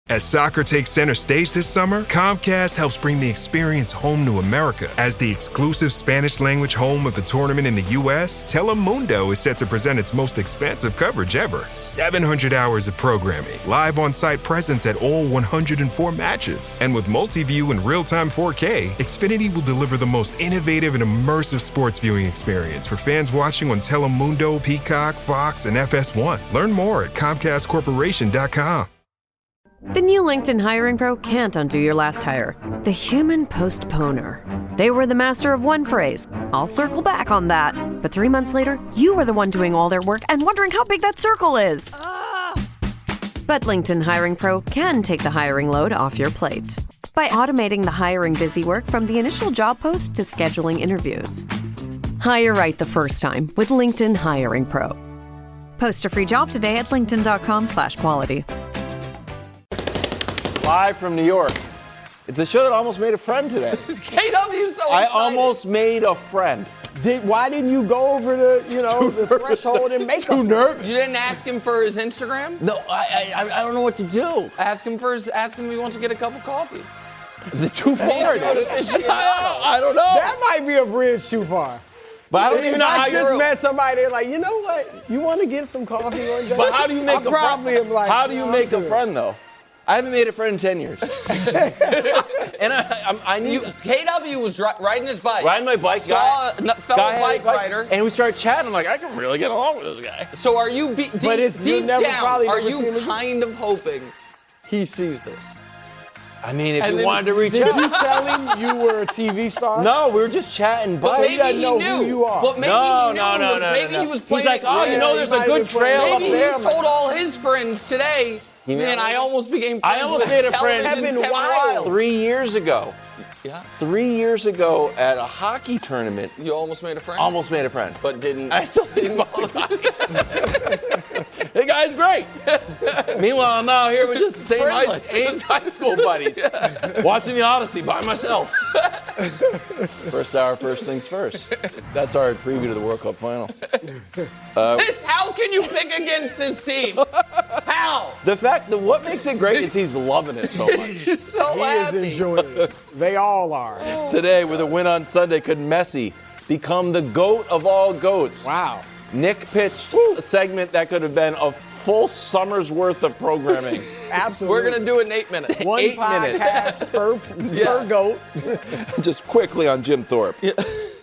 As soccer takes center stage this summer, Comcast helps bring the experience home to America. As the exclusive Spanish-language home of the tournament in the U.S., Telemundo is set to present its most expansive coverage ever. 700 hours of programming, live on-site presence at all 104 matches. And with multi-view and real-time 4K, Xfinity will deliver the most innovative and immersive sports viewing experience for fans watching on Telemundo, Peacock, Fox, and FS1. Learn more at ComcastCorporation.com. The new LinkedIn Hiring Pro can't undo your last hire. The human postponer. They were the master of one phrase. I'll circle back on that. But 3 months later, you are the one doing all their work and wondering how big that circle is. But LinkedIn Hiring Pro can take the hiring load off your plate by automating the hiring busy work from the initial job post to scheduling interviews. Hire right the first time with LinkedIn Hiring Pro. Post a free job today at linkedin.com/quality. Live from New York. It's a show that almost made a friend today. KW's so I excited. almost made a friend. Why didn't you go over the threshold and make Too nervous. You didn't ask him for his Instagram? No, I don't know what to do. Ask him if he wants to get a cup of coffee. The too far. I don't know. That might be a bridge too far. But I don't even know how I you just met somebody like, you know what? You want to get some coffee one day? But how do you make a friend? Probably am like, how do you make a friend though? I haven't made a friend in 10 years. And I need. KW was riding his bike. Riding my bike, saw a fellow bike rider. And we started chatting. I'm like, I can really get along with this guy. So are you deep down, are you kind of hoping he sees this? I mean, if you wanted to reach Did out. you tell him you were a TV star? No, we were just chatting. But But maybe doesn't he know knew. who you are. But maybe he knew. Maybe he was playing. He's like, oh, it. you know, there's a good trail up Maybe there. he's told all his friends today. Man, I almost became friends I almost with made a friend Kevin Kevin Wild. 3 years ago. Yeah. 3 years ago at a hockey tournament. You almost made a friend? Almost made a friend. But didn't. I still think about Hey, guys, great. Meanwhile, I'm out here with just the same high school buddies. Watching the Odyssey by myself. First hour, first things first. That's our preview to the World Cup final. How can you pick against this team? How? The fact that what makes it great is he's loving it so much. He's so He happy. is enjoying it. They all are. Today, with a win on Sunday, could Messi become the GOAT of all GOATs? Wow. Nick pitched a segment that could have been a full summer's worth of programming. Absolutely. We're going to do it in 8 minutes. One 8 minutes. podcast per goat. Just quickly on Jim Thorpe.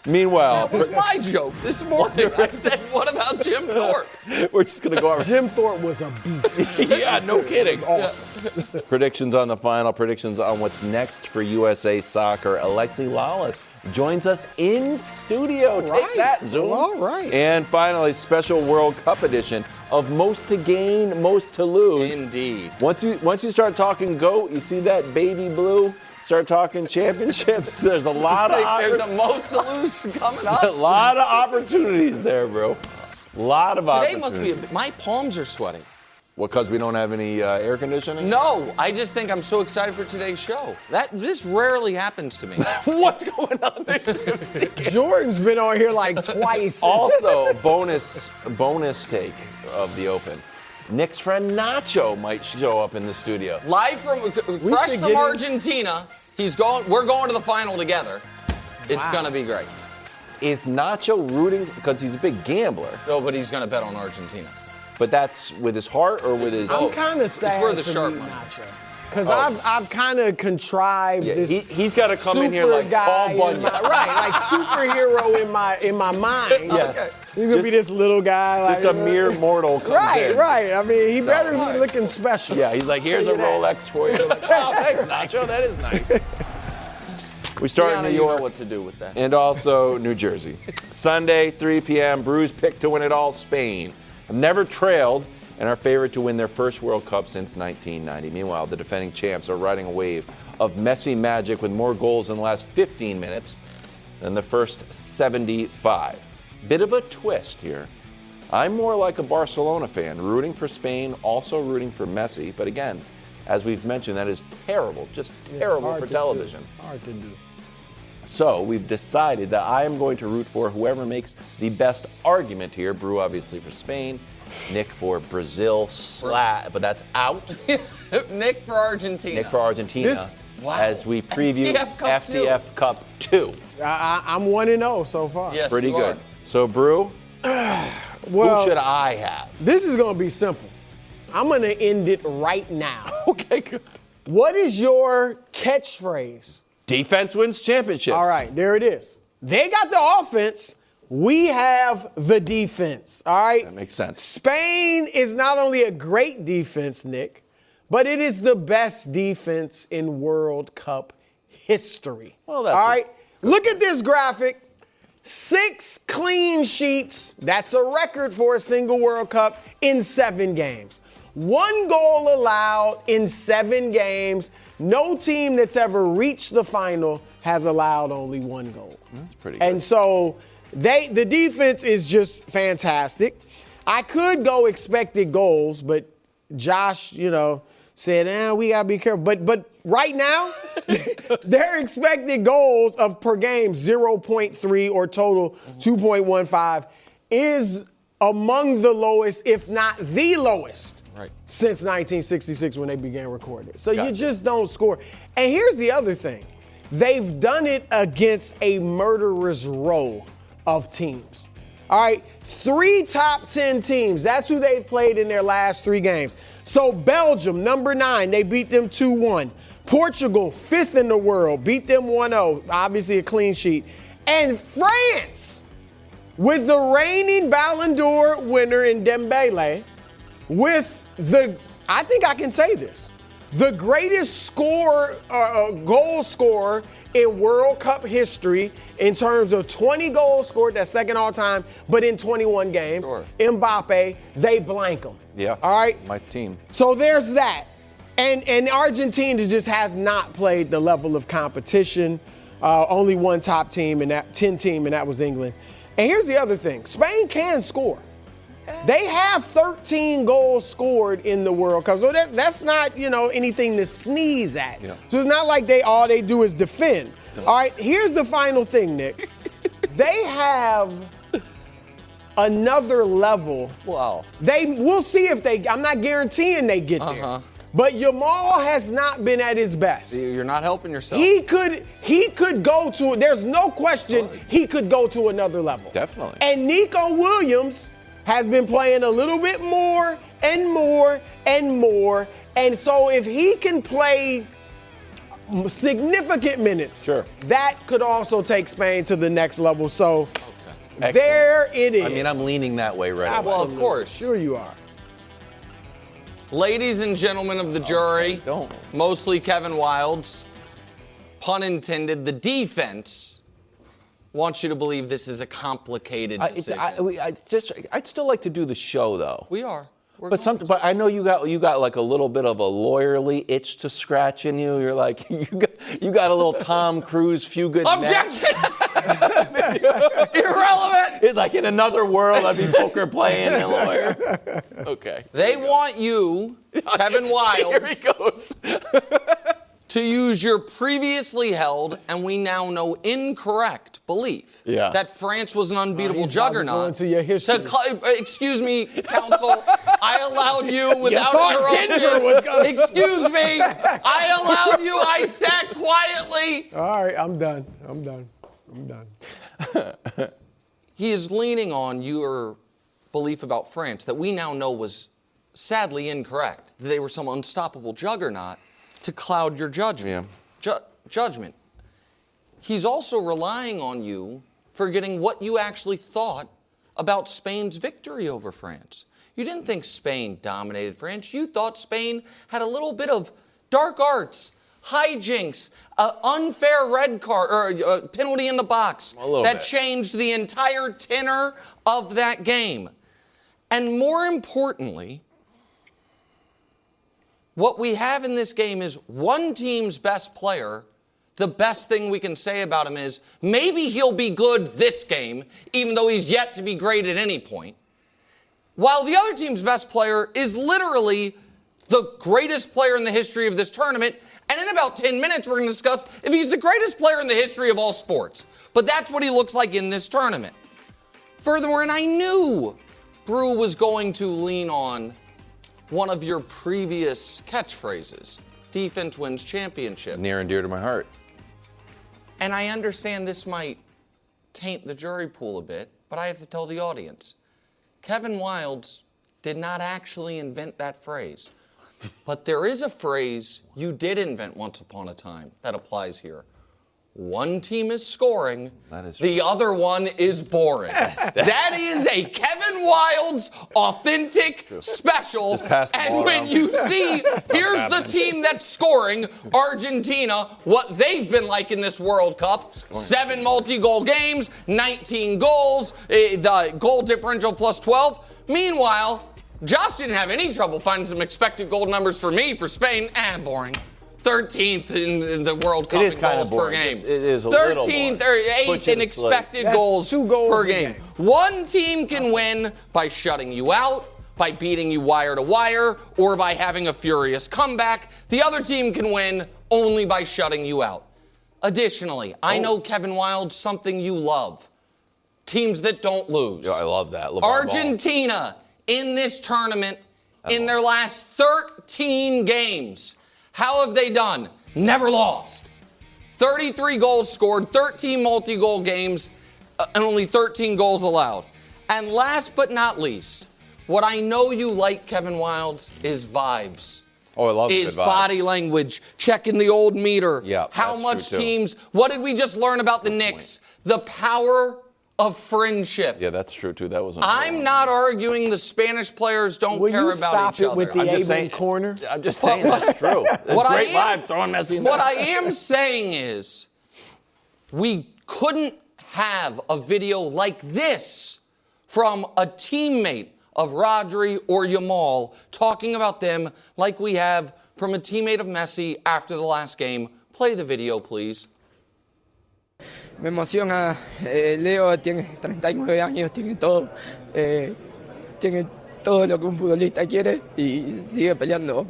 Meanwhile, That was my joke this morning. I said, what about Jim Thorpe? we're just going to go over. Jim Thorpe was a beast. Yeah, no kidding. Awesome. Predictions on the final, predictions on what's next for USA Soccer. Alexi Lalas joins us in studio. Take that, Zoom. All right. And finally, special World Cup edition of Most to Gain, Most to Lose. Indeed. Once you start talking GOAT, you see that baby blue, start talking championships, there's a lot of There's a most to lose coming up. a lot of opportunities there, bro. A lot of Today opportunities. must be my palms are sweating. What, because we don't have any air conditioning? No, I just think I'm so excited for today's show. This rarely happens to me. What's going on there? Jordan's been on here like twice. Also, bonus take of the Open. Nick's friend Nacho might show up in the studio. Live from fresh should from get him. Argentina. We're going to the final together. It's gonna be great. Is Nacho rooting because he's a big gambler? No, but he's gonna bet on Argentina. But that's with his heart or with his? I'm kind of sad where the to sharp meet money. Nacho. Because I've kind of contrived Yeah, this. he's got to come in here like Paul Bunyan. Right, like superhero in my mind. Yes. He's gonna be this little guy. Like, Just a mere mortal comes in. Right. I mean, he better be looking special. Yeah, he's like, here's a Rolex for you. Like, oh, thanks, Nacho. That is nice. We start in New You know York what to do with that. and also New Jersey. Sunday, 3 p.m., Brews picked to win it all, Spain. Have never trailed and are favored to win their first World Cup since 1990. Meanwhile, the defending champs are riding a wave of Messi magic with more goals in the last 15 minutes than the first 75. Bit of a twist here. I'm more like a Barcelona fan, rooting for Spain, also rooting for Messi. But again, as we've mentioned, that is terrible, just terrible for television. Hard to do. So we've decided that I am going to root for whoever makes the best argument here. Brew, obviously, for Spain. Nick for Brazil. But that's out. Nick for Argentina. Nick for Argentina. As we preview FTF Cup 2. I'm 1-0 so far. Yes, pretty good. So, Brew, well, who should I have? This is going to be simple. I'm going to end it right now. Okay, good. What is your catchphrase? Defense wins championships. All right, there it is. They got the offense. We have the defense. All right? That makes sense. Spain is not only a great defense, Nick, but it is the best defense in World Cup history. Well, that's all right? Look at this graphic. 6 clean sheets. That's a record for a single World Cup in 7 games. 1 goal allowed in 7 games. No team that's ever reached the final has allowed only 1 goal. That's pretty good. And so the defense is just fantastic. I could go expected goals, but Josh, said, we got to be careful. But right now, their expected goals of per game 0.3 or total 2.15 is among the lowest, if not the lowest, since 1966 when they began recording it. So you just don't score. And here's the other thing. They've done it against a murderous row of teams. All right, 3 top 10 teams. That's who they've played in their last 3 games. So Belgium, number 9, they beat them 2-1. Portugal, 5th in the world, beat them 1-0. Obviously a clean sheet. And France, with the reigning Ballon d'Or winner in Dembele, with I think I can say this, the greatest goal scorer in World Cup history in terms of 20 goals scored, that's second all time, but in 21 games. Sure. Mbappe, they blank him. Yeah. All right? My team. So there's that. And Argentina just has not played the level of competition. Only one top team, and that 10 team, and that was England. And here's the other thing. Spain can score. They have 13 goals scored in the World Cup. So that's not, anything to sneeze at. Yeah. So it's not like all they do is defend. All right, here's the final thing, Nick. They have another level. Wow. We'll see if I'm not guaranteeing they get there. But Yamal has not been at his best. You're not helping yourself. He could go to, there's no question, he could go to another level. Definitely. And Nico Williams has been playing a little bit more and more and more. And so if he can play significant minutes, sure, that could also take Spain to the next level. So there it is. I mean, I'm leaning that way right away. Well, of course. Sure you are. Ladies and gentlemen of the jury, mostly Kevin Wildes, pun intended, the defense wants you to believe this is a complicated decision. I'd still like to do the show, though. We are. But I know you got like a little bit of a lawyerly itch to scratch in you. You're like you got a little Tom Cruise few good objection. Irrelevant. It's like in another world, I'd be poker playing a lawyer. Okay. They want you, Kevin Wildes. Here he goes. To use your previously held, and we now know incorrect, belief that France was an unbeatable juggernaut. Into your history. Excuse me, counsel. I allowed you without interruption. Excuse me. I allowed you. I sat quietly. All right, I'm done. He is leaning on your belief about France that we now know was sadly incorrect. That they were some unstoppable juggernaut to cloud your judgment. Judgment. He's also relying on you forgetting what you actually thought about Spain's victory over France. You didn't think Spain dominated France. You thought Spain had a little bit of dark arts, hijinks, unfair red card or penalty in the box that changed the entire tenor of that game. And more importantly, what we have in this game is one team's best player. The best thing we can say about him is maybe he'll be good this game, even though he's yet to be great at any point. While the other team's best player is literally the greatest player in the history of this tournament. And in about 10 minutes, we're going to discuss if he's the greatest player in the history of all sports. But that's what he looks like in this tournament. Furthermore, and I knew Brew was going to lean on one of your previous catchphrases, defense wins championships. Near and dear to my heart. And I understand this might taint the jury pool a bit, but I have to tell the audience. Kevin Wildes did not actually invent that phrase. But there is a phrase you did invent once upon a time that applies here. One team is scoring, the other one is boring. That is a Kevin Wildes authentic special. And when you see, here's the team that's scoring, Argentina, what they've been like in this World Cup. 7 multi-goal games, 19 goals, the goal differential plus 12. Meanwhile, Josh didn't have any trouble finding some expected goal numbers for me for Spain. Boring. 13th in the World Cup in goals per game. It is a little 13th or 8th in expected goals per game. One team can win by shutting you out, by beating you wire to wire, or by having a furious comeback. The other team can win only by shutting you out. Additionally, I know, Kevin Wildes, something you love. Teams that don't lose. Yeah, I love that. Argentina in this tournament, in their last 13 games, how have they done? Never lost. 33 goals scored, 13 multi-goal games, and only 13 goals allowed. And last but not least, what I know you like, Kevin Wildes, is vibes. Oh, I love is body language, checking the old meter. Yeah, how much teams, what did we just learn about the Knicks? The power of friendship. Yeah, that's true too. That was. I'm not arguing the Spanish players don't care about each other. With the Avon corner? I'm just saying that's true. Great vibe throwing Messi in there. What I am saying is, we couldn't have a video like this from a teammate of Rodri or Yamal talking about them like we have from a teammate of Messi after the last game. Play the video, please. Me emociona, Leo tiene 39 años, tiene todo lo que un futbolista quiere y sigue peleando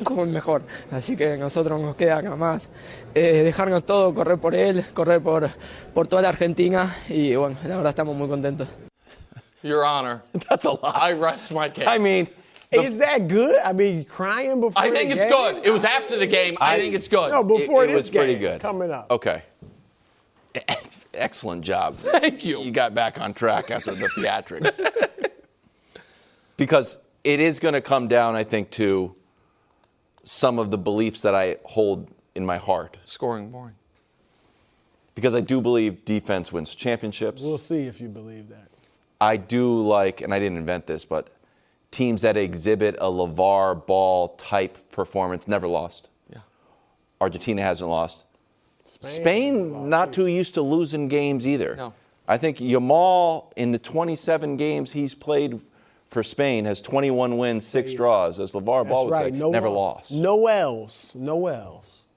como el mejor. Así que a nosotros nos queda nada más dejarnos todo, correr por él, correr por toda la Argentina y bueno, la verdad estamos muy contentos. Your Honor, that's a lot. I rest my case. I mean, is that good? I mean, crying before I think the it's game? good. It was after the game. I think it's good. No, before it this was game pretty good. Coming up. Okay. Excellent job. Thank you. You got back on track after the theatrics. Because it is going to come down, I think, to some of the beliefs that I hold in my heart. Scoring boring. Because I do believe defense wins championships. We'll see if you believe that. I do like, and I didn't invent this, but teams that exhibit a LeVar Ball type performance never lost. Yeah. Argentina hasn't lost. Spain not too used to losing games either. No. I think Yamal, in the 27 games he's played for Spain, has 21 wins, 6 draws. As LeVar Ball would say, never lost. No L's.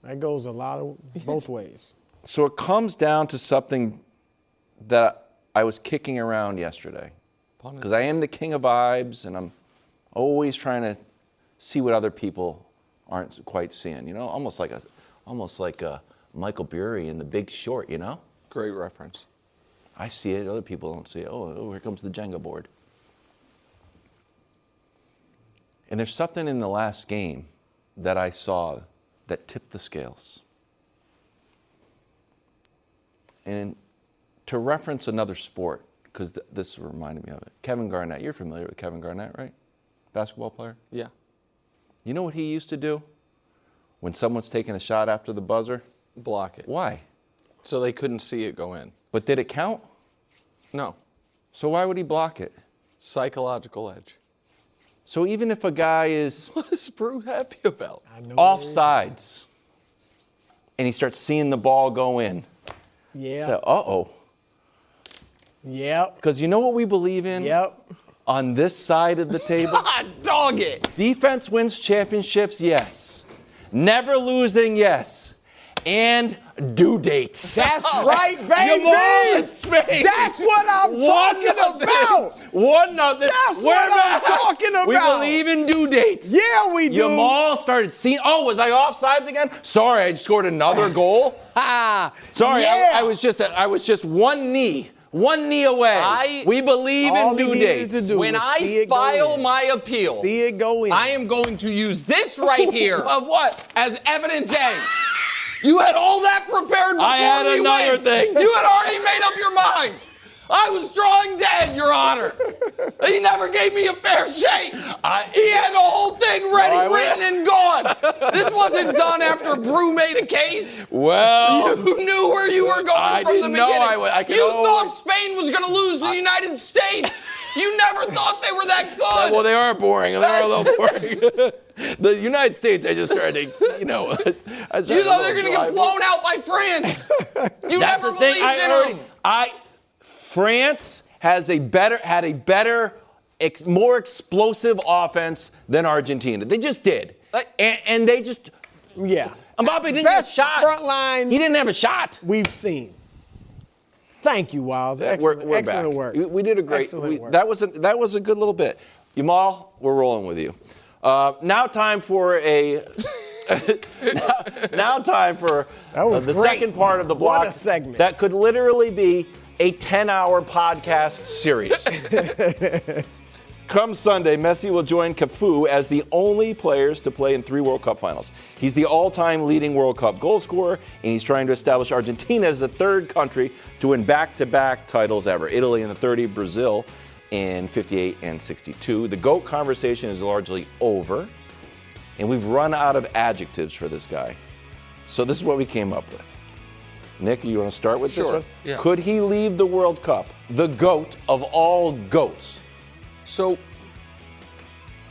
That goes a lot of both ways. So it comes down to something that I was kicking around yesterday. Because I am the king of vibes, and I'm always trying to see what other people aren't quite seeing. You know, almost like a Michael Burry in The Big Short, you know? Great reference. I see it, other people don't see it. Oh, here comes the Jenga board. And there's something in the last game that I saw that tipped the scales. And to reference another sport, because this reminded me of it, Kevin Garnett. You're familiar with Kevin Garnett, right? Basketball player? Yeah. You know what he used to do when someone's taking a shot after the buzzer? Block it. Why? So they couldn't see it go in. But did it count? No. So why would he block it? Psychological edge. So even if a guy is What is Brew happy about? offsides and he starts seeing the ball go in, Yeah. so, uh-oh. Yep. Because you know what we believe in? Yep. On this side of the table? Dog it. Defense wins championships, yes. Never losing, yes. and due dates. That's right, baby. Jamal in Spain. That's what I'm talking about. 1-0. That's what I'm talking about. We believe in due dates. Yeah, we do. Jamal started seeing. Oh, was I offsides again? Sorry, I scored another goal. Sorry, yeah. I was just one knee away. We believe in due dates. When I file my appeal, see it go in. I am going to use this right here Of what? as evidence A. You had all that prepared before I had we another went. thing. You had already made up your mind. I was drawing dead, Your Honor. He never gave me a fair shake. He had the whole thing ready, written, and gone. This wasn't done after Brew made a case. Well, You knew where you were going from the beginning. You thought Spain was going to lose to the United States. You never thought they were that good. Well, they are boring. They are a little boring. The United States, I just started to, you thought they were going to get blown out by France. You That's never the thing. believed in them. France had a better, more explosive offense than Argentina. They just did, and they just. Yeah. Mbappe didn't get a shot. Front line. He didn't have a shot. We've seen. Thank you, Wiles. We're Excellent back. work. We did a great. Excellent work. That was a good little bit. Jamal, we're rolling with you. Now time for a. now time for the great. second part of the block. What a segment. That could literally be a 10-hour podcast series. Come Sunday, Messi will join Cafu as the only players to play in 3 World Cup finals. He's the all-time leading World Cup goal scorer, and he's trying to establish Argentina as the 3rd country to win back-to-back titles ever. Italy in the 30, Brazil in 58 and 62. The GOAT conversation is largely over, and we've run out of adjectives for this guy. So this is what we came up with. Nick, you want to start with this one? Yeah. Could he leave the World Cup, the GOAT of all GOATs? So,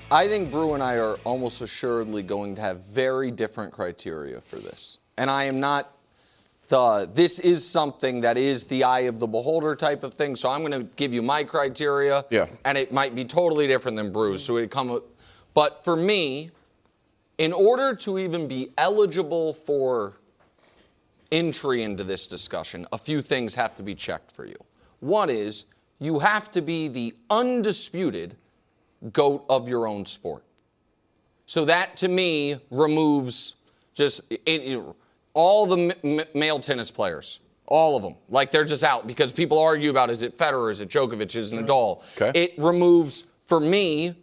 I think Brew and I are almost assuredly going to have very different criteria for this. And I am not this is something that is the eye of the beholder type of thing. So I'm going to give you my criteria. Yeah. And it might be totally different than Brew's. So but for me, in order to even be eligible for entry into this discussion, a few things have to be checked for you. One is you have to be the undisputed GOAT of your own sport. So that, to me, removes just all the male tennis players, all of them. Like, they're just out because people argue about, is it Federer, is it Djokovic, is it Nadal? Okay. It removes, for me,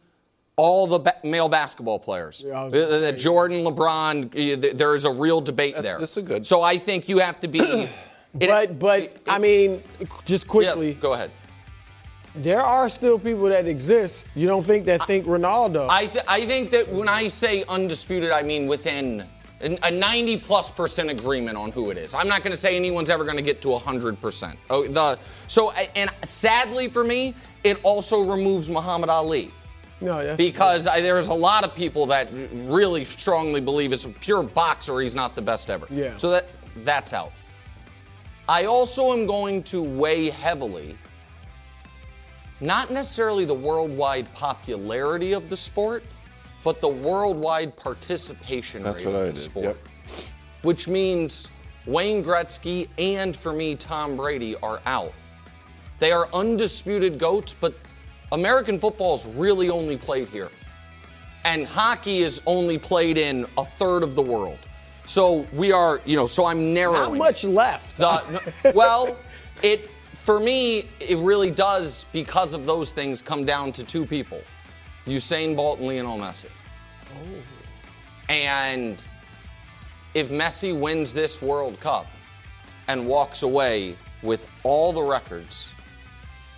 all the male basketball players. Jordan, LeBron, there is a real debate there. This is good. So I think you have to be... But I mean, just quickly. Yeah, go ahead. There are still people that exist. You don't think think Ronaldo? I think that when I say undisputed, I mean within a 90+% agreement on who it is. I'm not going to say anyone's ever going to get to 100%. And sadly for me, it also removes Muhammad Ali. No, because there's a lot of people that really strongly believe as a pure boxer, he's not the best ever. Yeah. So that's out. I also am going to weigh heavily, not necessarily the worldwide popularity of the sport, but the worldwide participation rate of the sport. Yep. Which means Wayne Gretzky and, for me, Tom Brady are out. They are undisputed GOATs, but American football is really only played here. And hockey is only played in a third of the world. So we are, so I'm narrowing. Not much left. For me, it really does, because of those things, come down to 2 people. Usain Bolt and Lionel Messi. Oh. And if Messi wins this World Cup and walks away with all the records,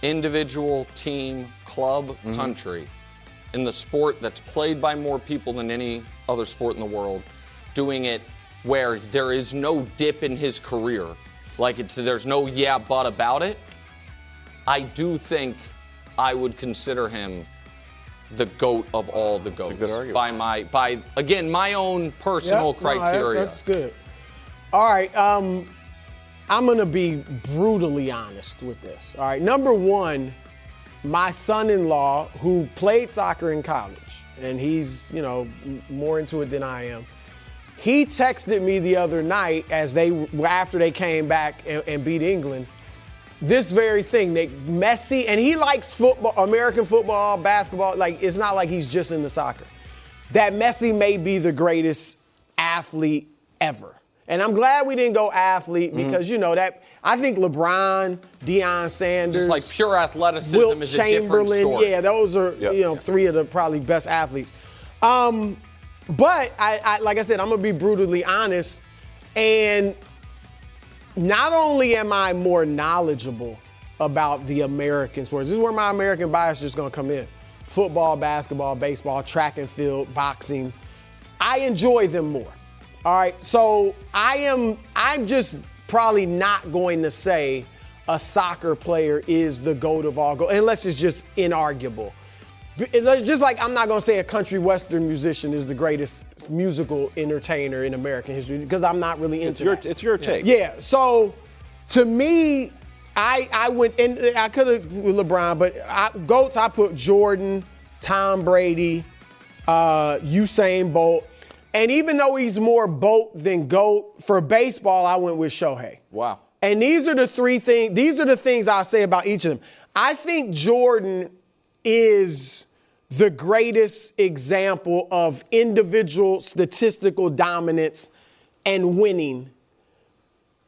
individual, team, club, country, in the sport that's played by more people than any other sport in the world, doing it where there is no dip in his career, there's no but about it, I do think I would consider him the GOAT of all the GOATs. That's a good argument. By my own personal criteria. That's good. All right, I'm going to be brutally honest with this. All right, number one, my son-in-law, who played soccer in college, and he's, more into it than I am, He texted me the other night after they came back and beat England, this very thing, that Messi, and he likes football, American football, basketball, like it's not like he's just into soccer. That Messi may be the greatest athlete ever. And I'm glad we didn't go athlete because, that I think LeBron, Deion Sanders. Just like pure athleticism Wilt is a different Chamberlain, story. yeah, those are, three of the probably best athletes. But I like I said, I'm going to be brutally honest. And not only am I more knowledgeable about the American sports, this is where my American bias is just going to come in. Football, basketball, baseball, track and field, boxing. I enjoy them more. All right, so I'm just probably not going to say a soccer player is the GOAT of all GOAT, unless it's just inarguable. Just like I'm not going to say a country western musician is the greatest musical entertainer in American history, because I'm not really into that. It's your take. Yeah, so to me, I went, and I could have with LeBron, but GOATs, I put Jordan, Tom Brady, Usain Bolt. And even though he's more Bolt than GOAT, for baseball, I went with Shohei. Wow. And these are the things I'll say about each of them. I think Jordan is the greatest example of individual statistical dominance and winning.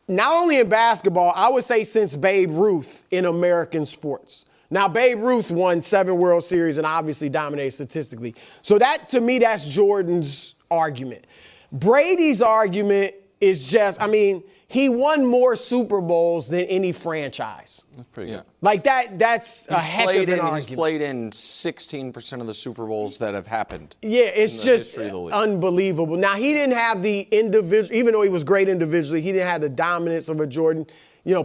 Not only in basketball, I would say since Babe Ruth in American sports. Now, Babe Ruth won 7 World Series and obviously dominated statistically. So that, to me, that's Jordan's argument. Brady's argument is just, he won more Super Bowls than any franchise. That's pretty good. Like that's a heck of an argument. He's played in 16% of the Super Bowls that have happened. Yeah, it's just unbelievable. Now, he didn't have the individual, even though he was great individually, he didn't have the dominance of a Jordan.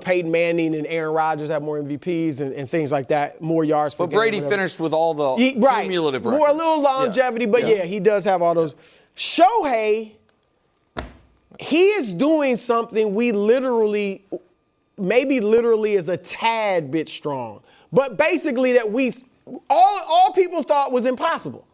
Peyton Manning and Aaron Rodgers have more MVPs and things like that, more yards per game. But Brady finished with all the cumulative records. More a little longevity, but he does have all those. Shohei, he is doing something maybe literally is a tad bit strong, but basically that all people thought was impossible.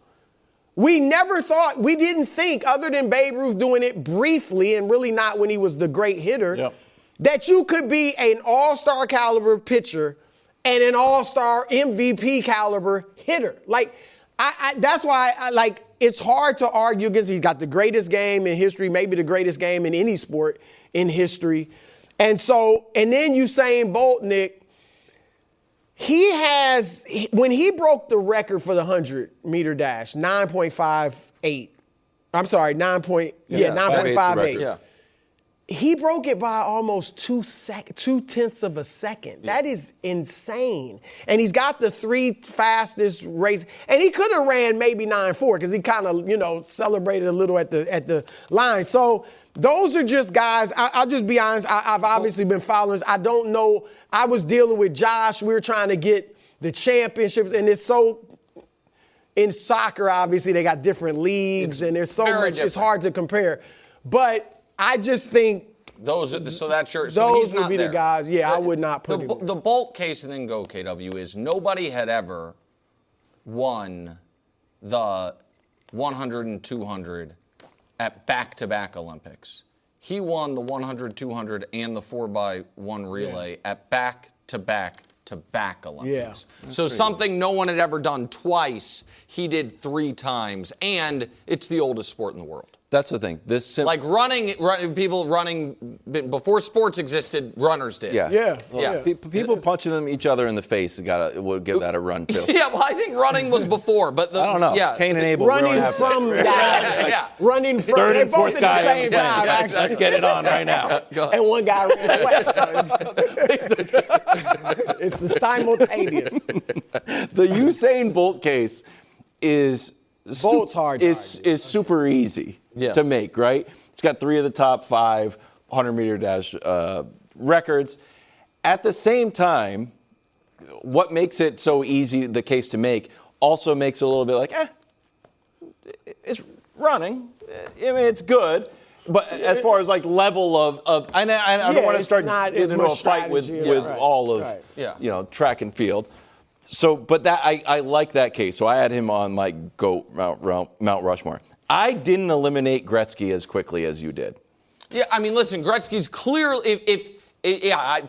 We didn't think, other than Babe Ruth doing it briefly and really not when he was the great hitter, that you could be an all-star caliber pitcher and an all-star MVP caliber hitter. Like, that's why it's hard to argue against him. He's got the greatest game in history, maybe the greatest game in any sport in history. And then Usain Bolt, Nick, when he broke the record for the 100-meter dash, 9.58. I'm sorry, 9.58. Yeah. He broke it by almost 2/10 of a second. Yeah. That is insane. And he's got the 3 fastest races. And he could have ran maybe 9.4 because he kind of, celebrated a little at the line. So those are just guys. I'll just be honest. I've obviously been following this. I don't know. I was dealing with Josh. We were trying to get the championships. And it's so, in soccer, obviously, they got different leagues. And there's so much. Different. It's hard to compare. But I just think those would be the guys. Yeah, I would not put him. The Bolt case, and then go KW, is nobody had ever won the 100 and 200 at back-to-back Olympics. He won the 100, 200, and the 4x1 relay at back-to-back Olympics. Yeah. So something no one had ever done twice, he did 3 times, and it's the oldest sport in the world. That's the thing. Like people running before sports existed, runners did. Yeah. People punching each other in the face would give that a run too. Yeah, well, I think running was before, but I don't know. Yeah, Cain and Abel. Running from guys. Running from. Third and fourth guy. At the same time, actually. Let's get it on right now. And one guy ran away. It's the simultaneous. The Usain Bolt case is super easy to make, right? It's got 3 of the top 5 100-meter dash records. At the same time, what makes it so easy, the case to make, also makes it a little bit like, it's running. It's good. But as far as like level of I don't want to start getting into a fight with all of track and field. So, but that I like that case. So I had him on my GOAT Mount Rushmore. I didn't eliminate Gretzky as quickly as you did. Yeah, I mean, listen, Gretzky's clearly,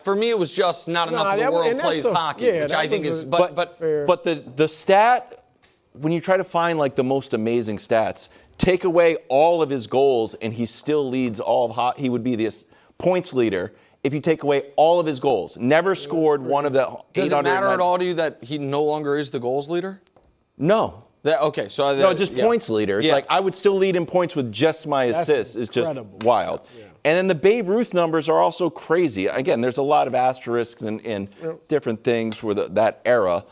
for me, it was just not enough of the world plays hockey, which I think is, but the stat, when you try to find like the most amazing stats, take away all of his goals and he still leads all of hockey. He would be this points leader if you take away all of his goals. Never scored one of the 800. Does it matter at all to you that he no longer is the goals leader? No. Just points leader. It's like I would still lead in points with just my assists. It's just wild. Yeah. And then the Babe Ruth numbers are also crazy. Again, there's a lot of asterisks and different things for that era.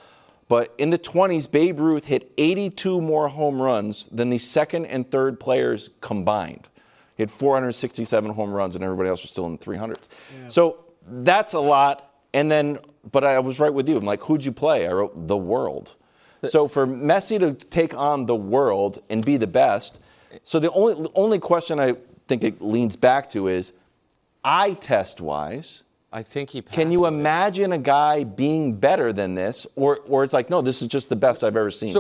But in the 20s, Babe Ruth hit 82 more home runs than the second and third players combined. He had 467 home runs, and everybody else was still in the 300s. Yeah. So that's a lot. And then, but I was right with you. I'm like, who'd you play? I wrote the world. So for Messi to take on the world and be the best, so the only question I think it leans back to is, eye test wise, I think he passes. Can you imagine a guy being better than this, or it's like, no, this is just the best I've ever seen?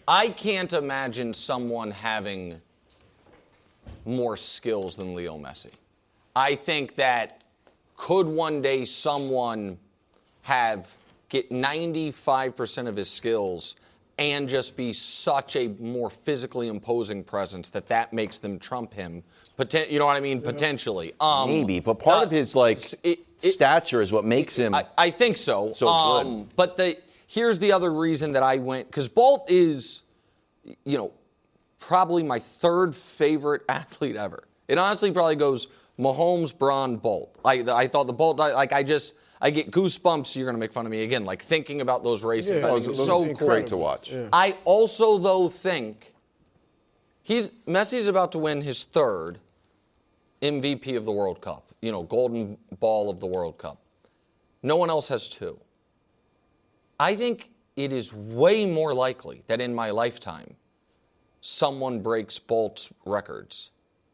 I can't imagine someone having more skills than Leo Messi. I think that could one day someone get 95% of his skills and just be such a more physically imposing presence that makes them trump him. You know what I mean? Potentially. Maybe, but part of his stature is what makes him. I think so. Good. But here's the other reason that I went, because Bolt is, probably my third favorite athlete ever. It honestly probably goes Mahomes, Braun, Bolt. I thought the Bolt, I get goosebumps. You're going to make fun of me again, thinking about those races. I think it's so great to watch. Yeah. I also, though, think Messi's about to win his third MVP of the World Cup, golden ball of the World Cup. No one else has two. I think it is way more likely that in my lifetime, someone breaks Bolt's records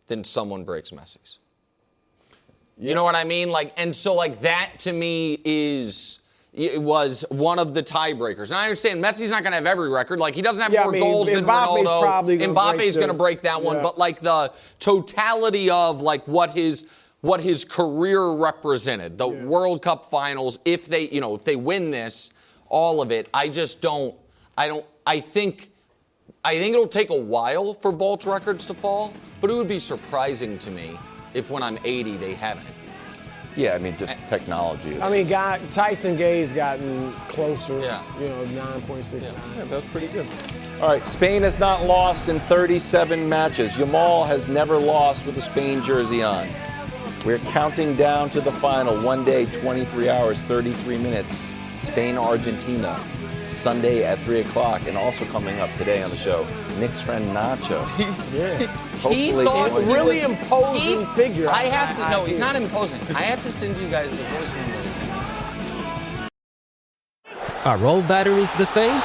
than someone breaks Messi's. You know what I mean? And so that to me was one of the tiebreakers. And I understand Messi's not going to have every record. He doesn't have more goals than Ronaldo. Mbappe's going to break that one. But the totality of what his career represented, the World Cup finals, if they win this, all of it, I think it'll take a while for Bolt's records to fall, but it would be surprising to me if when I'm 80 they haven't. Yeah, I mean, just technology. Tyson Gay's gotten closer. Yeah. 9.69. Yeah, that's pretty good. All right, Spain has not lost in 37 matches. Yamal has never lost with a Spain jersey on. We're counting down to the final. 1 day, 23 hours, 33 minutes. Spain, Argentina. Sunday at 3 o'clock, and also coming up today on the show, Nick's friend Nacho. He thought really imposing figure. I have to. No, he's not imposing. I have to send you guys the voice memo to send. Are all batteries the same?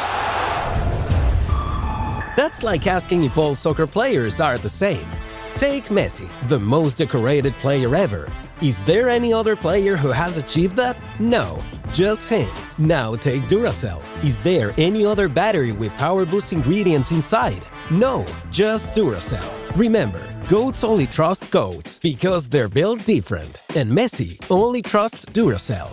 That's like asking if all soccer players are the same. Take Messi, the most decorated player ever. Is there any other player who has achieved that? No, just him. Now take Duracell. Is there any other battery with power boost ingredients inside? No, just Duracell. Remember, goats only trust goats because they're built different. And Messi only trusts Duracell.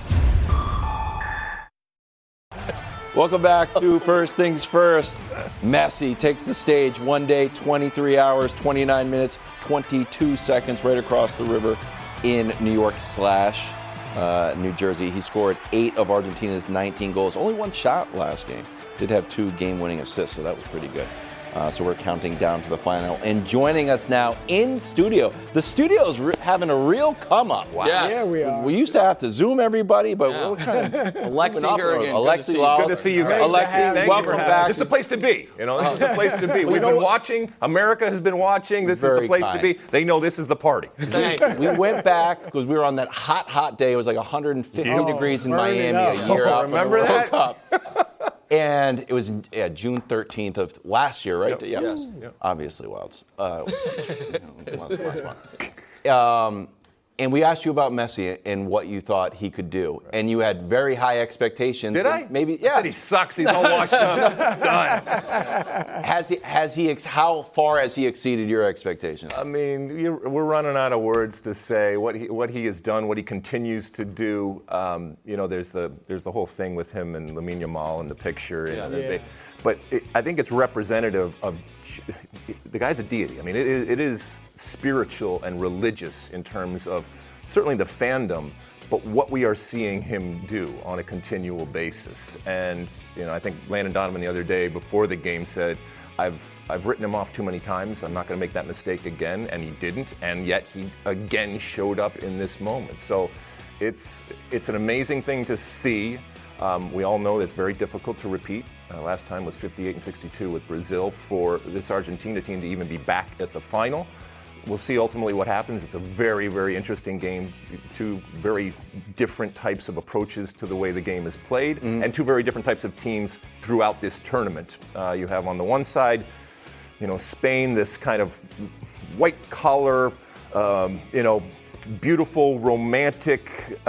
Welcome back to First Things First. Messi takes the stage. 1 day, 23 hours, 29 minutes, 22 seconds right across the river in New York / New Jersey. He scored 8 of Argentina's 19 goals. Only one shot last game. Did have 2 game-winning assists, so that was pretty good. So we're counting down to the final. And joining us now in studio. The studio's having a real come-up. Wow. Yes. Yeah, we are. We used to have to Zoom everybody, but we're kind of... Alexi here again. Alexi Lalas. Good to see you guys. Alexi, welcome back. This is the place to be. This is the place to be. We've been watching. America has been watching. This is the place to be. They know this is the party. We went back because we were on that hot day. It was 150 degrees in Miami a year out from the World Cup. And it was June 13th of last year, right? Yep. Yeah. Yes. Obviously, last month. And we asked you about Messi and what you thought he could do, and you had very high expectations. Did I? Maybe, I said he sucks. He's all washed up. Done. How far has he exceeded your expectations? I mean, we're running out of words to say what he has done, what he continues to do. There's the whole thing with him and Lamine Yamal in the picture. But I think it's representative of the guy's a deity. I mean, it is spiritual and religious in terms of certainly the fandom, but what we are seeing him do on a continual basis. And I think Landon Donovan the other day before the game said, I've written him off too many times. I'm not going to make that mistake again, and he didn't. And yet he again showed up in this moment. So it's an amazing thing to see. We all know it's very difficult to repeat. Last time was 58-62 with Brazil. For this Argentina team to even be back at the final, we'll see ultimately what happens. It's a very, very interesting game. Two very different types of approaches to the way the game is played, and two very different types of teams throughout this tournament. You have on the one side, Spain, this kind of white collar, beautiful, romantic,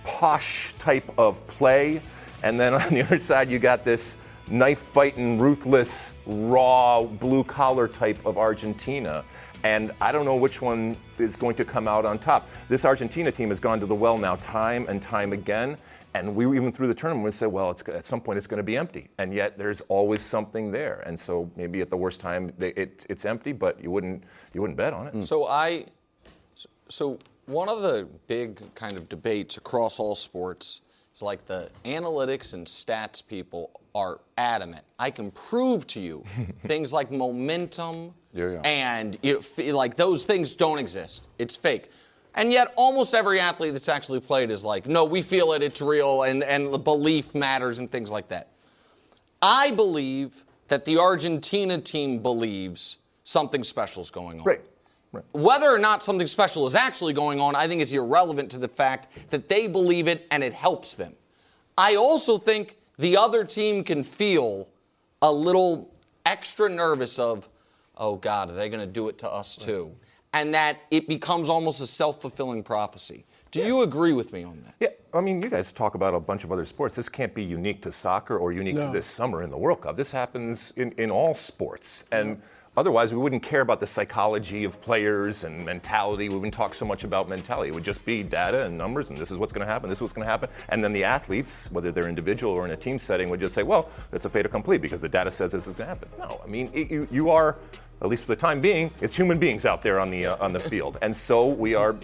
posh type of play. And then on the other side, you got this knife-fighting, ruthless, raw, blue-collar type of Argentina. And I don't know which one is going to come out on top. This Argentina team has gone to the well now time and time again. And we even through the tournament, we said, well, at some point it's going to be empty. And yet there's always something there. And so maybe at the worst time it's empty, but you wouldn't bet on it. So one of the big kind of debates across all sports is like the analytics and stats people are adamant. I can prove to you things like momentum and like those things don't exist. It's fake. And yet almost every athlete that's actually played is like, no, we feel it, it's real, and the belief matters and things like that. I believe that the Argentina team believes something special is going on. Right. Whether or not something special is actually going on, I think is irrelevant to the fact that they believe it and it helps them. I also think the other team can feel a little extra nervous of, oh God, are they going to do it to us too? And that it becomes almost a self-fulfilling prophecy. Do you agree with me on that? Yeah, I mean, you guys talk about a bunch of other sports. This can't be unique to soccer or unique to this summer in the World Cup. This happens in all sports. And otherwise, we wouldn't care about the psychology of players and mentality. We wouldn't talk so much about mentality. It would just be data and numbers, and this is what's going to happen, this is what's going to happen. And then the athletes, whether they're individual or in a team setting, would just say, well, it's a fait accompli because the data says this is going to happen. No, I mean, you are, at least for the time being, it's human beings out there on the field. And so we are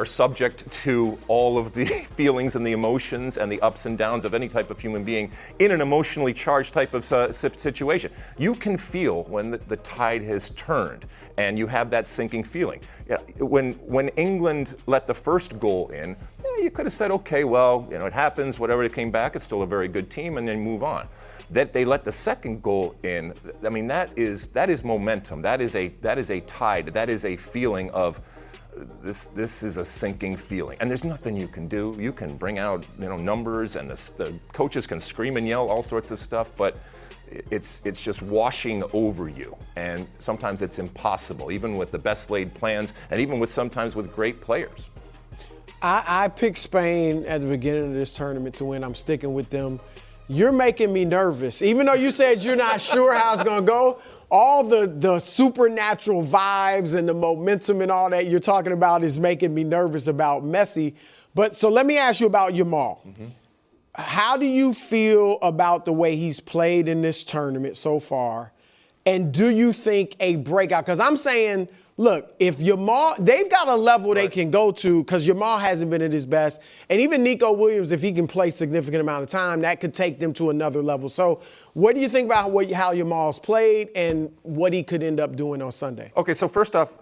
subject to all of the feelings and the emotions and the ups and downs of any type of human being in an emotionally charged type of situation. You can feel when the tide has turned and you have that sinking feeling. When England let the first goal in, you could have said, okay, well, it happens, whatever, it came back, it's still a very good team, and then move on. That they let the second goal in, I mean, that is momentum. That is a tide. That is a feeling of this is a sinking feeling, and there's nothing you can do. You can bring out numbers, and the coaches can scream and yell all sorts of stuff, but it's just washing over you, and sometimes it's impossible, even with the best laid plans, and even sometimes with great players. I picked Spain at the beginning of this tournament to win. I'm sticking with them. You're making me nervous. Even though you said you're not sure how it's going to go, all the supernatural vibes and the momentum and all that you're talking about is making me nervous about Messi. But so let me ask you about Yamal. How do you feel about the way he's played in this tournament so far? And do you think a breakout? Because I'm saying, look, if Yamal, they've got a level they can go to because Yamal hasn't been at his best. And even Nico Williams, if he can play a significant amount of time, that could take them to another level. So what do you think about how Yamal's played and what he could end up doing on Sunday? Okay, so first off,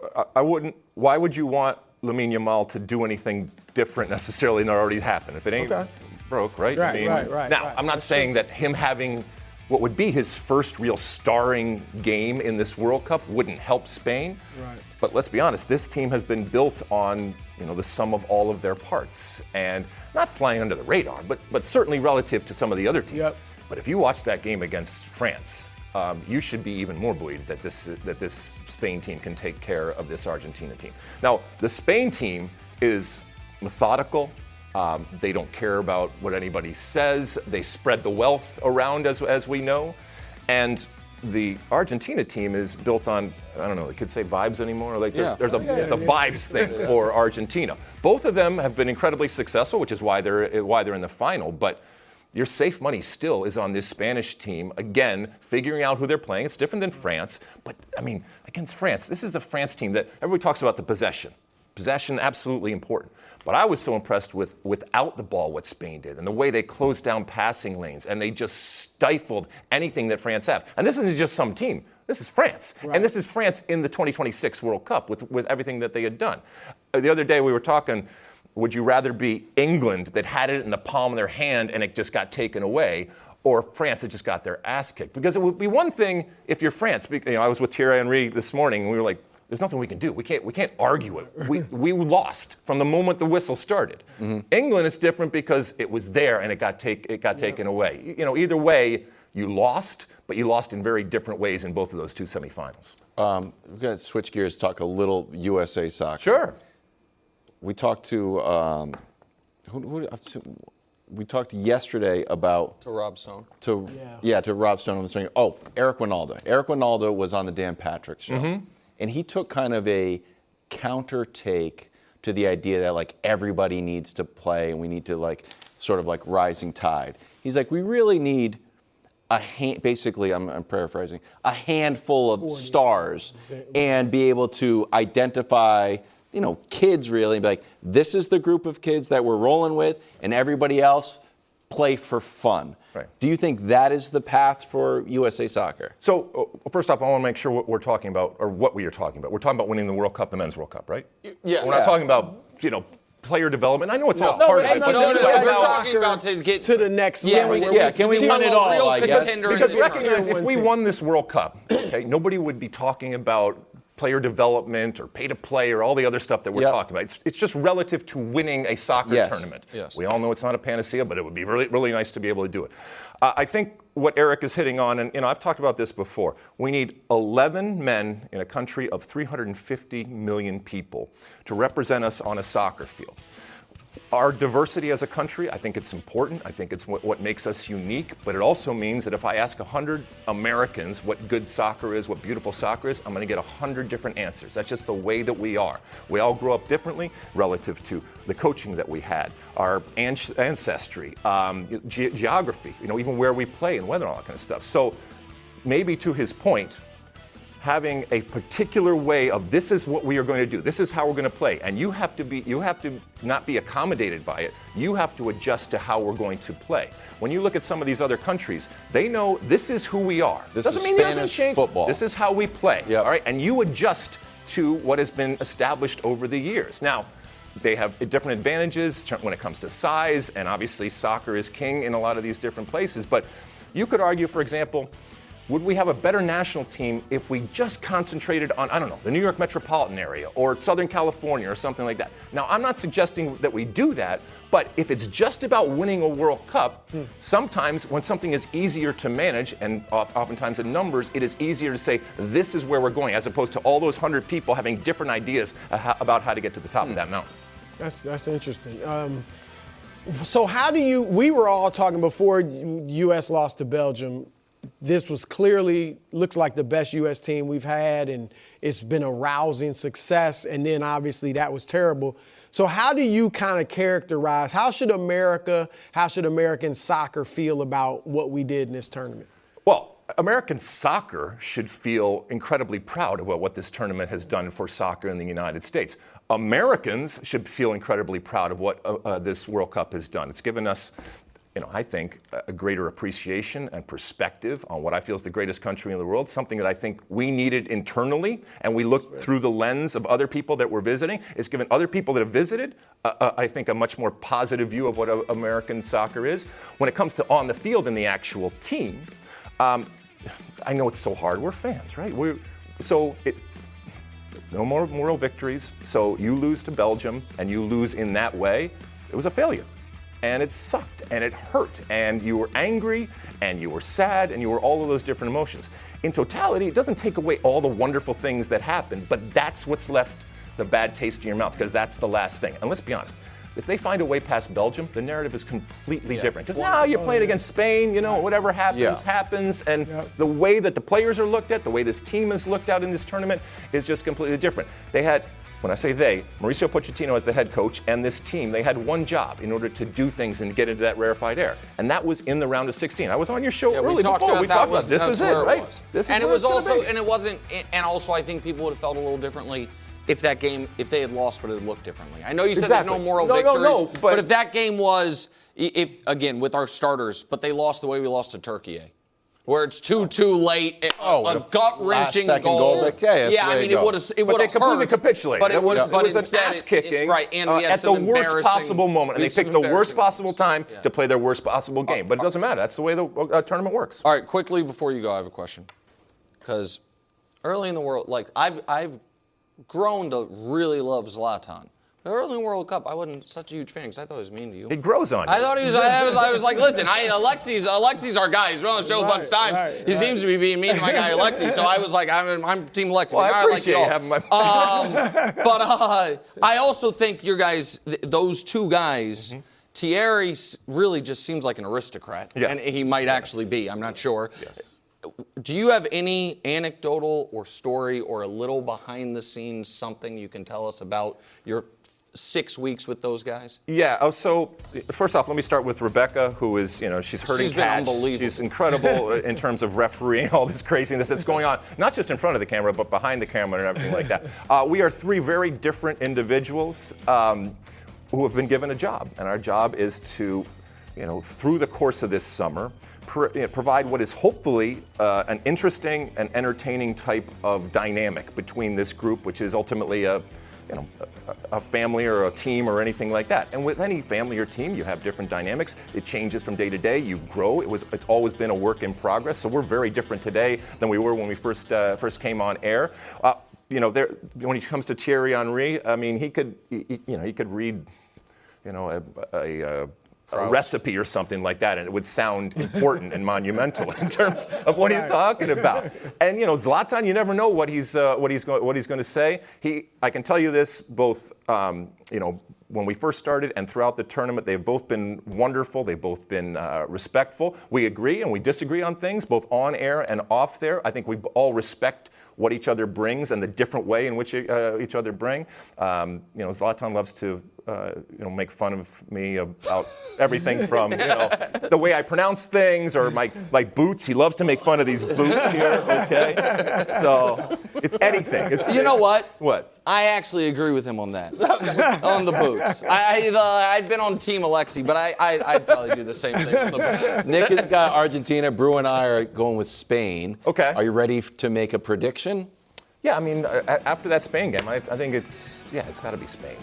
why would you want Lamine Yamal to do anything different necessarily than already happened? If it ain't broke, right? Right. Now, I'm not saying that him having what would be his first real starring game in this World Cup wouldn't help Spain. Right. But let's be honest, this team has been built on the sum of all of their parts, and not flying under the radar, but certainly relative to some of the other teams. Yep. But if you watch that game against France, you should be even more buoyed that this Spain team can take care of this Argentina team. Now, the Spain team is methodical. They don't care about what anybody says. They spread the wealth around, as we know. And the Argentina team is built on, I don't know, they could say vibes anymore. Like it's a vibes thing for Argentina. Both of them have been incredibly successful, which is why they're in the final. But your safe money still is on this Spanish team, again, figuring out who they're playing. It's different than France. But, I mean, against France, this is a France team that everybody talks about the possession. Possession, absolutely important. But I was so impressed without the ball what Spain did and the way they closed down passing lanes and they just stifled anything that France have. And this isn't just some team. This is France. Right. And this is France in the 2026 World Cup with everything that they had done. The other day we were talking, would you rather be England that had it in the palm of their hand and it just got taken away, or France that just got their ass kicked? Because it would be one thing if you're France. You know, I was with Thierry Henry this morning and we were like, there's nothing we can do. We can't argue it. We lost from the moment the whistle started. Mm-hmm. England is different because it was there and it got taken away. You know, either way, you lost, but you lost in very different ways in both of those two semifinals. We've got to switch gears, talk a little USA soccer. Sure. We talked to we talked yesterday about To Rob Stone. To Rob Stone on the string. Oh, Eric Winaldo. Eric Winaldo was on the Dan Patrick show. Mm-hmm. And he took kind of a counter take to the idea that like everybody needs to play and we need to like sort of like rising tide. He's like, we really need basically, I'm paraphrasing, a handful of stars and be able to identify, you know, kids really, and be like, this is the group of kids that we're rolling with and everybody else play for fun. Right. Do you think that is the path for USA Soccer? So, first off, I want to make sure what we're talking about, or what we are talking about. We're talking about winning the World Cup, the Men's World Cup, right? Yeah. We're not talking about, you know, player development. I know it's all part of it, but this is we're about talking about to get to the next level. Can we win it all? Because recognize if we won this World Cup, okay, nobody would be talking about player development or pay to play or all the other stuff that we're talking about. It's just relative to winning a soccer tournament. Yes. We all know it's not a panacea, but it would be really, really nice to be able to do it. I think what Eric is hitting on, and you know, I've talked about this before, we need 11 men in a country of 350 million people to represent us on a soccer field. Our diversity as a country, I think it's important. I think it's what makes us unique. But it also means that if I ask 100 Americans what good soccer is, what beautiful soccer is, I'm going to get 100 different answers. That's just the way that we are. We all grow up differently relative to the coaching that we had, our ancestry, geography, you know, even where we play and weather and all that kind of stuff. So maybe to his point, having a particular way of this is what we are going to do, this is how we're going to play, and you have to not be accommodated by it. You have to adjust to how we're going to play. When you look at some of these other countries, they know this is who we are. This doesn't is mean Spanish it doesn't change. Football. This is how we play. Yep. All right, and you adjust to what has been established over the years. Now, they have different advantages when it comes to size, and obviously soccer is king in a lot of these different places. But you could argue, for example, would we have a better national team if we just concentrated on, I don't know, the New York metropolitan area or Southern California or something like that? Now, I'm not suggesting that we do that, but if it's just about winning a World Cup, sometimes when something is easier to manage, and oftentimes in numbers, it is easier to say, this is where we're going, as opposed to all those 100 people having different ideas about how to get to the top of that mountain. That's interesting. So how do you, we were all talking before U.S. lost to Belgium, this was clearly, looks like the best U.S. team we've had, and it's been a rousing success, and then obviously that was terrible. So how do you kind of characterize, how should American soccer feel about what we did in this tournament? Well, American soccer should feel incredibly proud about what this tournament has done for soccer in the United States. Americans should feel incredibly proud of what this World Cup has done. It's given us, you know, I think a greater appreciation and perspective on what I feel is the greatest country in the world, something that I think we needed internally, and we looked through the lens of other people that we're visiting. It's given other people that have visited, I think, a much more positive view of what American soccer is. When it comes to on the field and the actual team, I know it's so hard. We're fans, right? No more moral victories. So you lose to Belgium and you lose in that way. It was a failure. and it sucked, and it hurt, and you were angry, and you were sad, and you were all of those different emotions. In totality, it doesn't take away all the wonderful things that happened, but that's what's left the bad taste in your mouth, because that's the last thing. And let's be honest, if they find a way past Belgium, the narrative is completely different. Because now you're playing against Spain, whatever happens, happens. And the way that the players are looked at, the way this team is looked at in this tournament is just completely different. They had, when I say they, Mauricio Pochettino as the head coach and this team, they had one job in order to do things and get into that rarefied air. And that was in the round of 16. I was on your show early we talked before. about This is it, right? This is and it where was it's gonna also, be. and it wasn't, and also I think people would have felt a little differently if that game, if they had lost, would it have looked differently? I know you said there's no moral victories, but if that game was, again, with our starters, but they lost the way we lost to Turkey, where it's 2-2 late, a gut-wrenching goal. It would have But they completely capitulated. But it was, it was an ass-kicking and we had at the some worst possible moment, and they picked the worst possible time to play their worst possible game. But it doesn't matter. That's the way the tournament works. All right, quickly before you go, I have a question. Because early in the World, I've grown to really love Zlatan. The early in the World Cup, I wasn't such a huge fan because I thought he was mean to you. It grows on you. I thought he was. I was like, listen, Alexi's our guy. He's been on the show a bunch of times. He seems to be being mean to my guy Alexi. So I was like, I'm Team Alexi. Well, I appreciate you having my. But I also think your guys, those two guys. Thierry really just seems like an aristocrat, and he might actually be. I'm not sure. Yes. Do you have any anecdotal or story or a little behind the scenes something you can tell us about your 6 weeks with those guys? Yeah. So first off, let me start with Rebecca, who is, she's herding She's been cats. unbelievable. She's incredible in terms of refereeing all this craziness that's going on, not just in front of the camera, but behind the camera and everything like that. We are three very different individuals who have been given a job, and our job is to, through the course of this summer, provide what is hopefully an interesting and entertaining type of dynamic between this group, which is ultimately a family or a team or anything like that. And with any family or team, you have different dynamics. It changes from day to day. You grow. It's always been a work in progress. So we're very different today than we were when we first came on air. When it comes to Thierry Henry, I mean, he could read, a recipe or something like that, and it would sound important and monumental in terms of what he's talking about. And Zlatan, you never know what he's going to say. I can tell you this, both when we first started and throughout the tournament, they've both been wonderful. They've both been respectful. We agree and we disagree on things, both on air and off there. I think we all respect what each other brings and the different way in which each other bring. Zlatan loves to make fun of me about everything from the way I pronounce things or my boots. He loves to make fun of these boots here. Okay, so it's anything. You know what? What? I actually agree with him on that. On the boots. I'd been on Team Alexi, but I'd probably do the same thing on the boots. Nick has got Argentina. Brew and I are going with Spain. Okay. Are you ready to make a prediction? Yeah, I mean, after that Spain game, I think it's got to be Spain.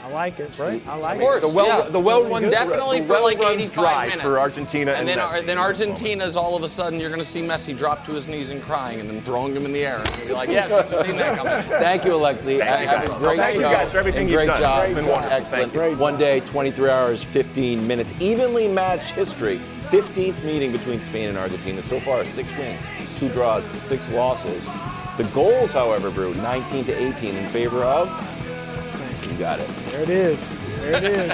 I like it, right? I like of course, it. The well-run definitely for like 85 drive minutes for Argentina and then Messi. Then Argentina's all of a sudden you're going to see Messi drop to his knees and crying and then throwing him in the air and you'll be like, yeah, I've seen that coming. Thank you, Alexi. Thank you guys for everything you've great done. job. It's been wonderful. Excellent. Thank you. 1 day, 23 hours, 15 minutes. Evenly matched history. 15th meeting between Spain and Argentina. So far, 6 wins, 2 draws, 6 losses. The goals, however, Brew, 19-18 in favor of Spain. You got it. There it is. There it is.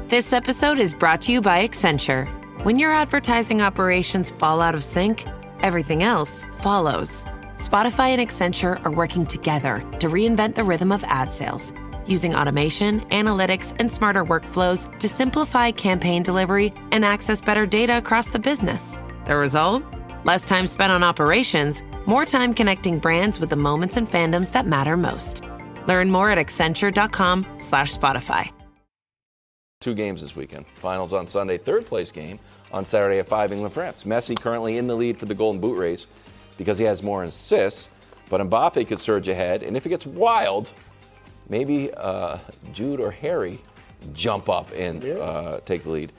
This episode is brought to you by Accenture. When your advertising operations fall out of sync, everything else follows. Spotify and Accenture are working together to reinvent the rhythm of ad sales, using automation, analytics, and smarter workflows to simplify campaign delivery and access better data across the business. The result? Less time spent on operations, more time connecting brands with the moments and fandoms that matter most. Learn more at Accenture.com/Spotify. 2 games this weekend. Finals on Sunday, 3rd place game on Saturday at 5, England, France. Messi currently in the lead for the Golden Boot race because he has more assists, but Mbappe could surge ahead, and if it gets wild, maybe Jude or Harry jump up and take the lead.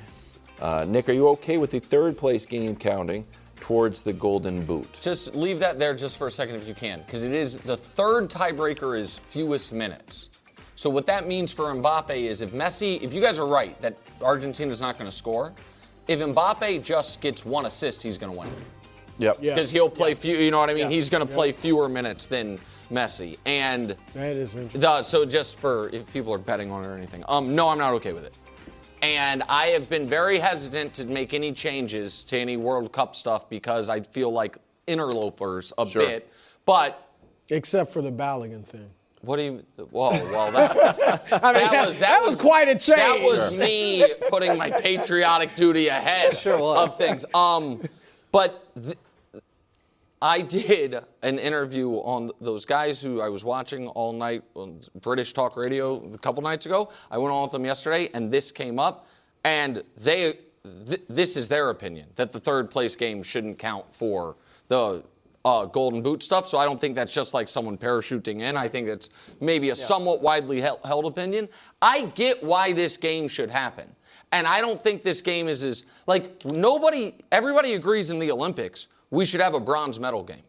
Nick, are you okay with the 3rd place game counting towards the Golden Boot? Just leave that there just for a second if you can, because it is the 3rd tiebreaker is fewest minutes. So what that means for Mbappe is if you guys are right that Argentina's not going to score, if Mbappe just gets one assist, he's going to win. Yep. Because he'll play few, you know what I mean? He's going to play fewer minutes than Messi. And that is interesting. So just for if people are betting on it or anything, no, I'm not okay with it. And I have been very hesitant to make any changes to any World Cup stuff because I feel like interlopers a bit. But except for the Balogun thing. What do you? Well, that was. that was quite a change. That was me putting my patriotic duty ahead of things. But I did an interview on those guys who I was watching all night on British Talk Radio a couple nights ago. I went on with them yesterday, and this came up, and this is their opinion that the third place game shouldn't count for the Golden Boot stuff. So I don't think that's just like someone parachuting in. I think that's maybe a somewhat widely held opinion. I get why this game should happen. And I don't think this game is like everybody agrees in the Olympics we should have a bronze medal game.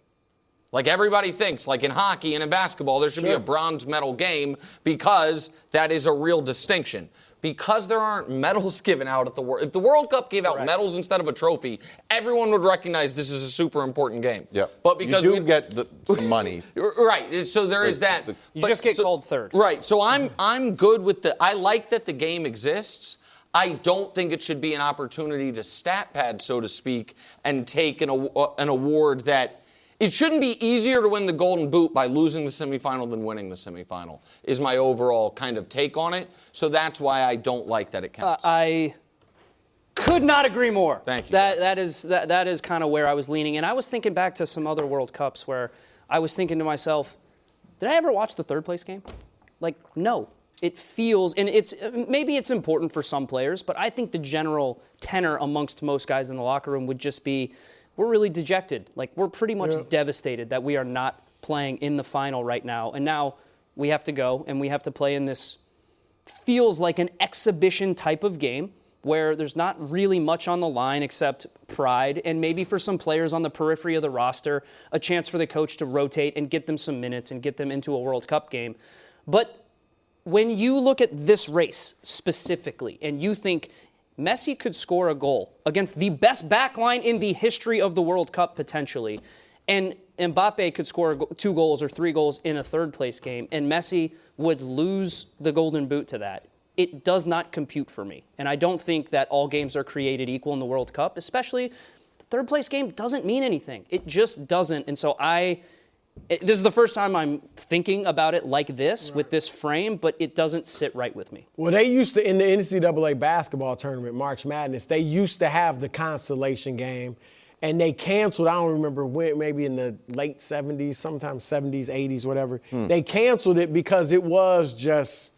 Like everybody thinks, like in hockey and in basketball, there should be a bronze medal game because that is a real distinction. Because there aren't medals given out at the World. If the World Cup gave out medals instead of a trophy, everyone would recognize this is a super important game. Yeah. But because you do get some money. Right. So there is that. You just get called third. Right. So I'm good with I like that the game exists. I don't think it should be an opportunity to stat pad, so to speak, and take an award that it shouldn't be easier to win the Golden Boot by losing the semifinal than winning the semifinal, is my overall kind of take on it. So that's why I don't like that it counts. I could not agree more. Thank you. That is kind of where I was leaning. And I was thinking back to some other World Cups where I was thinking to myself, did I ever watch the third place game? Like, no. It feels, and maybe it's important for some players, but I think the general tenor amongst most guys in the locker room would just be, we're really dejected. Like, we're pretty much devastated that we are not playing in the final right now. And now we have to go and we have to play in this feels like an exhibition type of game where there's not really much on the line except pride, and maybe for some players on the periphery of the roster, a chance for the coach to rotate and get them some minutes and get them into a World Cup game. But when you look at this race specifically and you think Messi could score a goal against the best backline in the history of the World Cup potentially, and Mbappe could score 2 goals or 3 goals in a third place game, and Messi would lose the Golden Boot to that, it does not compute for me. And I don't think that all games are created equal in the World Cup, especially the third place game doesn't mean anything. It just doesn't. And so this is the first time I'm thinking about it like this, with this frame, but it doesn't sit right with me. Well, they used to, in the NCAA basketball tournament, March Madness, they used to have the consolation game, and they canceled, I don't remember when, maybe in the late 70s, sometimes 70s, 80s, whatever. They canceled it because it was just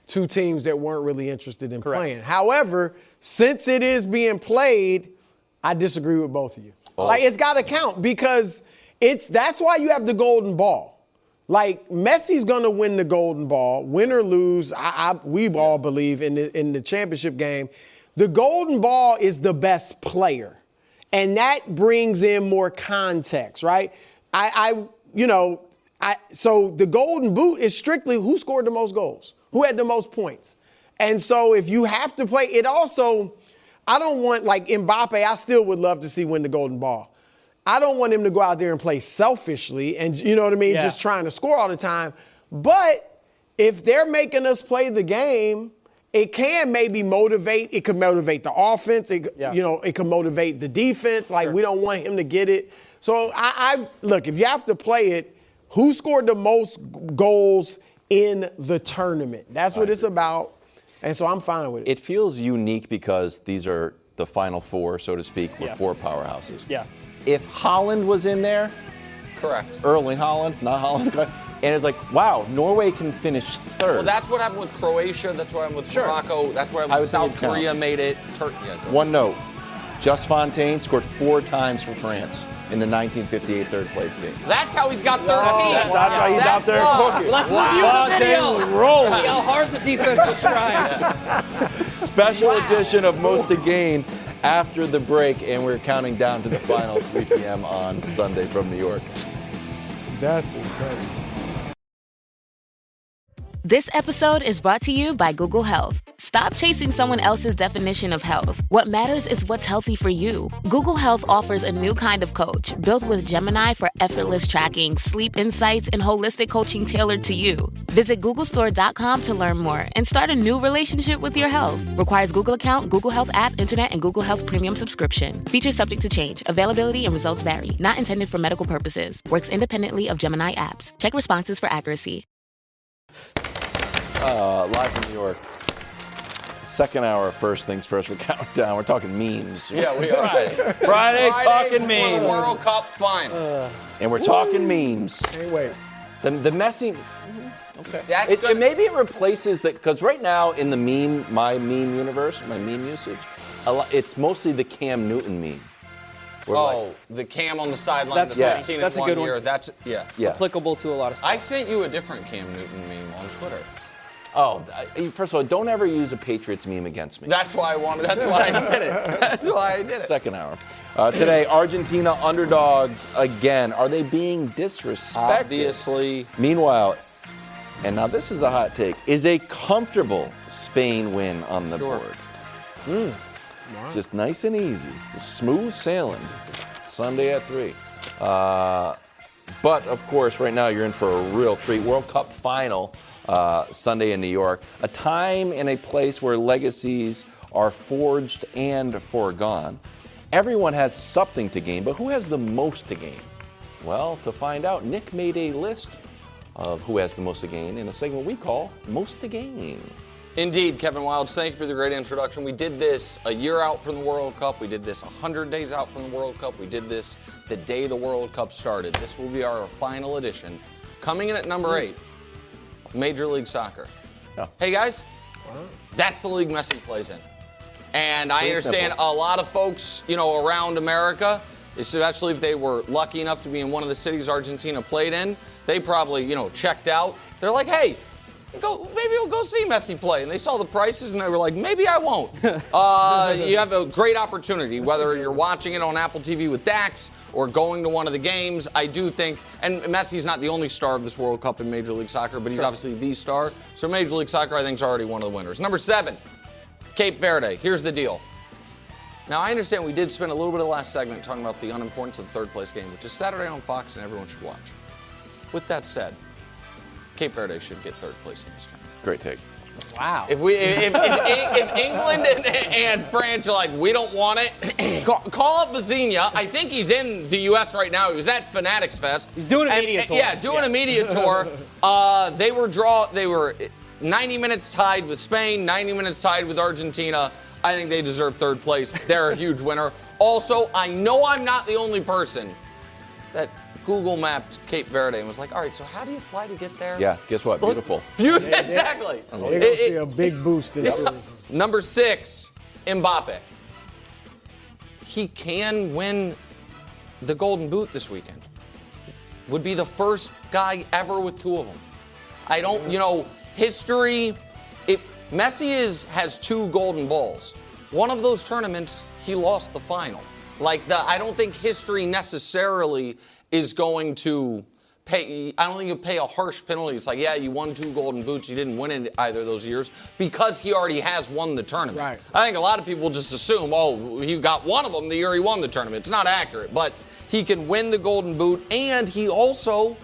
two teams that weren't really interested in playing. However, since it is being played, I disagree with both of you. Like, it's got to count because that's why you have the golden ball. Like, Messi's going to win the golden ball, win or lose. We all believe in the championship game. The golden ball is the best player, and that brings in more context, right? So the golden boot is strictly who scored the most goals, who had the most points. And so if you have to play, it also, I don't want, like Mbappe, I still would love to see win the golden ball. I don't want him to go out there and play selfishly and, you know what I mean, just trying to score all the time. But if they're making us play the game, it can maybe motivate. It could motivate the offense. It could motivate the defense. Like, we don't want him to get it. So, I look, if you have to play it, who scored the most goals in the tournament? That's what it's about. And so I'm fine with it. It feels unique because these are the Final Four, so to speak, with 4 powerhouses. Yeah. If Holland was in there, correct. Erling Haaland, not Holland, and it's like, wow, Norway can finish 3rd. Well, that's what happened with Croatia. That's what happened with Morocco. That's what happened with South Korea made it. One note, Just Fontaine scored 4 times for France in the 1958 third place game. That's how he's got 13. That's why he's out there cooking. Let's review the video. See how hard the defense was trying. Special edition of Most to Gain after the break, and we're counting down to the final 3 p.m. on Sunday from New York. That's incredible. This episode is brought to you by Google Health. Stop chasing someone else's definition of health. What matters is what's healthy for you. Google Health offers a new kind of coach built with Gemini for effortless tracking, sleep insights, and holistic coaching tailored to you. Visit googlestore.com to learn more and start a new relationship with your health. Requires Google account, Google Health app, internet, and Google Health Premium subscription. Features subject to change. Availability and results vary. Not intended for medical purposes. Works independently of Gemini apps. Check responses for accuracy. Live from New York. Second hour of First Things First. We're countdown. We're talking memes. Yeah, we are. Friday talking memes. For the World Cup final. And we're talking memes. Can't wait. The messy. Okay. Maybe it replaces that, because right now in the my meme universe, my meme usage, it's mostly the Cam Newton meme. The Cam on the sideline. That's the 15 That's in a good 1 year. one. That's applicable to a lot of stuff. I sent you a different Cam Newton meme on Twitter. Oh, first of all, don't ever use a Patriots meme against me. That's why I did it. That's why I did it. Second hour. Today, Argentina underdogs again. Are they being disrespected? Obviously. Meanwhile, and now this is a hot take, is a comfortable Spain win on the board. Wow. Just nice and easy. It's a smooth sailing. Sunday at 3. But, of course, right now you're in for a real treat. World Cup final Sunday in New York. A time and a place where legacies are forged and foregone. Everyone has something to gain, but who has the most to gain? Well, to find out, Nick made a list of who has the most to gain in a segment we call Most to Gain. Indeed, Kevin Wildes, thank you for the great introduction. We did this a year out from the World Cup. We did this 100 days out from the World Cup. We did this the day the World Cup started. This will be our final edition. Coming in at number 8, Major League Soccer. Oh. Hey, guys, that's the league Messi plays in. And I understand a lot of folks, around America, especially if they were lucky enough to be in one of the cities Argentina played in, they probably, checked out. They're like, hey, maybe we'll go see Messi play. And they saw the prices and they were like, maybe I won't. You have a great opportunity, whether you're watching it on Apple TV with Dax or going to one of the games. I do think, and Messi's not the only star of this World Cup in Major League Soccer, but he's obviously the star. So Major League Soccer, I think, is already one of the winners. Number 7, Cape Verde. Here's the deal. Now, I understand we did spend a little bit of the last segment talking about the unimportance of the third place game, which is Saturday on Fox and everyone should watch. With that said, Cape Verde should get third place in this tournament. Great take. Wow. If England and France are like, we don't want it, call up Bazinha. I think he's in the U.S. right now. He was at Fanatics Fest. He's doing a media tour. Yeah, doing a media tour. They were 90 minutes tied with Spain, 90 minutes tied with Argentina. I think they deserve third place. They're a huge winner. Also, I know I'm not the only person that Google mapped Cape Verde and was like, all right, so how do you fly to get there? Yeah, guess what? Beautiful. Exactly. They're going to see a big boost in tourism. Number 6, Mbappe. He can win the Golden Boot this weekend. Would be the first guy ever with 2 of them. I don't, history, Messi has 2 golden balls. One of those tournaments, he lost the final. I don't think history necessarily is going to pay. I don't think you pay a harsh penalty. It's like, yeah, you won 2 golden boots. You didn't win in either of those years because he already has won the tournament. Right. I think a lot of people just assume, he got one of them the year he won the tournament. It's not accurate, but he can win the golden boot, and he also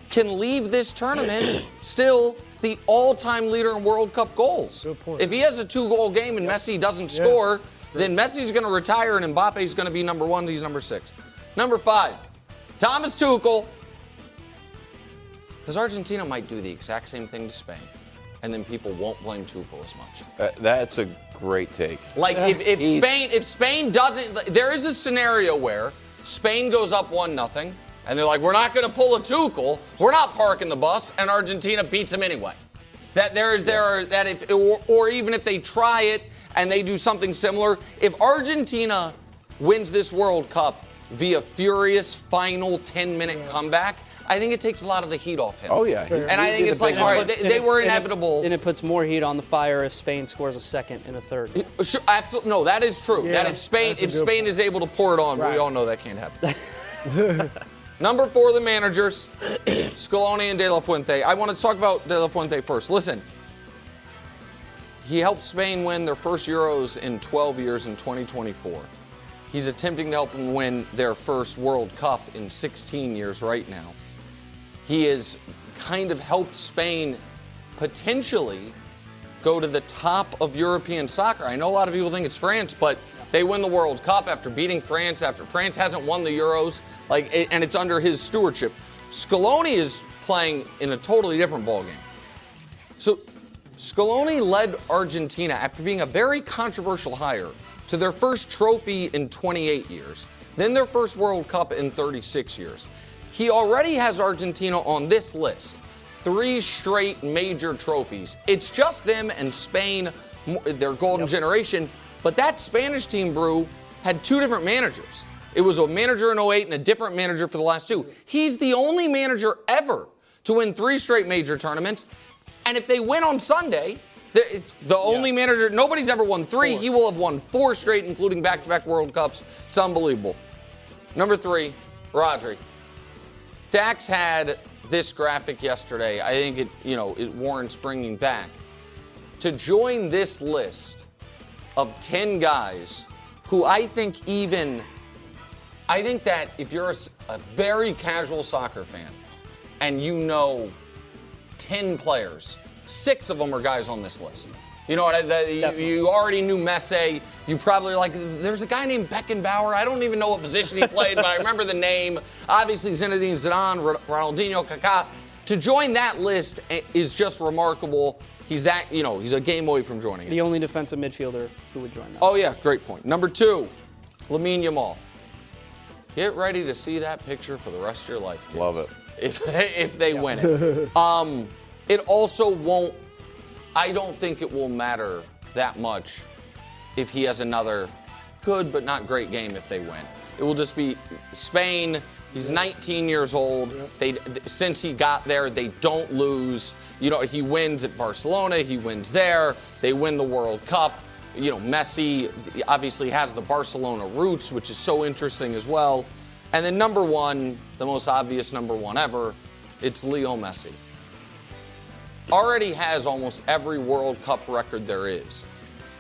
can leave this tournament still the all-time leader in World Cup goals. Good point. If he has a 2-goal game and Messi doesn't score, then Messi's going to retire and Mbappe's going to be number 1. He's number 6. Number 5, Thomas Tuchel. Because Argentina might do the exact same thing to Spain, and then people won't blame Tuchel as much. That's a great take. If Spain doesn't, there is a scenario where Spain goes up 1-0, and they're like, we're not going to pull a Tuchel, we're not parking the bus, and Argentina beats them anyway. Or even if they try it and they do something similar, if Argentina wins this World Cup via furious final 10-minute comeback, I think it takes a lot of the heat off him. Oh, yeah. And I think it's like, all right, they were inevitable. And it puts more heat on the fire if Spain scores a second and a third. Sure, absolutely. No, that is true. Yeah, that if Spain is able to pour it on, but we all know that can't happen. Number 4, the managers, Scaloni and De La Fuente. I want to talk about De La Fuente first. Listen, he helped Spain win their first Euros in 12 years in 2024. He's attempting to help them win their first World Cup in 16 years right now. He has kind of helped Spain potentially go to the top of European soccer. I know a lot of people think it's France, but they win the World Cup after beating France, after France hasn't won the Euros, and it's under his stewardship. Scaloni is playing in a totally different ballgame. So Scaloni led Argentina after being a very controversial hire to their first trophy in 28 years, then their first World Cup in 36 years. He already has Argentina on this list. 3 straight major trophies. It's just them and Spain, their golden generation. But that Spanish team, Brew, had 2 different managers. It was a manager in 08 and a different manager for the last 2. He's the only manager ever to win 3 straight major tournaments. And if they win on Sunday, the only manager, nobody's ever won 3. 4. He will have won 4 straight, including back-to-back World Cups. It's unbelievable. Number 3, Rodri. Dax had this graphic yesterday. I think it warrants bringing back. To join this list of 10 guys who I think that if you're a very casual soccer fan and you know 10 players, 6 of them are guys on this list. You know what? You already knew Messi. You probably like, there's a guy named Beckenbauer. I don't even know what position he played, but I remember the name. Obviously, Zinedine Zidane, Ronaldinho, Kaká. To join that list is just remarkable. He's he's a game away from joining it. The only defensive midfielder who would join that. Oh, yeah, great point. Number 2, Lamine Yamal. Get ready to see that picture for the rest of your life, kids. Love it. If they win it. It also won't, I don't think it will matter that much if he has another good but not great game if they win. It will just be Spain. He's 19 years old. Since he got there, they don't lose. He wins at Barcelona. He wins there. They win the World Cup. Messi obviously has the Barcelona roots, which is so interesting as well. And then number 1, the most obvious number 1 ever, it's Leo Messi. Already has almost every World Cup record there is.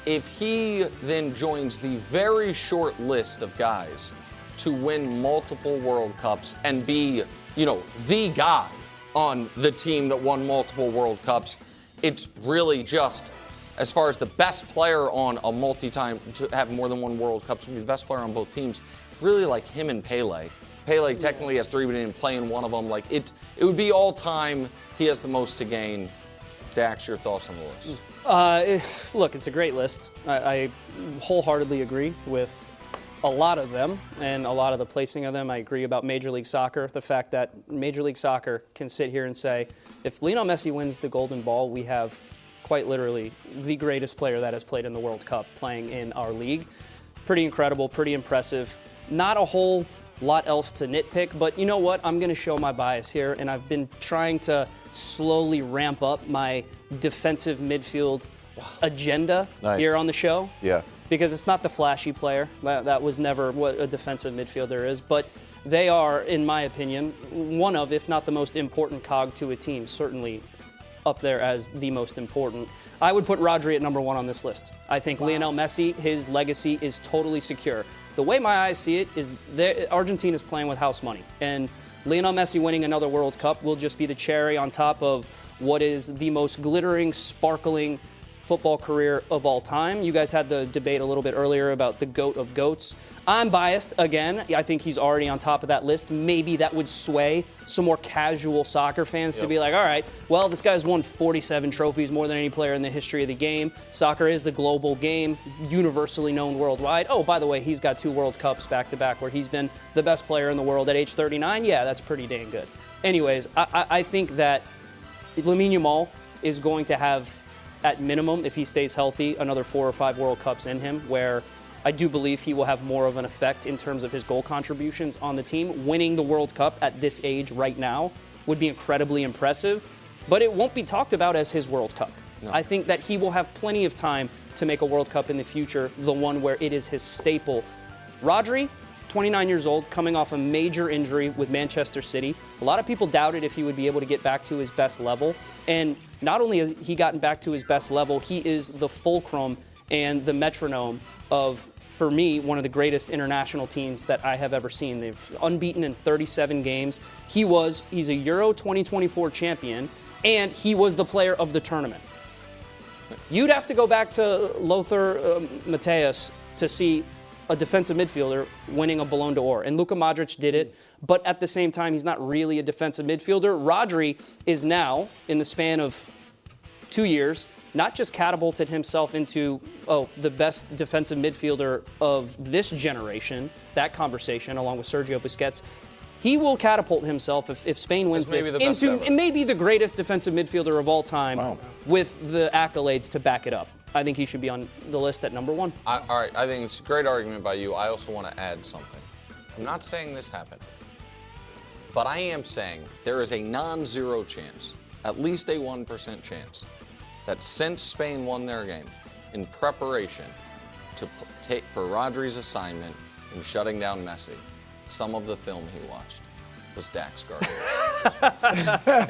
If he then joins the very short list of guys to win multiple World Cups and be, the guy on the team that won multiple World Cups, it's really just, as far as the best player on a multi-time, to have more than 1 World Cup, to be the best player on both teams, it's really like him and Pele. Pele technically has 3, but he didn't play in one of them. It would be all time. He has the most to gain. Dax, your thoughts on the list? Look, it's a great list. I wholeheartedly agree with a lot of them and a lot of the placing of them. I agree about Major League Soccer. The fact that Major League Soccer can sit here and say, if Lionel Messi wins the Golden Ball, we have quite literally the greatest player that has played in the World Cup playing in our league. Pretty incredible, pretty impressive. Not a whole lot else to nitpick, but you know what? I'm going to show my bias here, and I've been trying to slowly ramp up my defensive midfield agenda here on the show. Yeah. Because it's not the flashy player. That was never what a defensive midfielder is, but they are, in my opinion, one of, if not the most important cog to a team, certainly up there as the most important. I would put Rodri at number 1 on this list. I think Lionel Messi, his legacy is totally secure. The way my eyes see it is Argentina's playing with house money, and Lionel Messi winning another World Cup will just be the cherry on top of what is the most glittering, sparkling football career of all time. You guys had the debate a little bit earlier about the GOAT of GOATs. I'm biased again. I think he's already on top of that list. Maybe that would sway some more casual soccer fans to be like, all right, well, this guy's won 47 trophies, more than any player in the history of the game. Soccer is the global game, universally known worldwide. Oh, by the way, he's got 2 World Cups back-to-back where he's been the best player in the world at age 39. Yeah, that's pretty dang good. Anyways, I think that Lamine Yamal is going to have, at minimum, if he stays healthy, another 4 or 5 World Cups in him, where I do believe he will have more of an effect in terms of his goal contributions on the team. Winning the World Cup at this age right now would be incredibly impressive, but it won't be talked about as his World Cup. No. I think that he will have plenty of time to make a World Cup in the future, the one where it is his staple. Rodri, 29 years old, coming off a major injury with Manchester City. A lot of people doubted if he would be able to get back to his best level. And not only has he gotten back to his best level, he is the fulcrum and the metronome of, for me, one of the greatest international teams that I have ever seen. They've unbeaten in 37 games. He's a Euro 2024 champion, and he was the player of the tournament. You'd have to go back to Lothar Matthäus to see a defensive midfielder winning a Ballon d'Or. And Luka Modric did it, but at the same time, he's not really a defensive midfielder. Rodri is now, in the span of 2 years, not just catapulted himself into, the best defensive midfielder of this generation, that conversation, along with Sergio Busquets. He will catapult himself, if Spain wins this, into maybe the greatest defensive midfielder of all time with the accolades to back it up. I think he should be on the list at number 1. All right, I think it's a great argument by you. I also want to add something. I'm not saying this happened, but I am saying there is a non-zero chance, at least a 1% chance, that since Spain won their game, in preparation for Rodri's assignment in shutting down Messi, some of the film he watched was Dax guarding.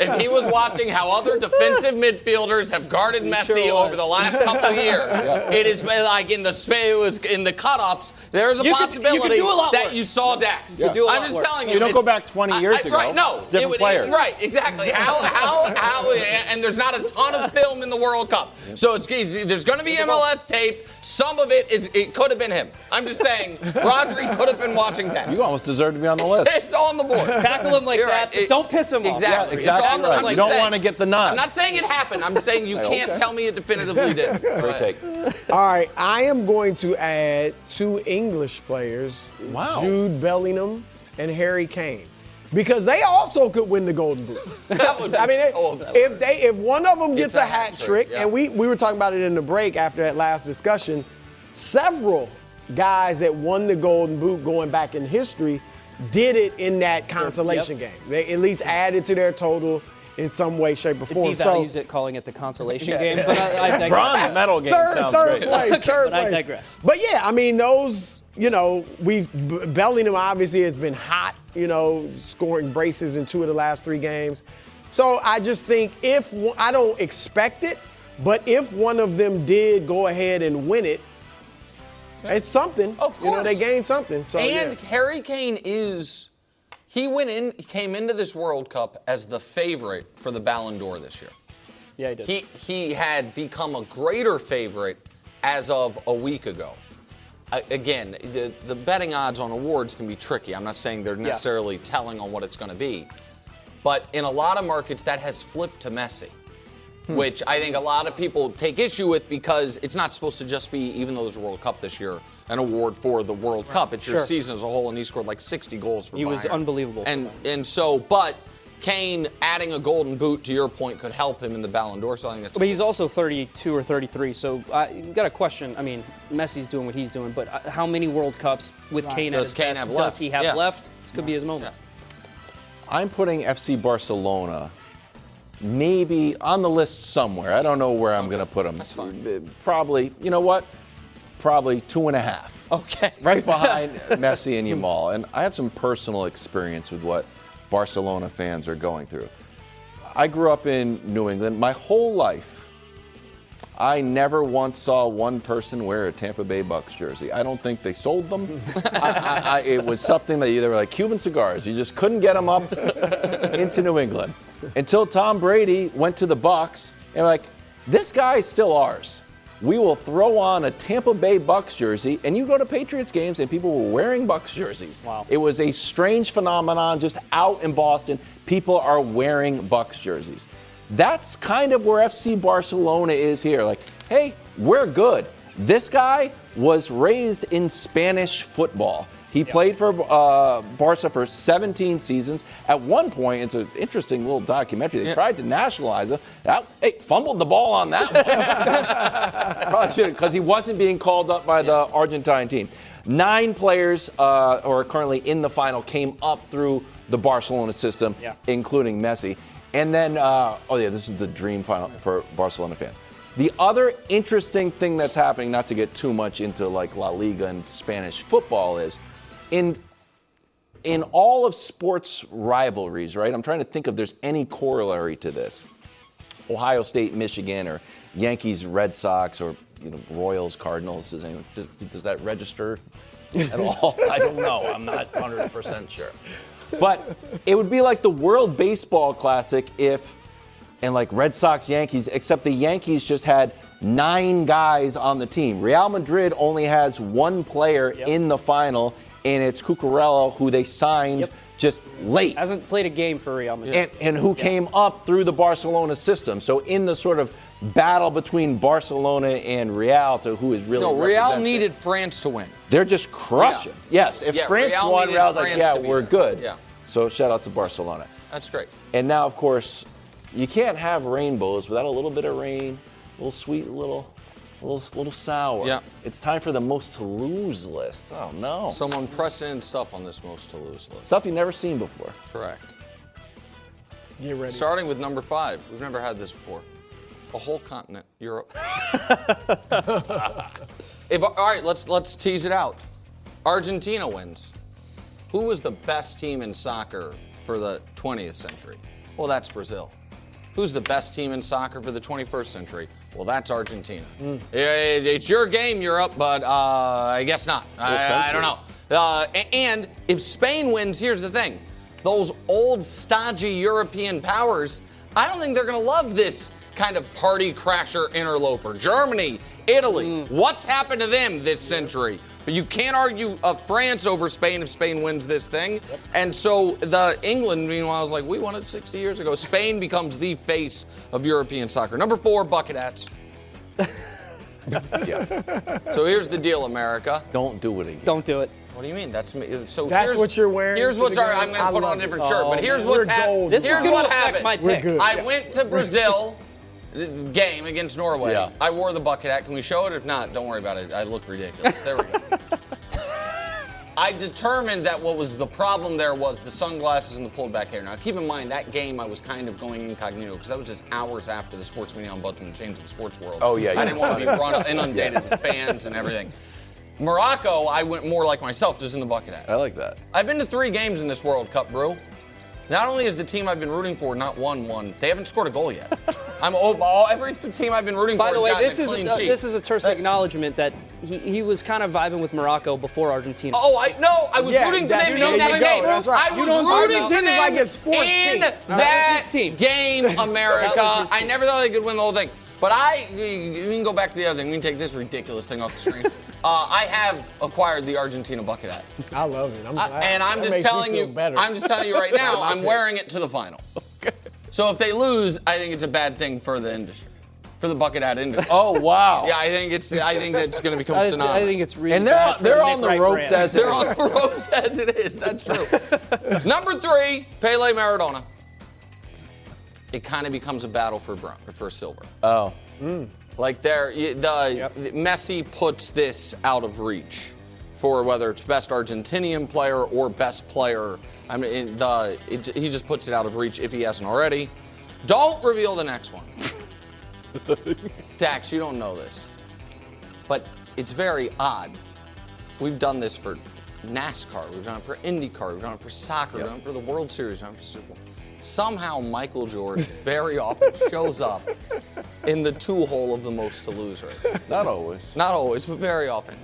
If he was watching how other defensive midfielders have guarded Messi over the last couple of years, it is like in the cut-ups, there's a possibility that you saw Dax. Yeah. I'm just telling you. You don't go back 20 years ago. Right, no. It's different players. Right, exactly. How, and there's not a ton of film in the World Cup. So there's going to be MLS tape. Some of it could have been him. I'm just saying, Rodri could have been watching Dax. You almost deserve to be on the list. It's on the board. Tackle him like that. Don't piss him off. Exactly. Exactly right. You don't want to get the nod. I'm not saying it happened. I'm saying you can't tell me it definitively did. Great take. All right, I am going to add 2 English players, Jude Bellingham and Harry Kane, because they also could win the Golden Boot. That would be if one of them gets a hat trick, and we were talking about it in the break after that last discussion, several guys that won the Golden Boot going back in history did it in that consolation game. They at least added to their total in some way, shape, or form. It devalues it, calling it the consolation game, but I digress. Bronze medal game sounds third great. place. But I digress. But yeah, I mean, those, Bellingham obviously has been hot, scoring braces in 2 of the last 3 games. So I just think I don't expect it, but if one of them did go ahead and win it, it's something. Of course. They gained something. So, Harry Kane came into this World Cup as the favorite for the Ballon d'Or this year. Yeah, he did. He had become a greater favorite as of a week ago. Again, the betting odds on awards can be tricky. I'm not saying they're necessarily telling on what it's going to be. But in a lot of markets, that has flipped to Messi, which I think a lot of people take issue with because it's not supposed to just be, even though there's a World Cup this year, an award for the World Cup. It's your season as a whole, and he scored like 60 goals for Bayern. He was unbelievable. But Kane adding a Golden Boot, to your point, could help him in the Ballon d'Or. So I think that's. But he's also 32 or 33. So you got a question. I mean, Messi's doing what he's doing, but how many World Cups with Kane at his best does he have left? This could be his moment. Yeah. I'm putting FC Barcelona maybe on the list somewhere. I don't know where I'm going to put them. That's fine. Probably, you know what? Probably 2.5. Okay. Right behind Messi and Yamal. And I have some personal experience with what Barcelona fans are going through. I grew up in New England. My whole life, I never once saw one person wear a Tampa Bay Bucks jersey. I don't think they sold them. It was something that they were like Cuban cigars. You just couldn't get them up into New England. Until Tom Brady went to the Bucks and like, this guy is still ours. We will throw on a Tampa Bay Bucks jersey, and you go to Patriots games and people were wearing Bucks jerseys. Wow. It was a strange phenomenon just out in Boston. People are wearing Bucks jerseys. That's kind of where FC Barcelona is here. Like, hey, we're good. This guy was raised in Spanish football. He played for Barca for 17 seasons. At one point, it's an interesting little documentary. They tried to nationalize it. Hey, fumbled the ball on that one. Probably should have, because he wasn't being called up by the Argentine team. 9 players who are currently in the final came up through the Barcelona system, including Messi. And then, this is the dream final for Barcelona fans. The other interesting thing that's happening, not to get too much into like La Liga and Spanish football, is in in all of sports rivalries, right? I'm trying to think if there's any corollary to this. Ohio State, Michigan, or Yankees, Red Sox, or Royals, Cardinals. Does that register at all? I don't know. I'm not 100% sure. But it would be like the World Baseball Classic and like Red Sox, Yankees, except the Yankees just had 9 guys on the team. Real Madrid only has 1 player in the final, and it's Cucurella, who they signed just late. Hasn't played a game for Real Madrid. And who came up through the Barcelona system. So in the sort of battle between Barcelona and Real to who is really Real needed France to win. They're just crushing. Yeah. Yes, if France won, Real's like, we're good. Yeah. So shout out to Barcelona. That's great. And now, of course, you can't have rainbows without a little bit of rain, a little sweet, a little sour. Yeah. It's time for the most to lose list. Oh no. Some unprecedented stuff on this most to lose list. Stuff you've never seen before. Correct. Get ready. Starting with number 5. We've never had this before. A whole continent, Europe. All right, let's tease it out. Argentina wins. Who was the best team in soccer for the 20th century? Well, that's Brazil. Who's the best team in soccer for the 21st century? Well, that's Argentina. It's your game, Europe, but I guess not. I don't know. And if Spain wins, here's the thing. Those old, stodgy European powers, I don't think they're going to love this kind of party crasher interloper. Germany, Italy, what's happened to them this century? But you can't argue France over Spain if Spain wins this thing. Yep. And so England, meanwhile, is like, we won it 60 years ago. Spain becomes the face of European soccer. Number 4, bucket hats. So here's the deal, America. Don't do it again. Don't do it. What do you mean? That's what you're wearing. Here's what's I'm going to put on a different shirt. But here's what's happened. This is here's going what to affect happened. my pick. I went to Brazil. Game against Norway. Yeah. I wore the bucket hat. Can we show it? If not, don't worry about it. I look ridiculous. There we go. I determined that what was the problem there was the sunglasses and the pulled back hair. Now, keep in mind, that game I was kind of going incognito because that was just hours after the sports media ombudsman changed the sports world. Oh, yeah. I didn't want to be inundated with fans and everything. Morocco, I went more like myself, just in the bucket hat. I like that. I've been to 3 games in this World Cup, bro. Not only is the team I've been rooting for not won one, they haven't scored a goal yet. Every team I've been rooting for has gotten a clean sheet. This is a terse acknowledgement that he was kind of vibing with Morocco before Argentina. Oh, I was rooting for them in that game. That's right. I was rooting for them like his fourth in team. that game, America. I never thought they could win the whole thing. But we can go back to the other thing. We can take this ridiculous thing off the screen. I have acquired the Argentina bucket hat. I love it. I'm just telling you right now, I'm wearing it to the final. Okay. So if they lose, I think it's a bad thing for the industry, for the bucket hat industry. Oh wow! Yeah, I think that's going to become synonymous. I think it's really and they're on the ropes as it is. They're on the ropes as it is. That's true. Number 3, Pele Maradona. It kind of becomes a battle for silver. Oh. Like Messi puts this out of reach for whether it's best Argentinian player or best player. I mean, he just puts it out of reach if he hasn't already. Don't reveal the next one. Dax, you don't know this, but it's very odd. We've done this for NASCAR, we've done it for IndyCar, we've done it for soccer, we've done it for the World Series, we've done it for Super Bowl. Somehow Michael Jordan very often shows up in the 2-hole of the most to lose rate. Not always. Not always, but very often.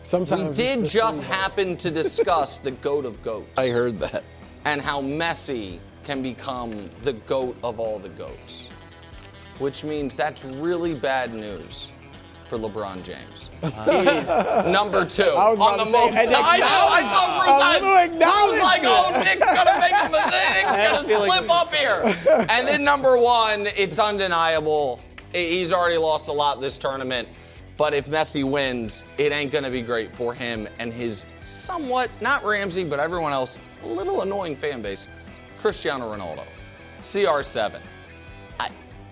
Sometimes we did just happen to discuss the GOAT of GOATs. I heard that. And how Messi can become the GOAT of all the GOATs. Which means that's really bad news for LeBron James. He's number 2 on the most. I was like, oh, Nick's gonna make him. Nick's gonna slip up here. And then number 1, it's undeniable. He's already lost a lot this tournament. But if Messi wins, it ain't gonna be great for him and his somewhat, not Ramsey, but everyone else, a little annoying fan base, Cristiano Ronaldo, CR7.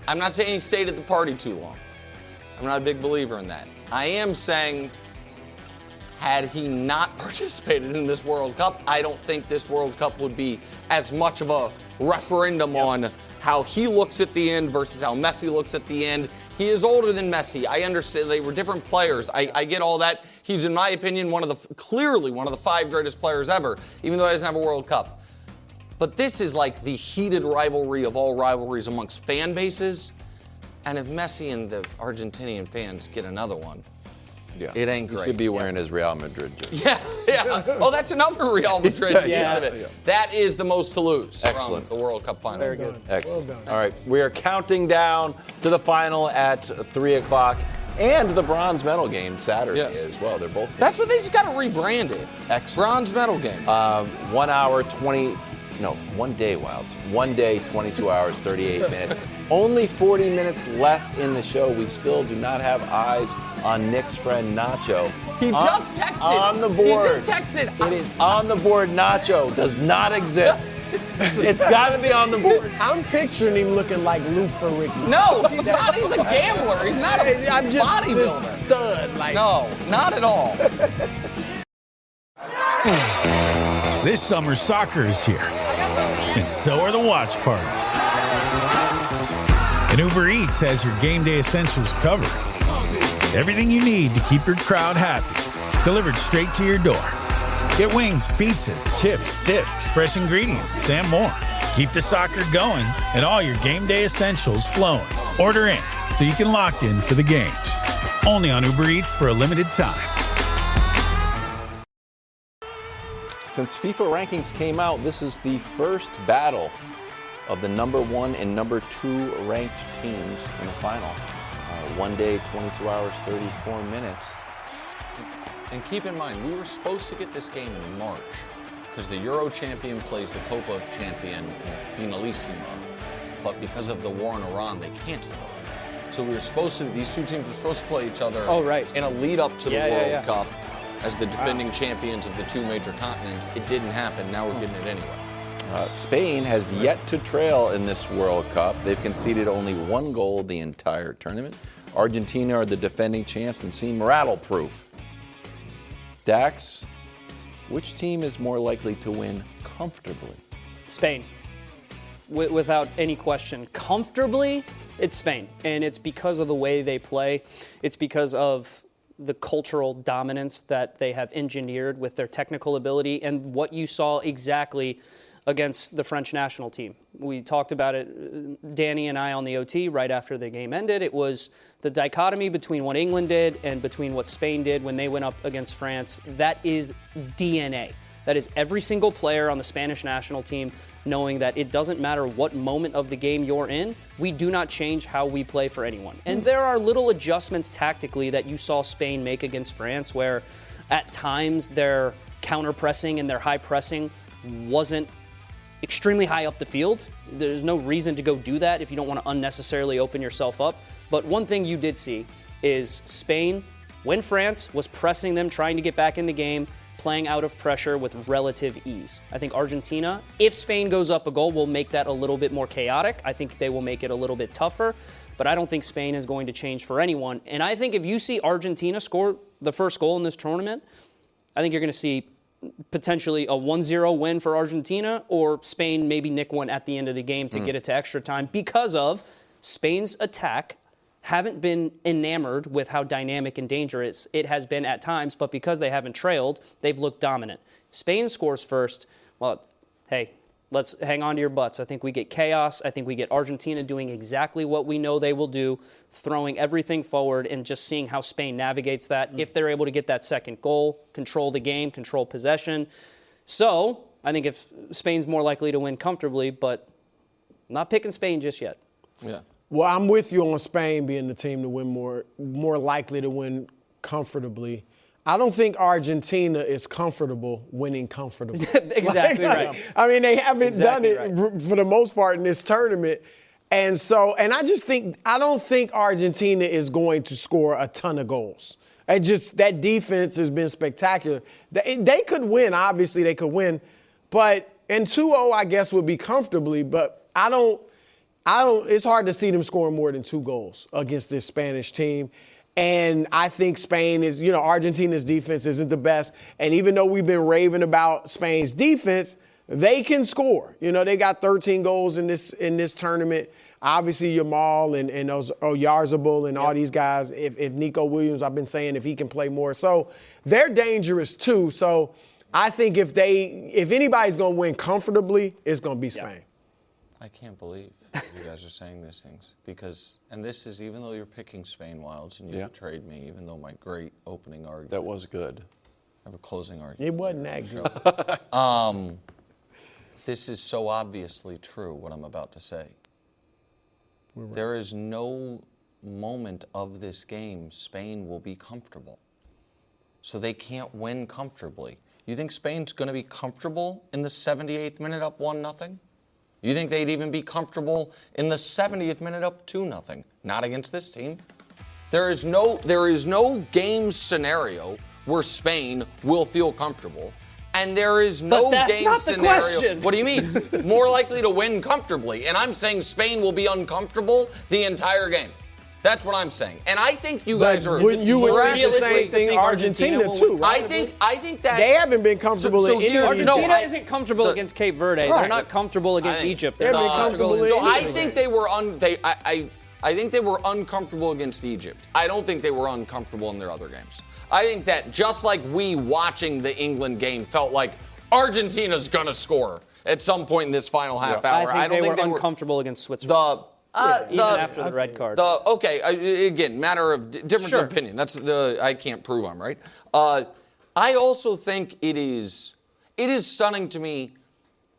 I'm not saying he stayed at the party too long. I'm not a big believer in that. I am saying, had he not participated in this World Cup, I don't think this World Cup would be as much of a referendum on how he looks at the end versus how Messi looks at the end. He is older than Messi. I understand they were different players. I get all that. He's, in my opinion, clearly one of the 5 greatest players ever, even though he doesn't have a World Cup. But this is like the heated rivalry of all rivalries amongst fan bases. And if Messi and the Argentinian fans get another one, it ain't great. He should be wearing his Real Madrid jersey. Yeah. Oh, that's another Real Madrid piece of it. That is the most to lose. Excellent. From the World Cup final. Very good. Excellent. Well done. All right, we are counting down to the final at 3 o'clock and the bronze medal game Saturday as well. They're both games. That's what they just got to rebrand it. Excellent. Bronze medal game. 1 day, Wilds. 1 day, 22 hours, 38 minutes. Only 40 minutes left in the show. We still do not have eyes on Nick's friend Nacho. He just texted. On the board. He just texted. It is on the board. Nacho does not exist. It's got to be on the board. I'm picturing him looking like Lou Ferrigno. No, he's not. He's a gambler. He's not a I'm just bodybuilder. this stud. Like, No, not at all. This summer, soccer is here, and so are the watch parties. And Uber Eats has your game day essentials covered. Everything you need to keep your crowd happy, delivered straight to your door. Get wings, pizza, chips, dips, fresh ingredients, and more. Keep the soccer going and all your game day essentials flowing. Order in so you can lock in for the games. Only on Uber Eats for a limited time. Since FIFA rankings came out, this is the first battle of the number 1 and number 2 ranked teams in the final. 1 day, 22 hours, 34 minutes. And keep in mind, we were supposed to get this game in March because the Euro champion plays the Copa champion in Finalissimo. But because of the war in Iran, they canceled it. So we were supposed to, these two teams were supposed to play each other in a lead up to the World Cup as the defending champions of the 2 major continents. It didn't happen. Now we're getting it anyway. Spain has yet to trail in this World Cup. They've conceded only 1 goal the entire tournament. Argentina are the defending champs and seem rattle-proof. Dax, which team is more likely to win comfortably? Spain. Without any question. Comfortably, it's Spain. And it's because of the way they play. It's because of the cultural dominance that they have engineered with their technical ability and what you saw exactly against the French national team. We talked about it, Danny and I, on the OT right after the game ended. It was the dichotomy between what England did and between what Spain did when they went up against France. That is DNA. That is every single player on the Spanish national team knowing that it doesn't matter what moment of the game you're in, we do not change how we play for anyone. And there are little adjustments tactically that you saw Spain make against France where at times their counter-pressing and their high pressing wasn't extremely high up the field. There's no reason to go do that if you don't want to unnecessarily open yourself up. But one thing you did see is Spain, when France was pressing them, trying to get back in the game, playing out of pressure with relative ease. I think Argentina, if Spain goes up a goal, will make that a little bit more chaotic. I think they will make it a little bit tougher, but I don't think Spain is going to change for anyone. And I think if you see Argentina score the first goal in this tournament, I think you're going to see potentially a 1-0 win for Argentina, or Spain maybe nick one at the end of the game to get it to extra time because of Spain's attack haven't been enamored with how dynamic and dangerous it has been at times, but because they haven't trailed, they've looked dominant. Spain scores first. Well, hey, let's hang on to your butts. I think we get chaos. I think we get Argentina doing exactly what we know they will do, throwing everything forward and just seeing how Spain navigates that. If they're able to get that second goal, control the game, control possession. So I think if Spain's more likely to win comfortably, but I'm not picking Spain just yet. Yeah. Well, I'm with you on Spain being the team to win more likely to win comfortably. I don't think Argentina is comfortable winning comfortably. Exactly right. I mean, they haven't done it for the most part in this tournament. And I don't think Argentina is going to score a ton of goals. That defense has been spectacular. They could win, obviously they could win, but and 2-0 I guess would be comfortably, but it's hard to see them scoring more than 2 goals against this Spanish team. And I think Spain is, Argentina's defense isn't the best. And even though we've been raving about Spain's defense, they can score. You know, they got 13 goals in this tournament. Obviously, Yamal and those Oyarzabal and all these guys. If Nico Williams, I've been saying if he can play more. So they're dangerous too. So I think if anybody's going to win comfortably, it's going to be Spain. I can't believe you guys are saying these things because, and this is even though you're picking Spain Wilds and you betrayed me, even though my great opening argument. That was good. I have a closing argument. It wasn't that good. This is so obviously true, what I'm about to say. There is no moment of this game Spain will be comfortable. So they can't win comfortably. You think Spain's going to be comfortable in the 78th minute up 1-0? You think they'd even be comfortable in the 70th minute up 2-0? Not against this team. There is no game scenario where Spain will feel comfortable. And there is no game scenario. Question. What do you mean? More likely to win comfortably. And I'm saying Spain will be uncomfortable the entire game. That's what I'm saying. And I think you guys are Wouldn't you would do the same thing Argentina too, right? I think that they haven't been comfortable in any of these Argentina isn't comfortable against Cape Verde. Right. They're not comfortable against Egypt. They've been comfortable in So I think they were I think they were uncomfortable against Egypt. I don't think they were uncomfortable in their other games. I think that just like we watching the England game felt like Argentina's gonna score at some point in this final half hour. I don't think think they were uncomfortable against Switzerland. Even after the red card. Again, matter of difference of opinion. I can't prove I'm right. I also think it is stunning to me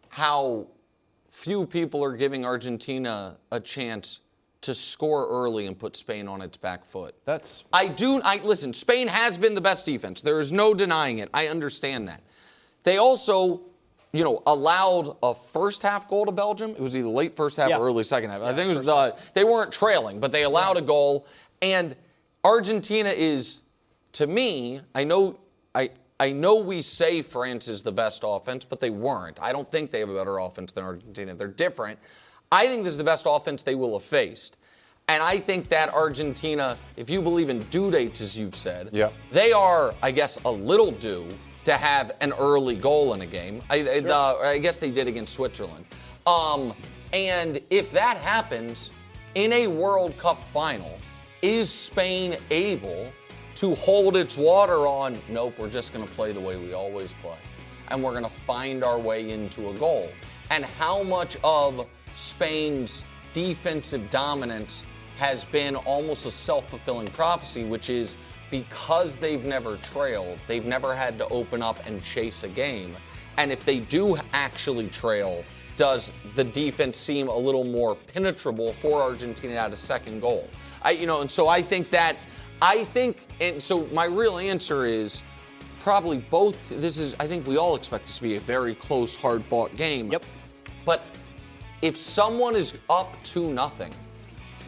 how few people are giving Argentina a chance to score early and put Spain on its back foot. Listen, Spain has been the best defense. There is no denying it. I understand that. They also, allowed a first half goal to Belgium. It was either late first half or early second half. I think it was they weren't trailing, but they allowed a goal. And Argentina is, to me, I know we say France is the best offense, but they weren't. I don't think they have a better offense than Argentina. They're different. I think this is the best offense they will have faced. And I think that Argentina, if you believe in due dates, as you've said, they are, I guess, a little due to have an early goal in a game. I guess they did against Switzerland. And if that happens in a World Cup final, is Spain able to hold its water on, nope, we're just going to play the way we always play, and we're going to find our way into a goal? And how much of Spain's defensive dominance has been almost a self-fulfilling prophecy, which is because they've never trailed, they've never had to open up and chase a game. And if they do actually trail, does the defense seem a little more penetrable for Argentina at a second goal? And so my real answer is probably both. I think we all expect this to be a very close, hard-fought game. Yep. But if someone is up 2-0,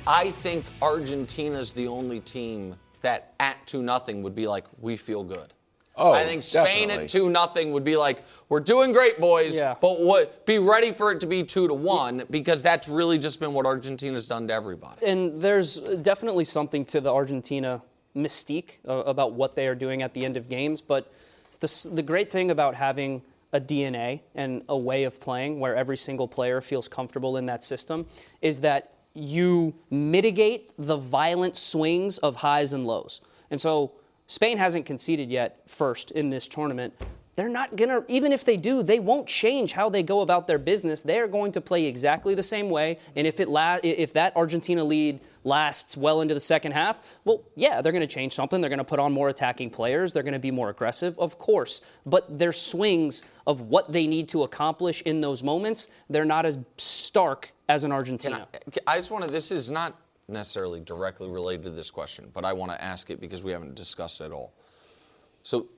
I think Argentina's the only team that at 2-0 would be like, we feel good. I think Spain at 2-0 would be like, we're doing great, boys, but be ready for it to be 2-1 because that's really just been what Argentina's done to everybody. And there's definitely something to the Argentina mystique about what they are doing at the end of games. But the great thing about having a DNA and a way of playing where every single player feels comfortable in that system is that you mitigate the violent swings of highs and lows. And so Spain hasn't conceded yet first in this tournament. They're not going to, even if they do, they won't change how they go about their business. They are going to play exactly the same way. And if that Argentina lead lasts well into the second half, well, yeah, they're going to change something. They're going to put on more attacking players. They're going to be more aggressive, of course. But their swings of what they need to accomplish in those moments, they're not as stark as an Argentina. This is not necessarily directly related to this question, but I want to ask it because we haven't discussed it at all. So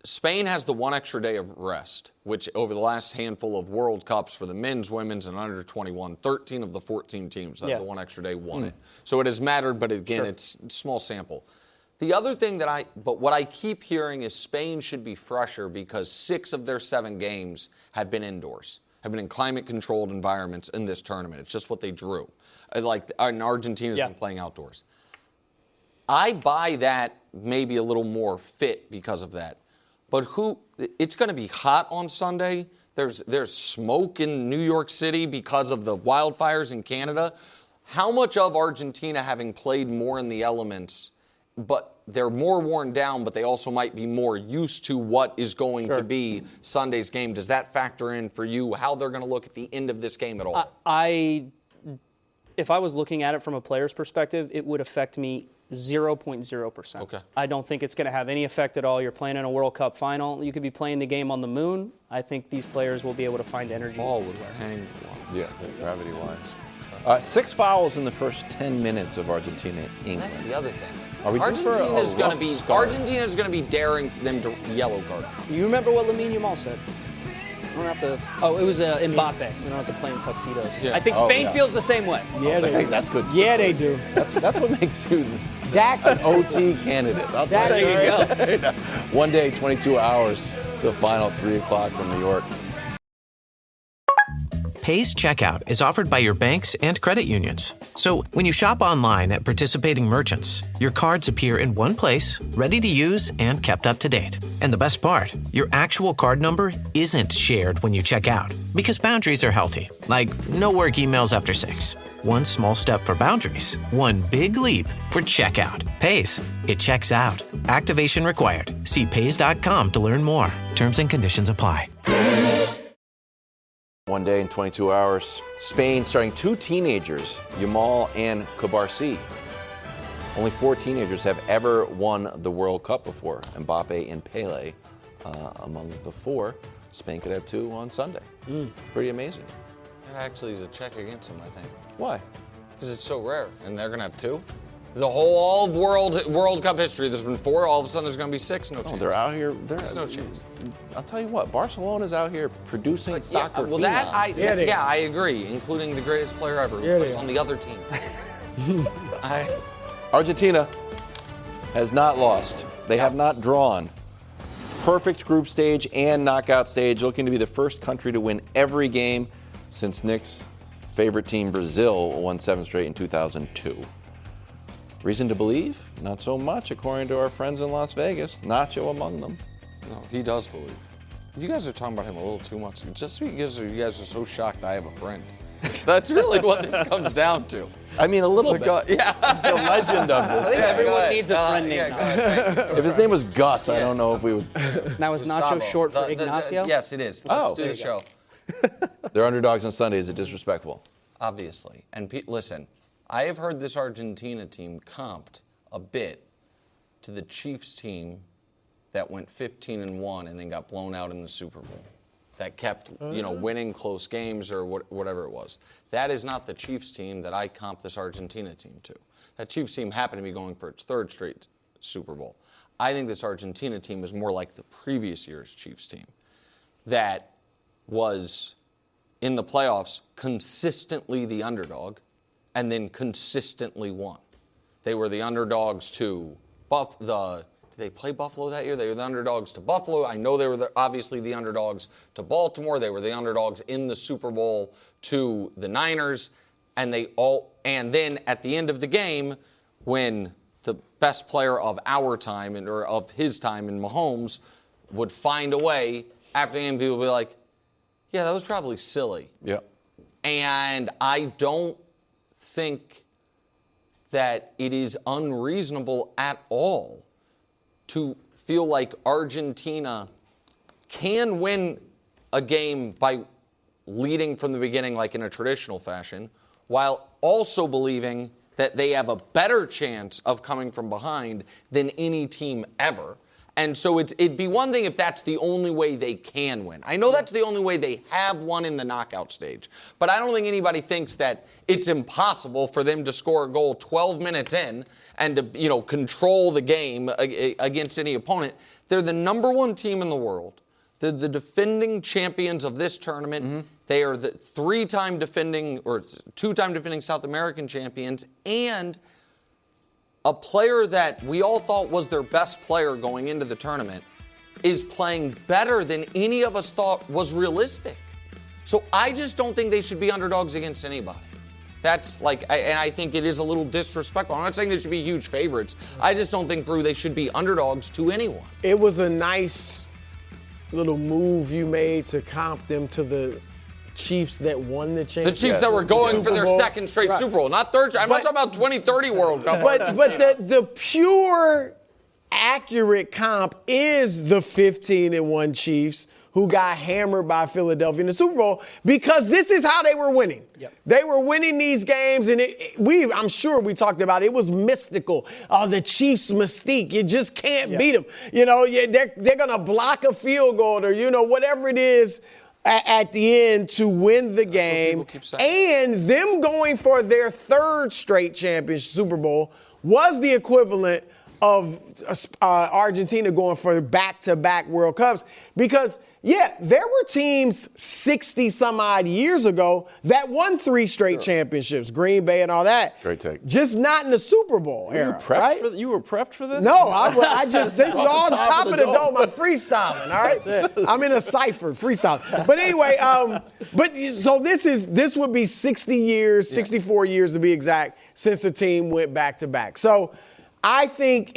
Spain has the one extra day of rest, which over the last handful of World Cups for the men's, women's, and under 21, 13 of the 14 teams that have the one extra day won it. So it has mattered, but again, it's small sample. The other thing but what I keep hearing is Spain should be fresher because 6 of their 7 games have been indoors, have been in climate-controlled environments in this tournament. It's just what they drew. And Argentina's been playing outdoors. I buy that maybe a little more fit because of that. But it's going to be hot on Sunday. There's smoke in New York City because of the wildfires in Canada. How much of Argentina, having played more in the elements, but they're more worn down, but they also might be more used to what is going to be Sunday's game. Does that factor in for you, how they're going to look at the end of this game at all? If I was looking at it from a player's perspective, it would affect me 0.0%. Okay. I don't think it's going to have any effect at all. You're playing in a World Cup final. You could be playing the game on the moon. I think these players will be able to find energy. Ball would hang. Yeah, gravity-wise. 6 fouls in the first 10 minutes of Argentina-England. That's the other thing. Are we Argentina's going to be daring them to yellow card. You remember what Lamine Yamal said? We don't have to. Oh, it was Mbappe. We don't have to play in tuxedos. Yeah. I think Spain feels the same way. Yeah, that's good. Yeah, they do. That's what makes you Dax an OT candidate. There you go. One day, 22 hours, the final 3 o'clock from New York. Pace Checkout is offered by your banks and credit unions. So when you shop online at participating merchants, your cards appear in one place, ready to use and kept up to date. And the best part, your actual card number isn't shared when you check out, because boundaries are healthy, like no work emails after 6. One small step for boundaries, one big leap for checkout. Pace. It checks out. Activation required. See Pace.com to learn more. Terms and conditions apply. One day in 22 hours, Spain starting 2 teenagers, Yamal and Kubarsi. Only 4 teenagers have ever won the World Cup before. Mbappe and Pele among the 4. Spain could have 2 on Sunday. Pretty amazing. That actually is a check against them, I think. Why? Because it's so rare, and they're going to have 2. The whole World Cup history, there's been 4. All of a sudden, there's going to be 6. No chance. They're out here. There's no chance. I'll tell you what. Barcelona's out here producing soccer. Well, phenoms. I agree. Including the greatest player ever who plays on the other team. Argentina has not lost. They have not drawn. Perfect group stage and knockout stage. Looking to be the first country to win every game since Nick's favorite team, Brazil, won 7 straight in 2002. Reason to believe? Not so much, according to our friends in Las Vegas. Nacho among them. No, he does believe. You guys are talking about him a little too much. Just because you guys are so shocked I have a friend. That's really what this comes down to. I mean, a little bit. Yeah. The legend of this. I think everyone needs a friend named Nacho. If his name was Gus, I don't know if we would. Now, is Nacho short for Ignacio? Yes, it is. Let's do the show. They're underdogs on Sunday. Is it disrespectful? Obviously. And listen, I have heard this Argentina team comped a bit to the Chiefs team that went 15-1 and then got blown out in the Super Bowl. That kept, winning close games or whatever it was. That is not the Chiefs team that I comp this Argentina team to. That Chiefs team happened to be going for its 3rd straight Super Bowl. I think this Argentina team is more like the previous year's Chiefs team that was in the playoffs consistently the underdog and then consistently won. They were the underdogs to did they play Buffalo that year? They were the underdogs to Buffalo. I know they were obviously the underdogs to Baltimore. They were the underdogs in the Super Bowl to the Niners. And then at the end of the game, when the best player of our time or of his time in Mahomes would find a way, after the game, people would be like, yeah, that was probably silly. Yeah. And I don't think that it is unreasonable at all to feel like Argentina can win a game by leading from the beginning like in a traditional fashion, while also believing that they have a better chance of coming from behind than any team ever. And so it'd be one thing if that's the only way they can win. I know that's the only way they have won in the knockout stage. But I don't think anybody thinks that it's impossible for them to score a goal 12 minutes in and to, control the game against any opponent. They're the number 1 team in the world. They're the defending champions of this tournament. Mm-hmm. They are the 3-time defending or 2-time defending South American champions, and a player that we all thought was their best player going into the tournament is playing better than any of us thought was realistic. So I just don't think they should be underdogs against anybody. That's and I think it is a little disrespectful. I'm not saying they should be huge favorites. I just don't think, Brew, they should be underdogs to anyone. It was a nice little move you made to comp them to the Chiefs that won the championship? The Chiefs that were going for their Bowl. second straight Super Bowl, not third. I'm not talking about 2030 World Cup. But the pure accurate comp is the 15-1 Chiefs who got hammered by Philadelphia in the Super Bowl, because this is how they were winning. Yep. They were winning these games, and I'm sure we talked about it. It was mystical. Oh, the Chiefs' mystique. You just can't beat them. You know, they're going to block a field goal, or, you know, whatever it is at the end to win the game. And them going for their third straight championship Super Bowl was the equivalent of Argentina going for back-to-back World Cups, because there were teams 60-some-odd years ago that won 3 straight championships, Green Bay and all that. Great take. Just not in the Super Bowl era, right? You were prepped for this? No, I just, this is all the top of the dome. I'm freestyling, all right? That's it. I'm in a cipher, freestyling. But anyway, so this would be 60 years, 64 years to be exact, since the team went back-to-back. So I think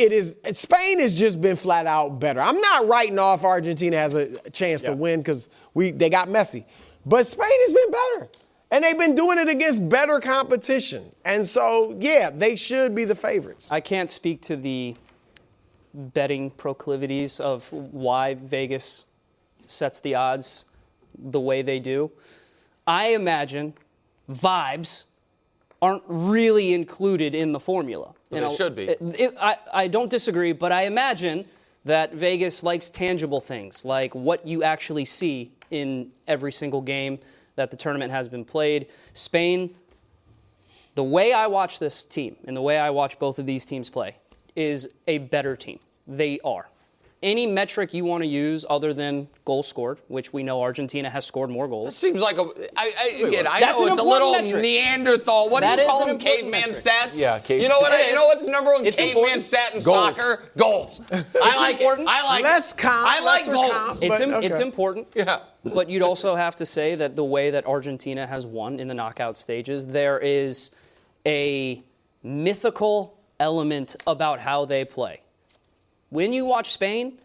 Spain has just been flat out better. I'm not writing off Argentina has a chance to win because they got Messi. But Spain has been better. And they've been doing it against better competition. And so, they should be the favorites. I can't speak to the betting proclivities of why Vegas sets the odds the way they do. I imagine vibes aren't really included in the formula. Well, they should be. I don't disagree, but I imagine that Vegas likes tangible things, like what you actually see in every single game that the tournament has been played. Spain, the way I watch this team and the way I watch both of these teams play is a better team. They are. Any metric you want to use other than goals scored, which we know Argentina has scored more goals. It seems like I know That's it's a little metric. Neanderthal. What That do you is call an them? important Caveman metric. stats? Yeah, You know what's the number one It's caveman important. stat in Goals. soccer? Goals. I like important. it. I like Less it. comp, I like lesser goals. comp. It's important. Yeah. But you'd also have to say that the way that Argentina has won in the knockout stages, there is a mythical element about how they play. When you watch Spain,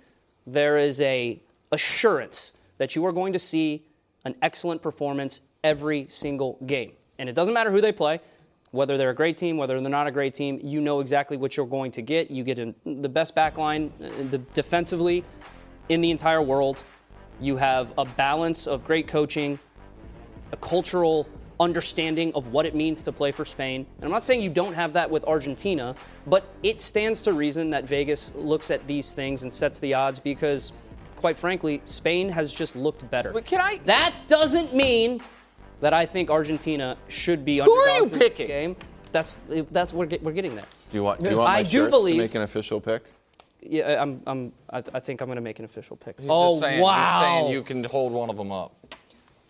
there is a assurance that you are going to see an excellent performance every single game. And it doesn't matter who they play, whether they're a great team, whether they're not a great team, you know exactly what you're going to get. You get the best backline defensively in the entire world. You have a balance of great coaching, a cultural understanding of what it means to play for Spain. And I'm not saying you don't have that with Argentina, but it stands to reason that Vegas looks at these things and sets the odds because, quite frankly, Spain has just looked better. But That doesn't mean that I think Argentina should be Who are underdogs you in this picking? game. We're getting there. Do you want my I do shirts believe- to make an official pick? Yeah, I think I'm going to make an official pick. He's just saying, wow! He's saying you can hold one of them up.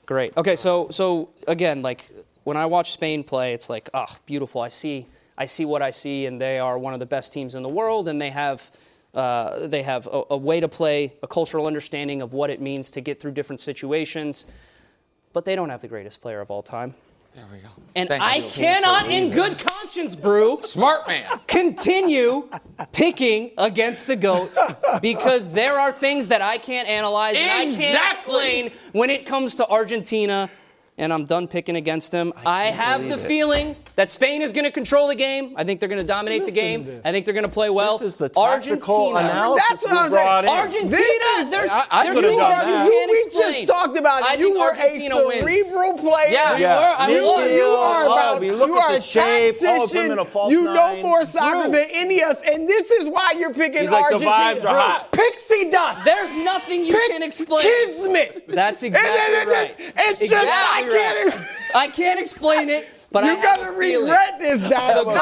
Great. Okay, so again, like when I watch Spain play, it's like, beautiful. I see what I see, and they are one of the best teams in the world, and they have a way to play, a cultural understanding of what it means to get through different situations, but they don't have the greatest player of all time. There we go. And Thank I you. cannot, in good conscience, Brew, Smart man. continue picking against the GOAT because there are things that I can't analyze and I can't explain when it comes to Argentina, and I'm done picking against him. I have the feeling that Spain is going to control the game. I think they're going to dominate the game. I think they're going to play well. This is the tactical analysis That's what I'm saying. Argentina, there's I two could've done parts you that. can't We explain. just talked about I it. You think were Argentina a wins. cerebral player. Yeah, Yeah. I was. You are about, we look you at are the a shape, put him tactician. in a false You know nine. more soccer Brew. than any of us, and this is why you're picking He's like, the Argentina. vibes are hot. Pixie dust. There's nothing you can explain. Kismet. That's exactly right. It's just, Exactly I can't. I can't explain it, but I You're have gonna a feeling. regret this, Dad. The goat.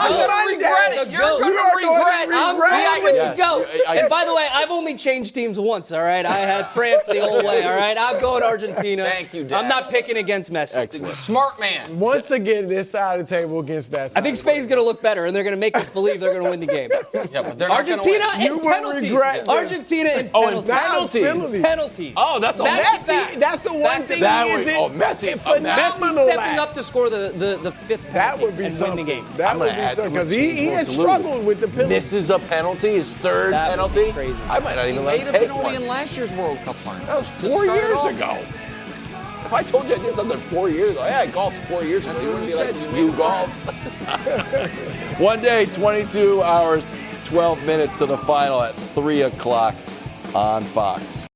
regret it. You're gonna regret it. I'm regret with it. the GOAT. And by the way, I've only changed teams once, all right? I had France the whole way, all right? I'm going Argentina. Thank you, Dax. I'm not picking against Messi. Excellent. Smart man. Once again, this side of the table against that side. I think Spain's going to look better, and they're going to make us believe they're going to win the game. Yeah, but they're not gonna Argentina win. You and will penalties. regret this. Argentina and Oh, and penalties. penalties. Penalties. Oh, that's Back to Messi, back. that's the one thing that he way. isn't Oh, Messi. phenomenal Messi stepping at. up to score the fifth That penalty would be and something. win the game. That would be something because he has struggled with the penalty. Misses a penalty, his third That would be penalty. crazy. I might not He even let made him a take penalty one. in last year's World Cup final. That was To 4 start it years off. ago. If I told you I did something 4 years ago, yeah, I golfed 4 years ago. That's You what wouldn't you be said. like, You you made golf. One day, 22 hours, 12 minutes to the final at 3 o'clock on Fox.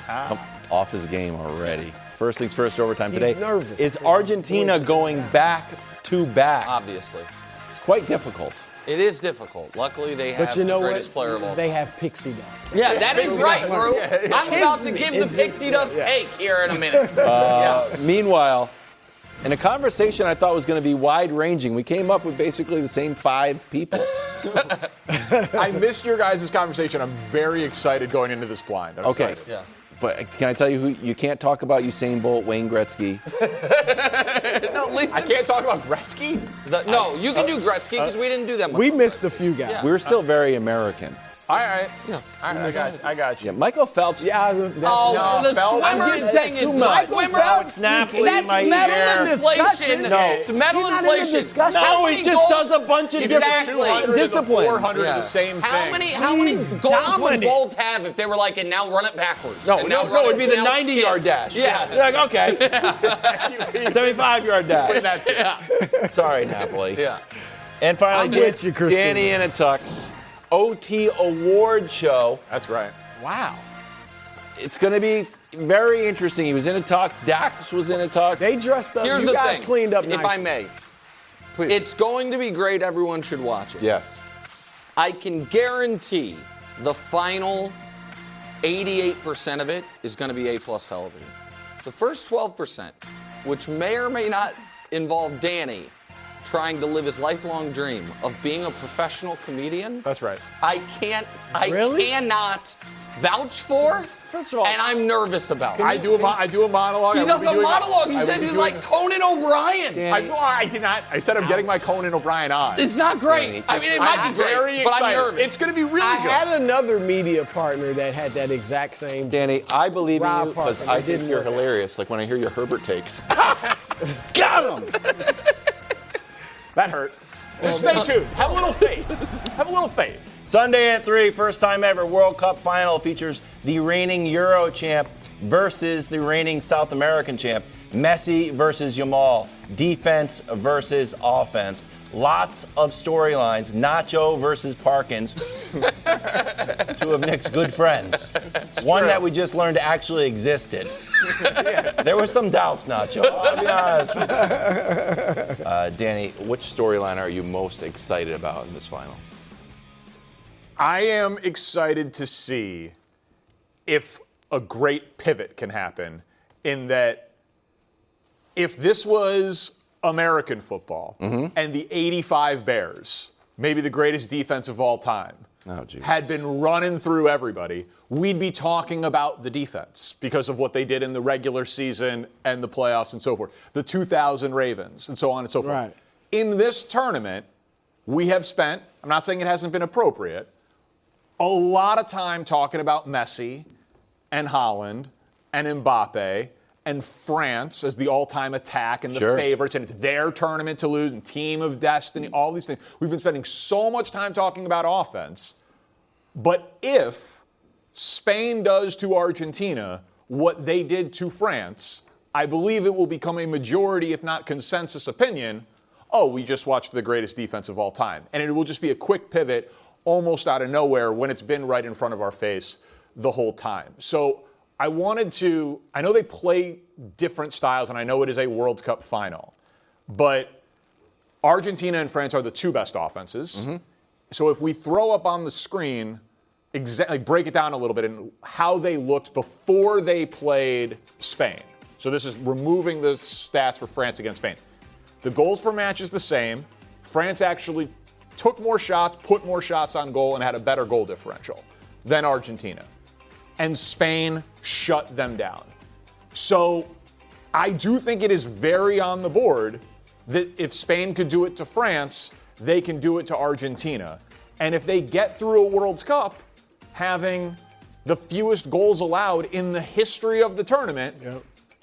I'm off his game already. First things first, overtime today. He's nervous. Is Argentina going back to back? Obviously. It's quite difficult. It is difficult. Luckily, they have But you know the greatest what? player of all time. They have pixie dust. Yeah, that is right, bro. Yeah. I'm about to give the pixie dust take here in a minute. Yeah. Meanwhile, in a conversation I thought was going to be wide-ranging, we came up with basically the same 5 people. I missed your guys' conversation. I'm very excited going into this blind. I'm Okay. excited. Yeah. But can I tell you who you can't talk about? Usain Bolt, Wayne Gretzky. No, leave I can't talk about Gretzky? No, you can do Gretzky because we didn't do that much. We missed a few guys. Yeah. We're still very American. All right. Yeah. All right, I got you. Yeah, Michael Phelps. Yeah, I was, that's Oh, the Phelps. swimmer's thing is not swimmer. Phelps. Napoli, That's my metal ear. inflation. No. It's metal He's not in the inflation. discussion. How No, many he just goals- does a bunch of different Exactly. 200 and the disciplines. 400 Yeah. are the same How thing. many He's goals would dominant. Bolt have if they were like, and now run it backwards? No, and now no, run it'd be the now 90-yard skip. dash. Yeah. You're like, okay. 75-yard dash. That's it. Yeah. Sorry, Napoli. Yeah. And finally, I'm with you, Christina. Danny in a tux. OT award show. That's right. wow. It's going to be very interesting. He was in a tux. Dax was in a tux. They dressed up. Here's you the guys thing. cleaned up if nice. I may. Please. It's going to be great. Everyone should watch it. Yes. I can guarantee the final 88% of it is going to be A+ television. The first 12%, which may or may not involve Danny trying to live his lifelong dream of being a professional comedian. That's right. I Really? cannot vouch for. First of all, and I'm nervous about. I do a monologue. He I will does be a doing that. monologue. He I will says be he's doing- like Conan O'Brien. I did not. I said I'm getting my Conan O'Brien on. It's not great. I mean, it might I'm be great, very but I'm excited. nervous. It's going to be really I good. had another media partner that had that exact same. Danny, I believe in Rob you because Parker, I it think didn't you're work out. hilarious. Like when I hear your Herbert takes. Got him! That hurt. Just stay tuned. Have a little faith. Have a little faith. Sunday at 3, first time ever World Cup final features the reigning Euro champ versus the reigning South American champ. Messi versus Yamal. Defense versus offense. Lots of storylines. Nacho versus Parkins. Two of Nick's good friends. One that we just learned actually existed. There were some doubts, Nacho. I'll be honest with you. Danny, which storyline are you most excited about in this final? I am excited to see if a great pivot can happen in that if this was American football and the 85 Bears, maybe the greatest defense of all time, had been running through everybody, we'd be talking about the defense because of what they did in the regular season and the playoffs and so forth. The 2000 Ravens and so on and so forth. Right. In this tournament, we have spent, I'm not saying it hasn't been appropriate, a lot of time talking about Messi and Haaland and Mbappe and France as the all-time attack and the favorites, and it's their tournament to lose and team of destiny, all these things. We've been spending so much time talking about offense, but if Spain does to Argentina what they did to France, I believe it will become a majority, if not consensus opinion, we just watched the greatest defense of all time. And it will just be a quick pivot almost out of nowhere when it's been right in front of our face the whole time. So I know they play different styles, and I know it is a World Cup final, but Argentina and France are the two best offenses. So if we throw up on the screen, break it down a little bit and how they looked before they played Spain. So this is removing the stats for France against Spain. The goals per match is the same. France actually took more shots, put more shots on goal, and had a better goal differential than Argentina. And Spain shut them down. So I do think it is very on the board that if Spain could do it to France, they can do it to Argentina. And if they get through a World Cup having the fewest goals allowed in the history of the tournament,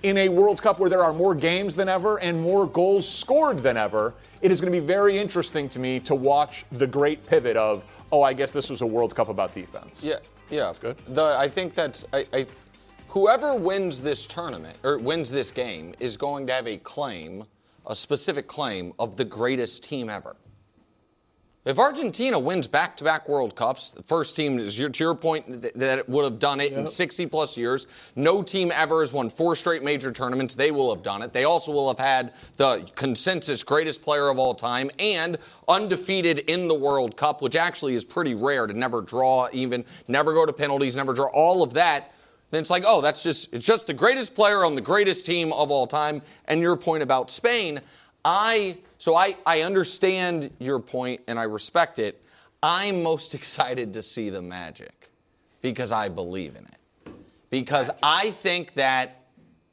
in a World Cup where there are more games than ever and more goals scored than ever, it is going to be very interesting to me to watch the great pivot of, oh, I guess this was a World Cup about defense. Yeah. That's good. I think that's whoever wins this tournament or wins this game is going to have a specific claim of the greatest team ever. If Argentina wins back-to-back World Cups, the first team, to your point, that it would have done it in 60-plus years. No team ever has won 4 straight major tournaments. They will have done it. They also will have had the consensus greatest player of all time and undefeated in the World Cup, which actually is pretty rare to never draw even, never go to penalties, never draw, all of that. Then it's like, oh, it's just the greatest player on the greatest team of all time. And your point about Spain, I understand your point and I respect it. I'm most excited to see the magic because I believe in it. Because I think that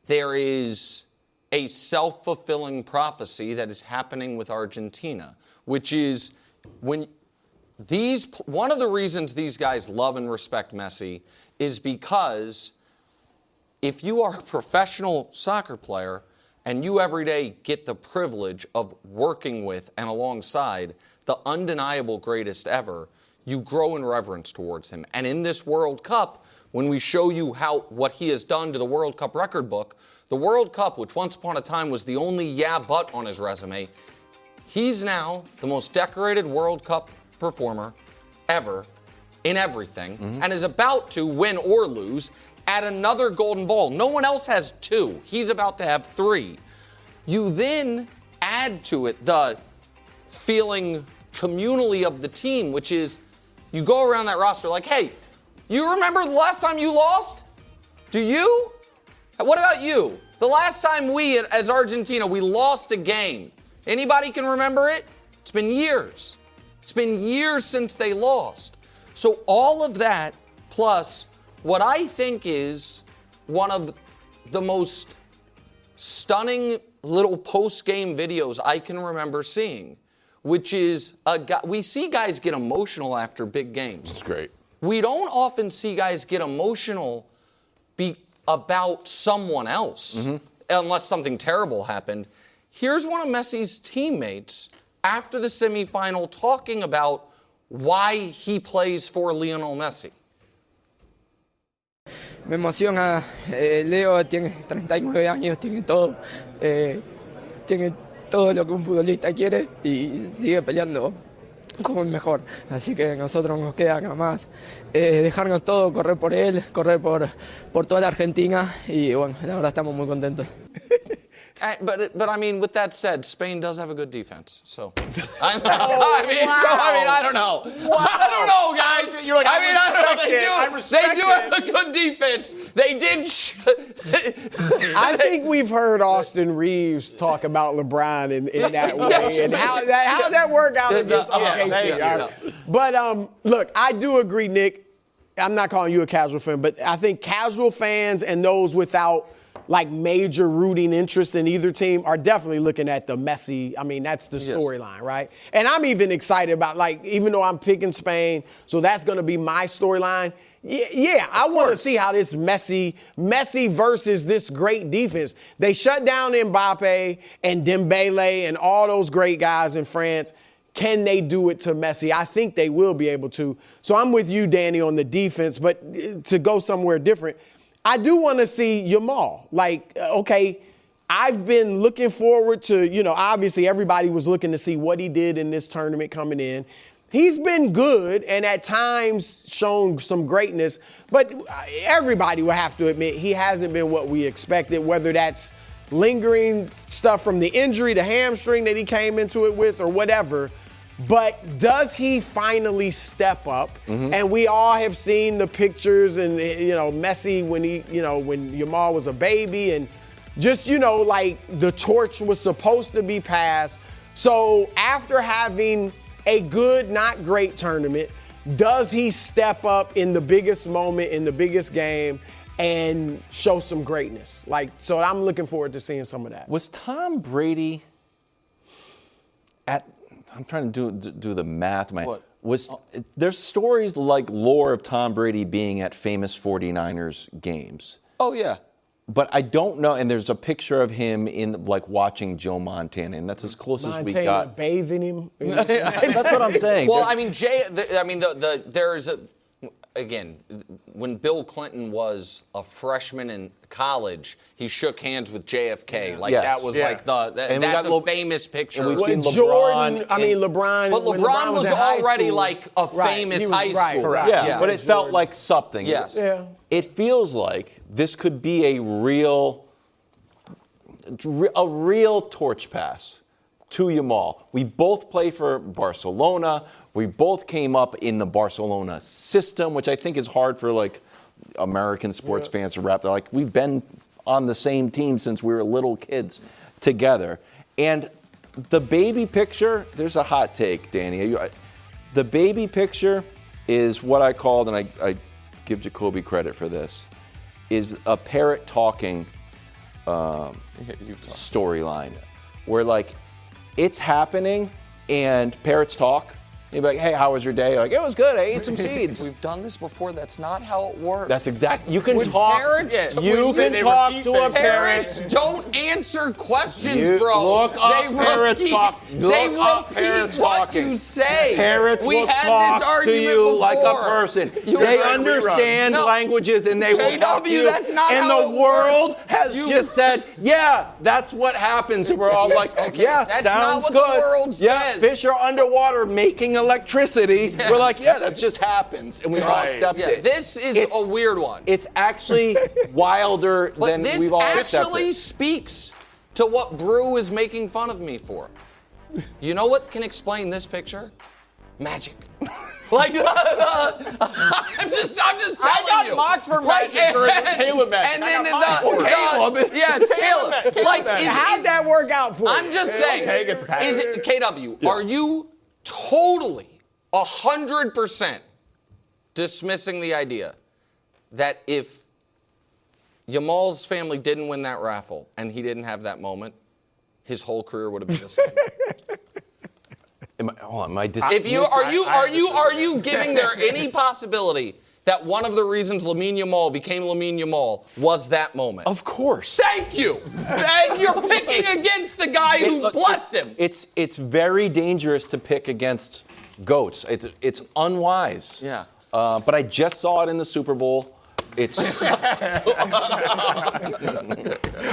there is a self-fulfilling prophecy that is happening with Argentina, which is one of the reasons these guys love and respect Messi is because if you are a professional soccer player and you every day get the privilege of working with and alongside the undeniable greatest ever, you grow in reverence towards him. And in this World Cup, when we show you what he has done to the World Cup record book, the World Cup, which once upon a time was the only yeah but on his resume, he's now the most decorated World Cup performer ever in everything and is about to win or lose at another golden ball. No one else has 2. He's about to have 3. You then add to it the feeling communally of the team, which is you go around that roster like, hey, you remember the last time you lost? Do you? What about you? The last time we, as Argentina, we lost a game. Anybody can remember it? It's been years. It's been years since they lost. So all of that, plus what I think is one of the most stunning little post-game videos I can remember seeing, which is we see guys get emotional after big games. That's great. We don't often see guys get emotional about someone else unless something terrible happened. Here's one of Messi's teammates after the semifinal talking about why he plays for Lionel Messi. Me emociona, Leo tiene 39 años, tiene todo lo que un futbolista quiere y sigue peleando como el mejor. Así que a nosotros nos queda nada más dejarnos todo, correr por él, correr por toda la Argentina y bueno, la verdad estamos muy contentos. But I mean, with that said, Spain does have a good defense. So, I don't know. Wow. I don't know, guys. You're like, I don't know. They do have a good defense. They did. I think we've heard Austin Reeves talk about LeBron in that way, and how that work out against OKC. But look, I do agree, Nick. I'm not calling you a casual fan, but I think casual fans and those without like major rooting interest in either team are definitely looking at the Messi. I mean, that's the storyline, right? And I'm even excited about, like, even though I'm picking Spain, so that's going to be my storyline. Yeah, I want to see how this Messi versus this great defense. They shut down Mbappe and Dembele and all those great guys in France. Can they do it to Messi? I think they will be able to. So I'm with you, Danny, on the defense, but to go somewhere different, I do want to see Yamal. Like, okay, I've been looking forward to, obviously everybody was looking to see what he did in this tournament coming in. He's been good and at times shown some greatness, but everybody will have to admit he hasn't been what we expected, whether that's lingering stuff from the injury, the hamstring that he came into it with or whatever. But does he finally step up? And we all have seen the pictures and, Messi when when Yamal was a baby and just, like the torch was supposed to be passed. So after having a good, not great tournament, does he step up in the biggest moment, in the biggest game and show some greatness? So I'm looking forward to seeing some of that. Was Tom Brady I'm trying to do the math. There's stories like lore of Tom Brady being at famous 49ers games. Oh, yeah. But I don't know, and there's a picture of him in like watching Joe Montana, and that's as close as we got. Bathing him. That's what I'm saying. Well, I mean, there's a. Again, when Bill Clinton was a freshman in college, he shook hands with JFK. Like that was like that's a famous picture. And we've seen LeBron. LeBron. But LeBron was already like a famous high school. Correct. Yeah, but it felt like something. Yes. Yeah. It feels like this could be a real torch pass to Yamal. We both play for Barcelona. We both came up in the Barcelona system, which I think is hard for like American sports fans to wrap. They're like, we've been on the same team since we were little kids together. And the baby picture, there's a hot take, Danny. The baby picture is what I called, and I give Jacoby credit for this, is a parrot talking storyline where like it's happening and parrots talk. You'd be like, hey, how was your day? Like, it was good. I ate some seeds. We've done this before. That's not how it works. That's exactly. You can When talk. parrots- You can talk to a parrot. Parrots don't answer questions, bro. Look up parrots talk. They Look up repeat parrots what talking. you say. Parrots we will had talk this to argument you before. like a person. They understand languages and they will talk to you. That's not and how the it world works. has just said, yeah, that's what happens. And we're all like, yeah, that's sounds not what good. the world Yeah, says. fish are underwater making electricity. We're like, yeah, that just happens, and we all accept it. This is a weird one. It's actually wilder than this we've all actually accepted. speaks to what Brew is making fun of me for. You know what can explain this picture? Magic. Like, I'm just telling I got you. mocked for magic during the Caleb match. And I then got mocked for it. Caleb. Yeah, it's Caleb. Like, how'd that work out for you? I'm just saying. Okay, gets the pass. Is it KW? Are you totally 100% dismissing the idea that if Yamal's family didn't win that raffle and he didn't have that moment, his whole career would have been the same? Are you giving there any possibility that one of the reasons Lamine Yamal became Lamine Yamal was that moment? Of course. Thank you. And you're picking against the guy who blessed him. It's very dangerous to pick against goats. It's unwise. Yeah. But I just saw it in the Super Bowl. It's all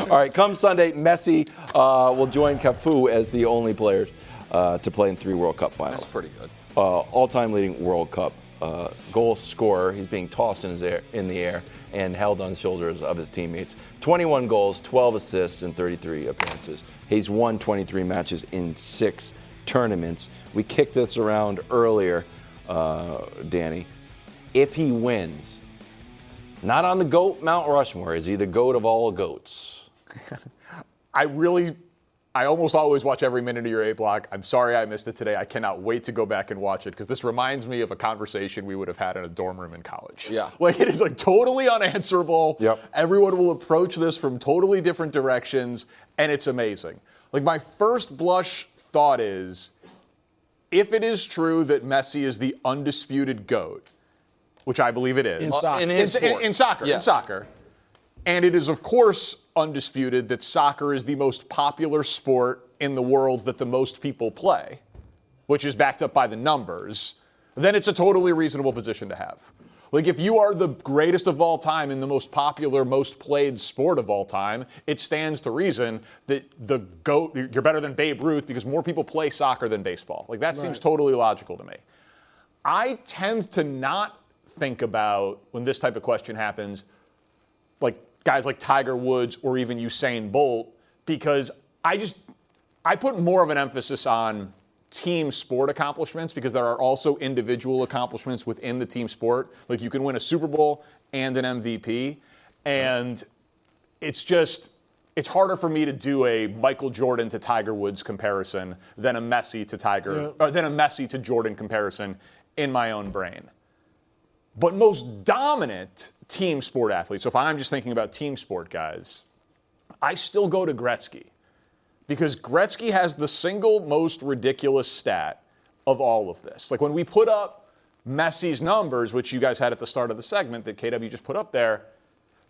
right. Come Sunday, Messi will join Cafu as the only player to play in 3 World Cup finals. That's pretty good. All-time leading World Cup goal scorer. He's being tossed in the air and held on the shoulders of his teammates. 21 goals, 12 assists in 33 appearances. He's won 23 matches in 6 tournaments. We kicked this around earlier, Danny. If he wins, not on the GOAT Mount Rushmore, is he the GOAT of all goats? I almost always watch every minute of your A block. I'm sorry I missed it today. I cannot wait to go back and watch it because this reminds me of a conversation we would have had in a dorm room in college. Yeah. Like, it is like totally unanswerable. Yep. Everyone will approach this from totally different directions, and it's amazing. Like, my first blush thought is, if it is true that Messi is the undisputed GOAT, which I believe it is. In soccer. In soccer. Yes. In soccer. And it is, of course, undisputed that soccer is the most popular sport in the world that the most people play, which is backed up by the numbers, then it's a totally reasonable position to have. Like, if you are the greatest of all time in the most popular, most played sport of all time, it stands to reason that the GOAT, you're better than Babe Ruth because more people play soccer than baseball. Like, that seems totally logical to me. I tend to not think about, when this type of question happens, like guys like Tiger Woods or even Usain Bolt, because I put more of an emphasis on team sport accomplishments because there are also individual accomplishments within the team sport. Like, you can win a Super Bowl and an MVP, and it's harder for me to do a Michael Jordan to Tiger Woods comparison than a Messi to Jordan comparison in my own brain. But most dominant team sport athletes, so if I'm just thinking about team sport guys, I still go to Gretzky. Because Gretzky has the single most ridiculous stat of all of this. Like, when we put up Messi's numbers, which you guys had at the start of the segment that KW just put up there,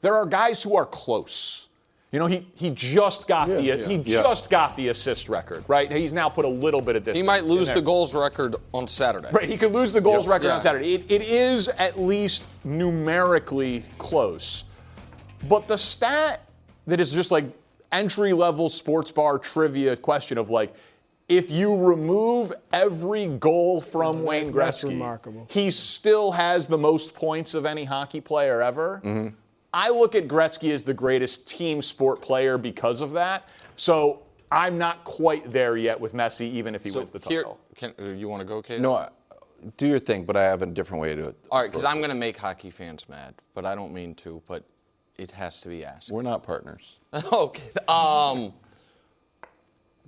There are guys who are close. You know, he just got just got the assist record, right? He's now put a little bit of distance. He might lose the goals record on Saturday. Right, he could lose the goals record on Saturday. It is at least numerically close. But the stat that is just like entry-level sports bar trivia question of like, if you remove every goal from Wayne Gretzky, he still has the most points of any hockey player ever. Mm-hmm. I look at Gretzky as the greatest team sport player because of that. So I'm not quite there yet with Messi, even if he wins the title. You want to go, Kate? No, do your thing, but I have a different way to do it. All right, because I'm going to make hockey fans mad, but I don't mean to, but it has to be asked. We're not partners. Okay.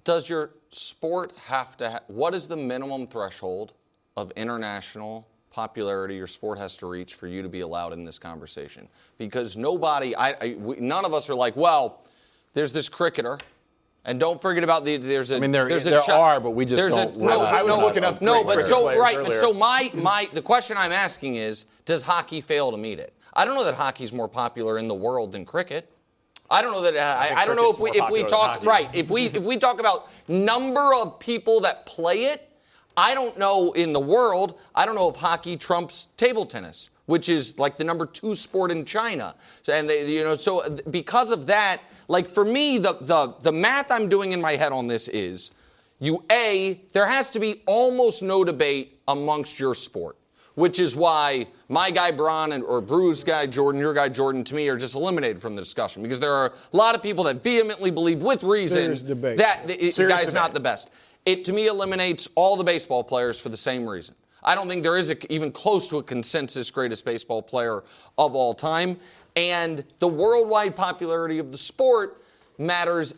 Does your sport have to what is the minimum threshold of international popularity your sport has to reach for you to be allowed in this conversation? Because nobody, none of us are like, well, there's this cricketer, and don't forget about there are, but we just don't. I was looking up. No, but so the question I'm asking is, does hockey fail to meet it? I don't know that hockey's more popular in the world than cricket. I don't know that. I don't know if we talk if we talk about number of people that play it. I don't know in the world. I don't know if hockey trumps table tennis, which is like the number 2 sport in China. So because of that, like for me, the math I'm doing in my head on this is, there has to be almost no debate amongst your sport, which is why my guy Bron or Bruce's guy Jordan, your guy Jordan, to me are just eliminated from the discussion because there are a lot of people that vehemently believe, with reason, that the guy's not the best. It, to me, eliminates all the baseball players for the same reason. I don't think there is even close to a consensus greatest baseball player of all time. And the worldwide popularity of the sport matters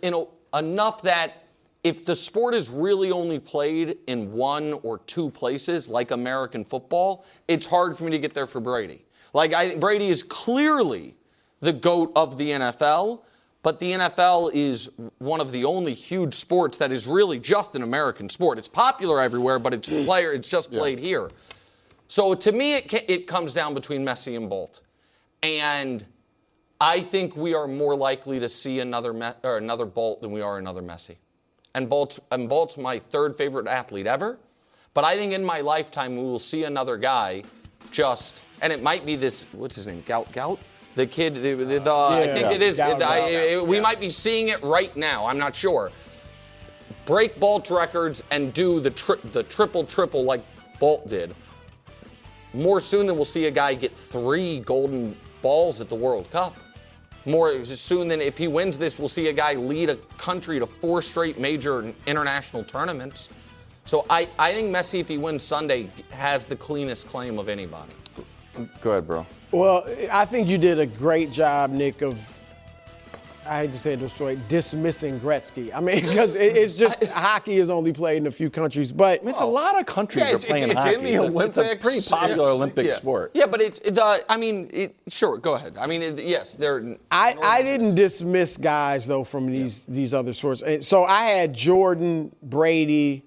enough that if the sport is really only played in 1 or 2 places, like American football, it's hard for me to get there for Brady. Brady is clearly the GOAT of the NFL, but the NFL is one of the only huge sports that is really just an American sport. It's popular everywhere, but it's just played here. So to me, it comes down between Messi and Bolt. And I think we are more likely to see another Bolt than we are another Messi. And Bolt's my 3rd favorite athlete ever. But I think in my lifetime we will see another guy and it might be this, what's his name, Gout? The kid, I think it is. We might be seeing it right now. I'm not sure. Break Bolt's records and do the triple like Bolt did. More soon than we'll see a guy get 3 golden balls at the World Cup. More soon than if he wins this, we'll see a guy lead a country to 4 straight major international tournaments. So I think Messi, if he wins Sunday, has the cleanest claim of anybody. Go ahead, bro. Well, I think you did a great job, Nick, of, I hate to say it this way, dismissing Gretzky. I mean, because it's just hockey is only played in a few countries, but it's a lot of countries are playing hockey. It's in the Olympics. It's a pretty popular Olympic sport. Yeah, but sure, go ahead. I mean, yes, they're. I didn't dismiss guys though from these other sports. And so I had Jordan, Brady,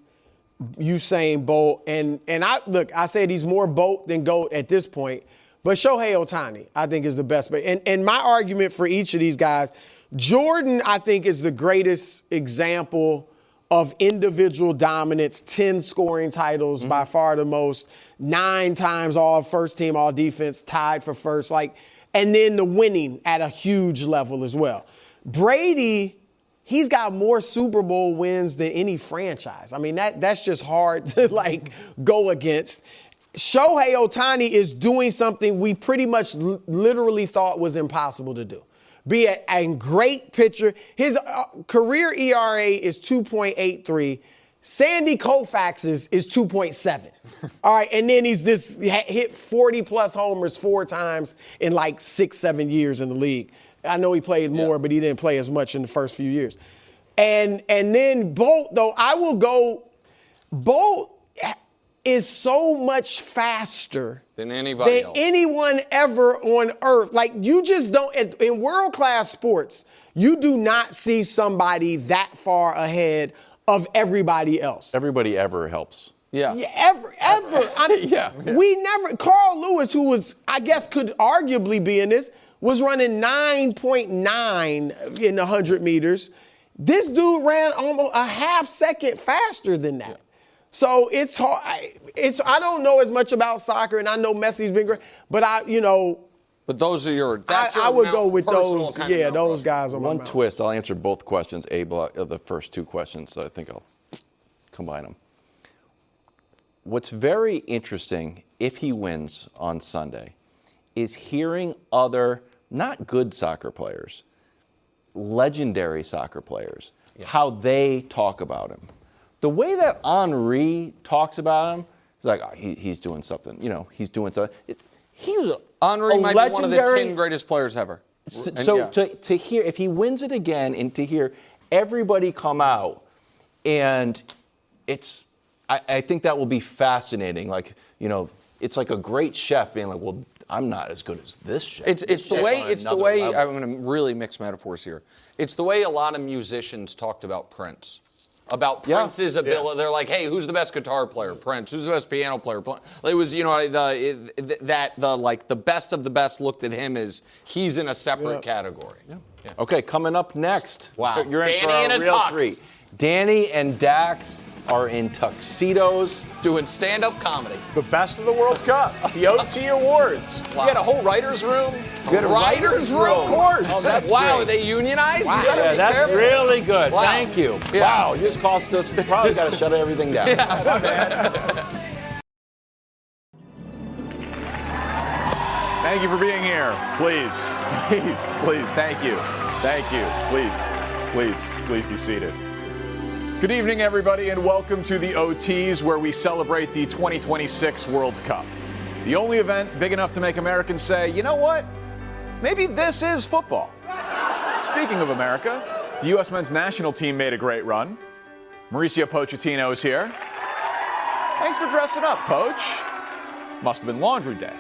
Usain Bolt, and I said he's more Bolt than GOAT at this point. But Shohei Ohtani, I think, is the best. And my argument for each of these guys, Jordan, I think, is the greatest example of individual dominance, 10 scoring titles, by far the most, 9 times all first team, all defense, tied for first, and then the winning at a huge level as well. Brady, he's got more Super Bowl wins than any franchise. I mean, that's just hard to go against. Shohei Ohtani is doing something we pretty much literally thought was impossible to do. Be a great pitcher. His career ERA is 2.83. Sandy Koufax's is 2.7. All right, and then he's hit 40-plus homers 4 times in 6-7 years in the league. I know he played more, but he didn't play as much in the first few years. And then Bolt, though, I will go, Bolt is so much faster than anybody else. Anyone ever on earth. You just don't, in world-class sports, you do not see somebody that far ahead of everybody else. Everybody ever helps. Yeah, ever. We never, Carl Lewis, who was, I guess, could arguably be in this, was running 9.9 in the 100 meters. This dude ran almost a half second faster than that. Yeah. So it's hard. I don't know as much about soccer, and I know Messi's been great, but But those are your. I would go with those. Yeah, those guys on one my twist. I'll answer both questions. The first two questions. So I think I'll combine them. What's very interesting, if he wins on Sunday, is hearing other not good soccer players, legendary soccer players, how they talk about him. The way that Henry talks about him, he's like, he's doing something. He's doing something. He was Henry might be one of the 10 greatest players ever. To hear, if he wins it again, and to hear everybody come out, and I think that will be fascinating. Like, it's like a great chef being like, well, I'm not as good as this chef. It's the way. I'm going to really mix metaphors here. It's the way a lot of musicians talked about Prince. About Prince's ability. Yeah. They're like, hey, who's the best guitar player? Prince. Who's the best piano player? It was, the best of the best looked at him as he's in a separate category. Yeah. Yeah. Okay, coming up next. Wow. You're in Danny for a real treat. Danny and Dax are in tuxedos. Doing stand-up comedy. The best of the World Cup. The OT Awards. Wow. We had a whole writer's room. We had a writer's room? Of course. Oh, that's wow, are they unionized? Wow. Yeah, that's really good. Wow. Thank you. Yeah. Wow, you just cost us, probably got to shut everything down. Thank you for being here. Please, thank you. Thank you. Please be seated. Good evening, everybody, and welcome to the OTs, where we celebrate the 2026 World Cup. The only event big enough to make Americans say, you know what? Maybe this is football. Speaking of America, the U.S. men's national team made a great run. Mauricio Pochettino is here. Thanks for dressing up, Poach. Must have been laundry day.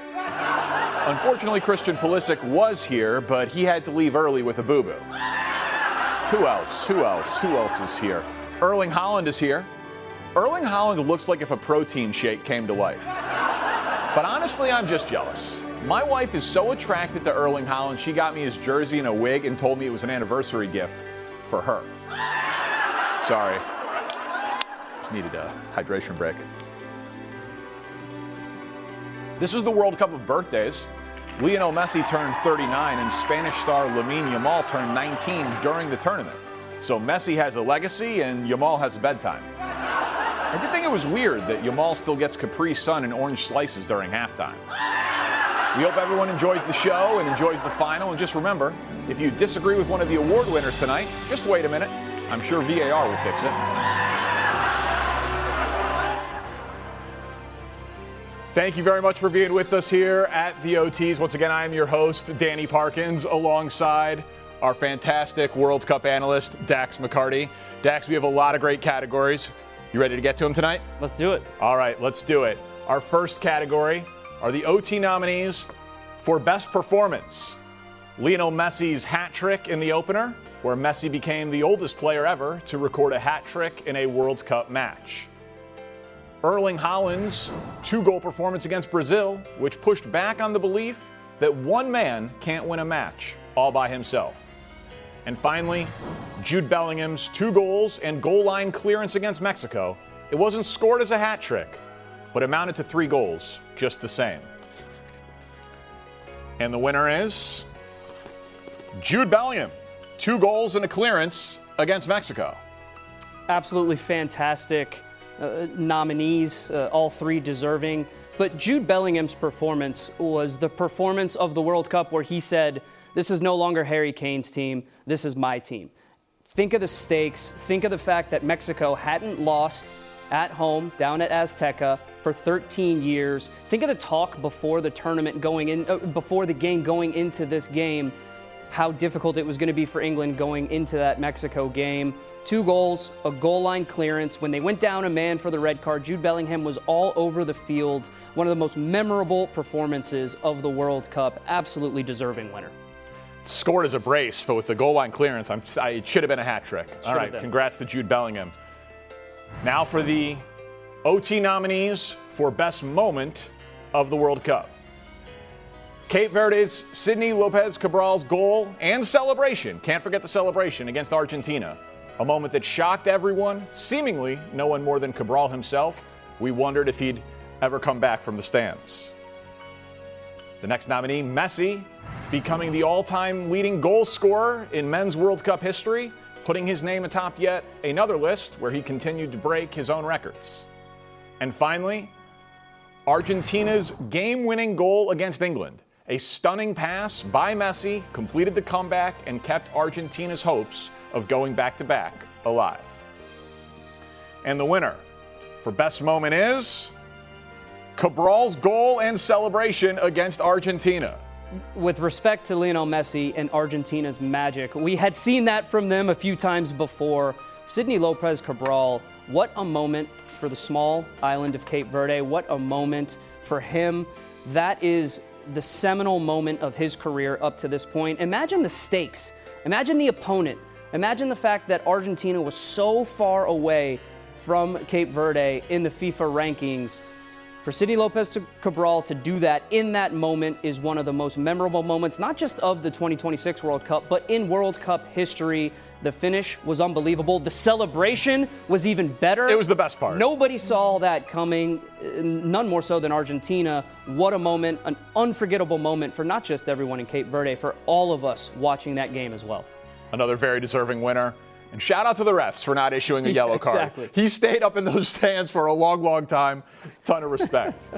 Unfortunately, Christian Pulisic was here, but he had to leave early with a boo-boo. Who else is here? Erling Haaland is here. Erling Haaland looks like if a protein shake came to life. But honestly, I'm just jealous. My wife is so attracted to Erling Haaland, she got me his jersey and a wig and told me it was an anniversary gift for her. Sorry. Just needed a hydration break. This was the World Cup of birthdays. Lionel Messi turned 39 and Spanish star Lamine Yamal turned 19 during the tournament. So Messi has a legacy and Yamal has a bedtime. I did think it was weird that Yamal still gets Capri Sun and orange slices during halftime. We hope everyone enjoys the show and enjoys the final. And just remember, if you disagree with one of the award winners tonight, just wait a minute. I'm sure VAR will fix it. Thank you very much for being with us here at the OTs. Once again, I am your host, Danny Parkins, alongside our fantastic World Cup analyst, Dax McCarty. Dax, we have a lot of great categories. You ready to get to them tonight? Let's do it. All right, let's do it. Our first category are the OT nominees for Best Performance. Lionel Messi's hat trick in the opener, where Messi became the oldest player ever to record a hat trick in a World Cup match. Erling Haaland's 2-goal performance against Brazil, which pushed back on the belief that one man can't win a match all by himself. And finally, Jude Bellingham's 2 goals and goal line clearance against Mexico. It wasn't scored as a hat trick, but amounted to 3 goals just the same. And the winner is Jude Bellingham. 2 goals and a clearance against Mexico. Absolutely fantastic nominees, all 3 deserving. But Jude Bellingham's performance was the performance of the World Cup where he said, this is no longer Harry Kane's team, this is my team. Think of the stakes, think of the fact that Mexico hadn't lost at home down at Azteca for 13 years. Think of the talk before the tournament before the game going into this game, how difficult it was going to be for England going into that Mexico game. 2 goals, a goal line clearance. When they went down a man for the red card, Jude Bellingham was all over the field. One of the most memorable performances of the World Cup. Absolutely deserving winner. Scored as a brace, but with the goal line clearance, it should have been a hat trick. All right, congrats to Jude Bellingham. Now for the OT nominees for Best Moment of the World Cup. Cape Verde's Sidney Lopez Cabral's goal and celebration, can't forget the celebration against Argentina. A moment that shocked everyone, seemingly no one more than Cabral himself. We wondered if he'd ever come back from the stands. The next nominee, Messi, becoming the all-time leading goal scorer in men's World Cup history, putting his name atop yet another list where he continued to break his own records. And finally, Argentina's game-winning goal against England. A stunning pass by Messi completed the comeback and kept Argentina's hopes of going back-to-back alive. And the winner for best moment is Cabral's goal and celebration against Argentina. With respect to Lionel Messi and Argentina's magic, we had seen that from them a few times before. Sidney Lopez Cabral, what a moment for the small island of Cape Verde. What a moment for him. That is the seminal moment of his career up to this point. Imagine the stakes. Imagine the opponent. Imagine the fact that Argentina was so far away from Cape Verde in the FIFA rankings. For Sidney Lopez Cabral to do that in that moment is one of the most memorable moments, not just of the 2026 World Cup, but in World Cup history. The finish was unbelievable. The celebration was even better. It was the best part. Nobody saw that coming, none more so than Argentina. What a moment, an unforgettable moment for not just everyone in Cape Verde, for all of us watching that game as well. Another very deserving winner. And shout out to the refs for not issuing a yellow card. Exactly. He stayed up in those stands for a long, long time. Ton of respect.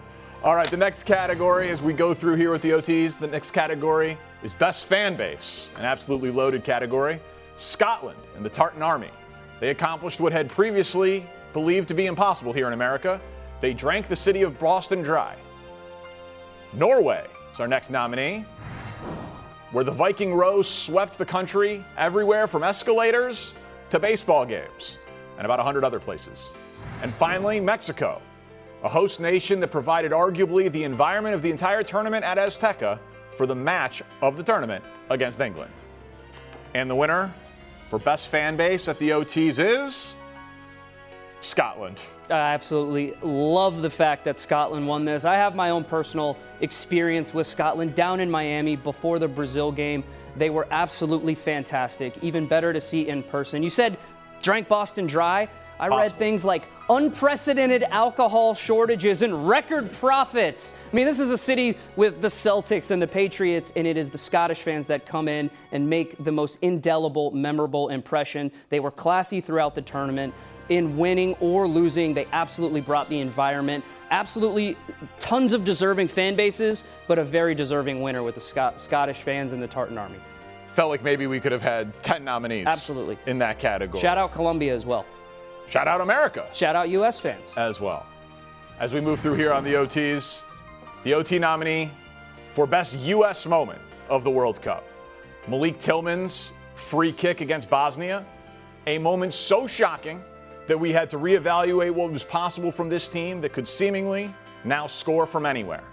All right, the next category as we go through here with the OTs, the next category is Best Fan Base, an absolutely loaded category. Scotland and the Tartan Army. They accomplished what had previously believed to be impossible here in America. They drank the city of Boston dry. Norway is our next nominee, where the Viking Rose swept the country everywhere from escalators to baseball games and about 100 other places. And finally, Mexico, a host nation that provided arguably the environment of the entire tournament at Azteca for the match of the tournament against England. And the winner for Best Fan Base at the OTs is Scotland. I absolutely love the fact that Scotland won this. I have my own personal experience with Scotland down in Miami before the Brazil game. They were absolutely fantastic. Even better to see in person. You said drank Boston dry. I read things like unprecedented alcohol shortages and record profits. I mean, this is a city with the Celtics and the Patriots, and it is the Scottish fans that come in and make the most indelible, memorable impression. They were classy throughout the tournament. In winning or losing, they absolutely brought the environment. Absolutely tons of deserving fan bases, but a very deserving winner with the Scottish fans and the Tartan Army. Felt like maybe we could have had 10 nominees. Absolutely. In that category. Shout out Colombia as well. Shout out America. Shout out U.S. fans. As well. As we move through here on the OTs, the OT nominee for Best U.S. Moment of the World Cup. Malik Tillman's free kick against Bosnia. A moment so shocking that we had to reevaluate what was possible from this team that could seemingly now score from anywhere.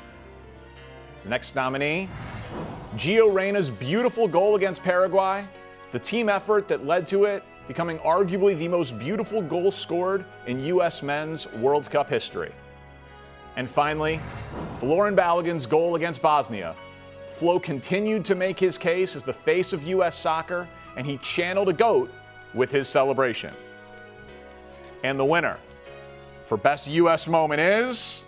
The next nominee, Gio Reyna's beautiful goal against Paraguay, the team effort that led to it becoming arguably the most beautiful goal scored in U.S. men's World Cup history. And finally, Florin Balogun's goal against Bosnia. Flo continued to make his case as the face of U.S. soccer, and he channeled a GOAT with his celebration. And the winner for Best U.S. Moment is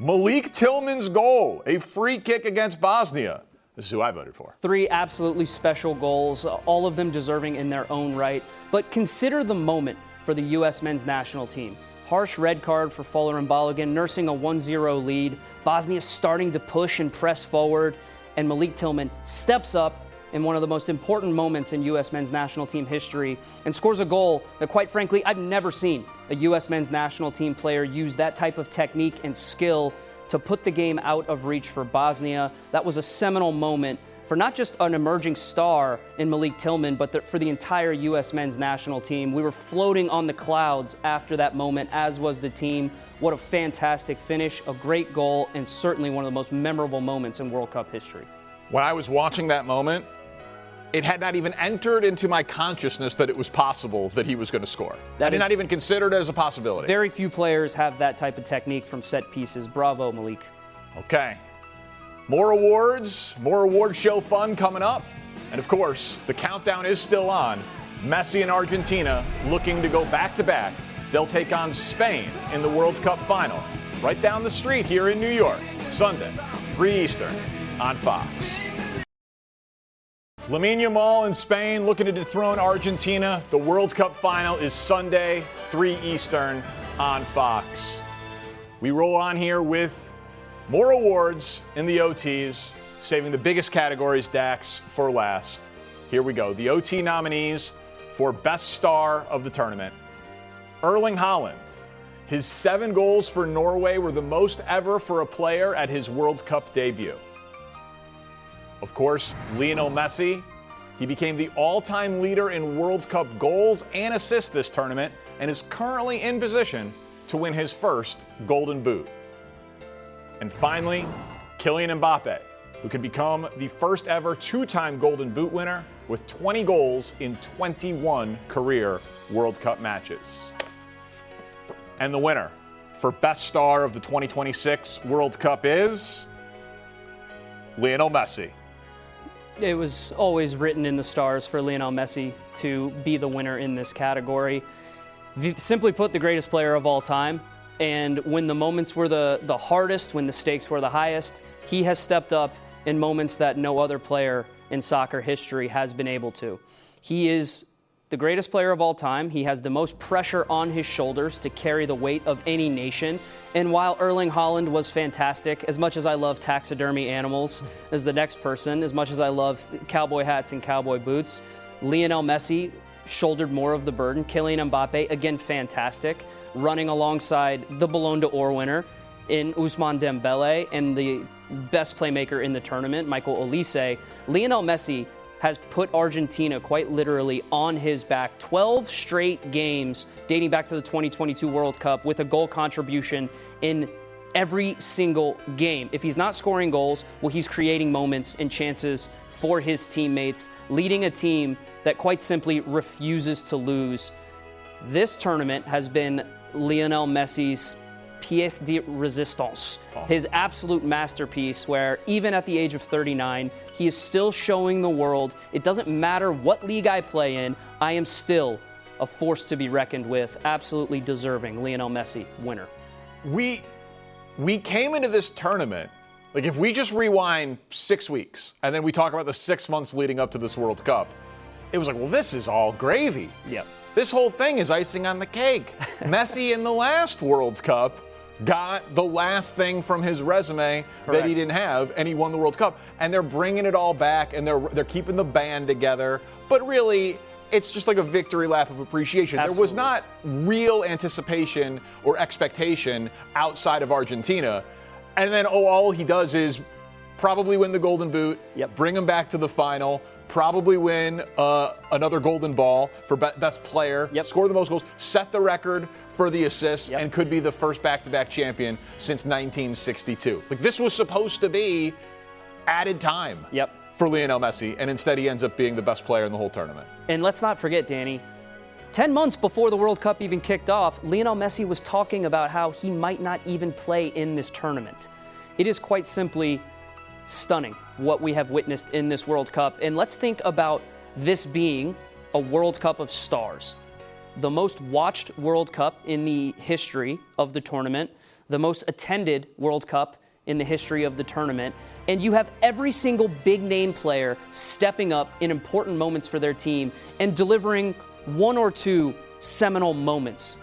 Malik Tillman's goal, a free kick against Bosnia. This is who I voted for. 3 absolutely special goals, all of them deserving in their own right. But consider the moment for the U.S. men's national team. Harsh red card for Florin Balogun, nursing a 1-0 lead. Bosnia starting to push and press forward, and Malik Tillman steps up in one of the most important moments in U.S. men's national team history and scores a goal that, quite frankly, I've never seen a U.S. men's national team player use that type of technique and skill to put the game out of reach for Bosnia. That was a seminal moment for not just an emerging star in Malik Tillman, but for the entire U.S. men's national team. We were floating on the clouds after that moment, as was the team. What a fantastic finish, a great goal, and certainly one of the most memorable moments in World Cup history. When I was watching that moment, it had not even entered into my consciousness that it was possible that he was going to score. I did not even consider it as a possibility. Very few players have that type of technique from set pieces. Bravo, Malik. Okay. More awards, more award show fun coming up. And of course, the countdown is still on. Messi and Argentina looking to go back-to-back. They'll take on Spain in the World Cup final. Right down the street here in New York. Sunday, 3 Eastern on Fox. Lamine Yamal in Spain looking to dethrone Argentina. The World Cup final is Sunday, 3 Eastern on Fox. We roll on here with more awards in the OTs, saving the biggest categories, Dax, for last. Here we go. The OT nominees for Best Star of the tournament. Erling Haaland. His 7 goals for Norway were the most ever for a player at his World Cup debut. Of course, Lionel Messi. He became the all-time leader in World Cup goals and assists this tournament and is currently in position to win his first Golden Boot. And finally, Kylian Mbappe, who could become the first ever 2-time Golden Boot winner with 20 goals in 21 career World Cup matches. And the winner for Best Star of the 2026 World Cup is Lionel Messi. It was always written in the stars for Lionel Messi to be the winner in this category. Simply put, the greatest player of all time. And when the moments were the hardest, when the stakes were the highest, he has stepped up in moments that no other player in soccer history has been able to. He is the greatest player of all time. He has the most pressure on his shoulders to carry the weight of any nation. And while Erling Haaland was fantastic, as much as I love taxidermy animals as the next person, as much as I love cowboy hats and cowboy boots, Lionel Messi shouldered more of the burden. Kylian Mbappe, again, fantastic, running alongside the Ballon d'Or winner in Ousmane Dembele and the best playmaker in the tournament, Michael Olise. Lionel Messi has put Argentina quite literally on his back. 12 straight games dating back to the 2022 World Cup with a goal contribution in every single game. If he's not scoring goals, well, he's creating moments and chances for his teammates, leading a team that quite simply refuses to lose. This tournament has been Lionel Messi's pièce de résistance, his absolute masterpiece, where even at the age of 39, he is still showing the world, it doesn't matter what league I play in, I am still a force to be reckoned with. Absolutely deserving Lionel Messi, winner. We came into this tournament, like if we just rewind 6 weeks and then we talk about the 6 months leading up to this World Cup, it was like, well, this is all gravy. Yep. This whole thing is icing on the cake. Messi in the last World Cup got the last thing from his resume that he didn't have, and he won the World Cup. And they're bringing it all back, and they're keeping the band together. But really, it's just like a victory lap of appreciation. Absolutely. There was not real anticipation or expectation outside of Argentina. And then, all he does is probably win the Golden Boot, bring him back to the final, probably win another Golden Ball for best player, score the most goals, set the record for the assists, and could be the first back-to-back champion since 1962. Like, this was supposed to be added time for Lionel Messi, and instead he ends up being the best player in the whole tournament. And let's not forget, Danny, 10 months before the World Cup even kicked off, Lionel Messi was talking about how he might not even play in this tournament. It is quite simply stunning what we have witnessed in this World Cup. And let's think about this being a World Cup of stars. The most watched World Cup in the history of the tournament, the most attended World Cup in the history of the tournament, and you have every single big name player stepping up in important moments for their team and delivering one or two seminal moments.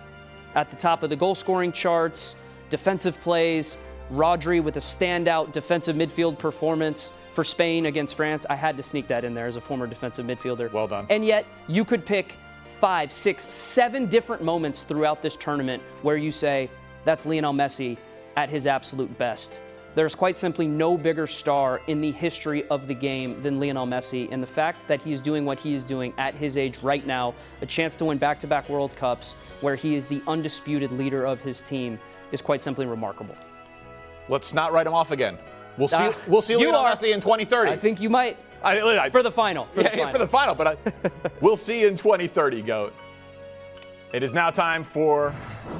At the top of the goal scoring charts, defensive plays, Rodri with a standout defensive midfield performance for Spain against France. I had to sneak that in there as a former defensive midfielder. Well done. And yet, you could pick 5, 6, 7 different moments throughout this tournament where you say, that's Lionel Messi at his absolute best. There's quite simply no bigger star in the history of the game than Lionel Messi. And the fact that he's doing what he is doing at his age right now, a chance to win back-to-back World Cups where he is the undisputed leader of his team, is quite simply remarkable. Let's not write him off again. We'll see Lionel Messi in 2030. I think you might. For the final. For the final, but we'll see you in 2030, GOAT. It is now time for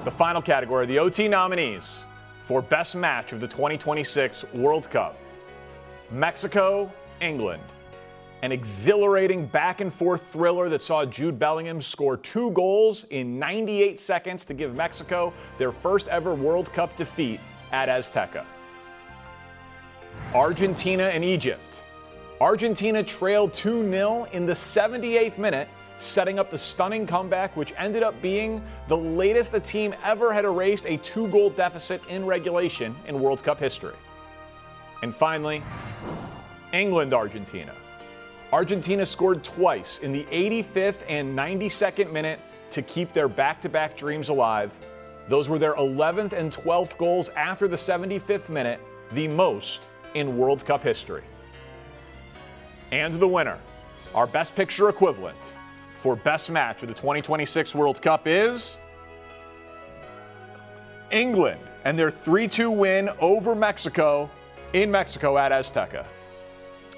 the final category, the OT nominees for Best Match of the 2026 World Cup. Mexico, England. An exhilarating back-and-forth thriller that saw Jude Bellingham score 2 goals in 98 seconds to give Mexico their first ever World Cup defeat at Azteca. Argentina and Egypt. Argentina trailed 2-0 in the 78th minute, setting up the stunning comeback, which ended up being the latest a team ever had erased a 2-goal deficit in regulation in World Cup history. And finally, England-Argentina. Argentina scored twice in the 85th and 92nd minute to keep their back-to-back dreams alive. Those were their 11th and 12th goals after the 75th minute, the most in World Cup history. And the winner, our Best Picture equivalent for Best Match of the 2026 World Cup is England and their 3-2 win over Mexico in Mexico at Azteca.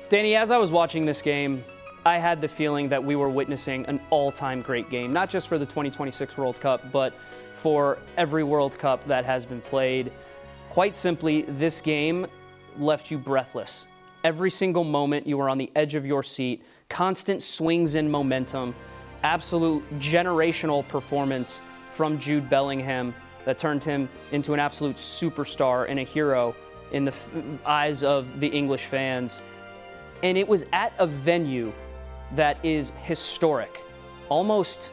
Danny, as I was watching this game, I had the feeling that we were witnessing an all-time great game, not just for the 2026 World Cup, but for every World Cup that has been played. Quite simply, this game left you breathless. Every single moment you were on the edge of your seat, constant swings in momentum, absolute generational performance from Jude Bellingham that turned him into an absolute superstar and a hero in the eyes of the English fans. And it was at a venue that is historic, almost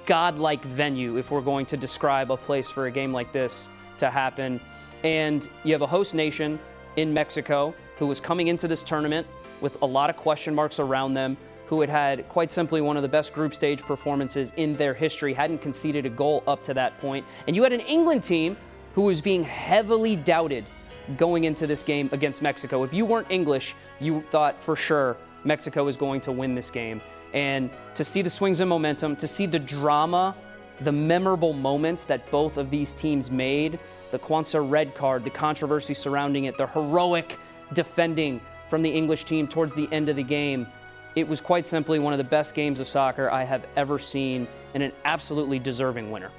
godlike venue if we're going to describe a place for a game like this to happen. And you have a host nation in Mexico who was coming into this tournament with a lot of question marks around them, who had quite simply one of the best group stage performances in their history, hadn't conceded a goal up to that point. And you had an England team who was being heavily doubted going into this game against Mexico. If you weren't English, you thought for sure Mexico was going to win this game. And to see the swings in momentum, to see the drama, the memorable moments that both of these teams made, the Kwanzaa red card, the controversy surrounding it, the heroic defending from the English team towards the end of the game, it was quite simply one of the best games of soccer I have ever seen, and an absolutely deserving winner.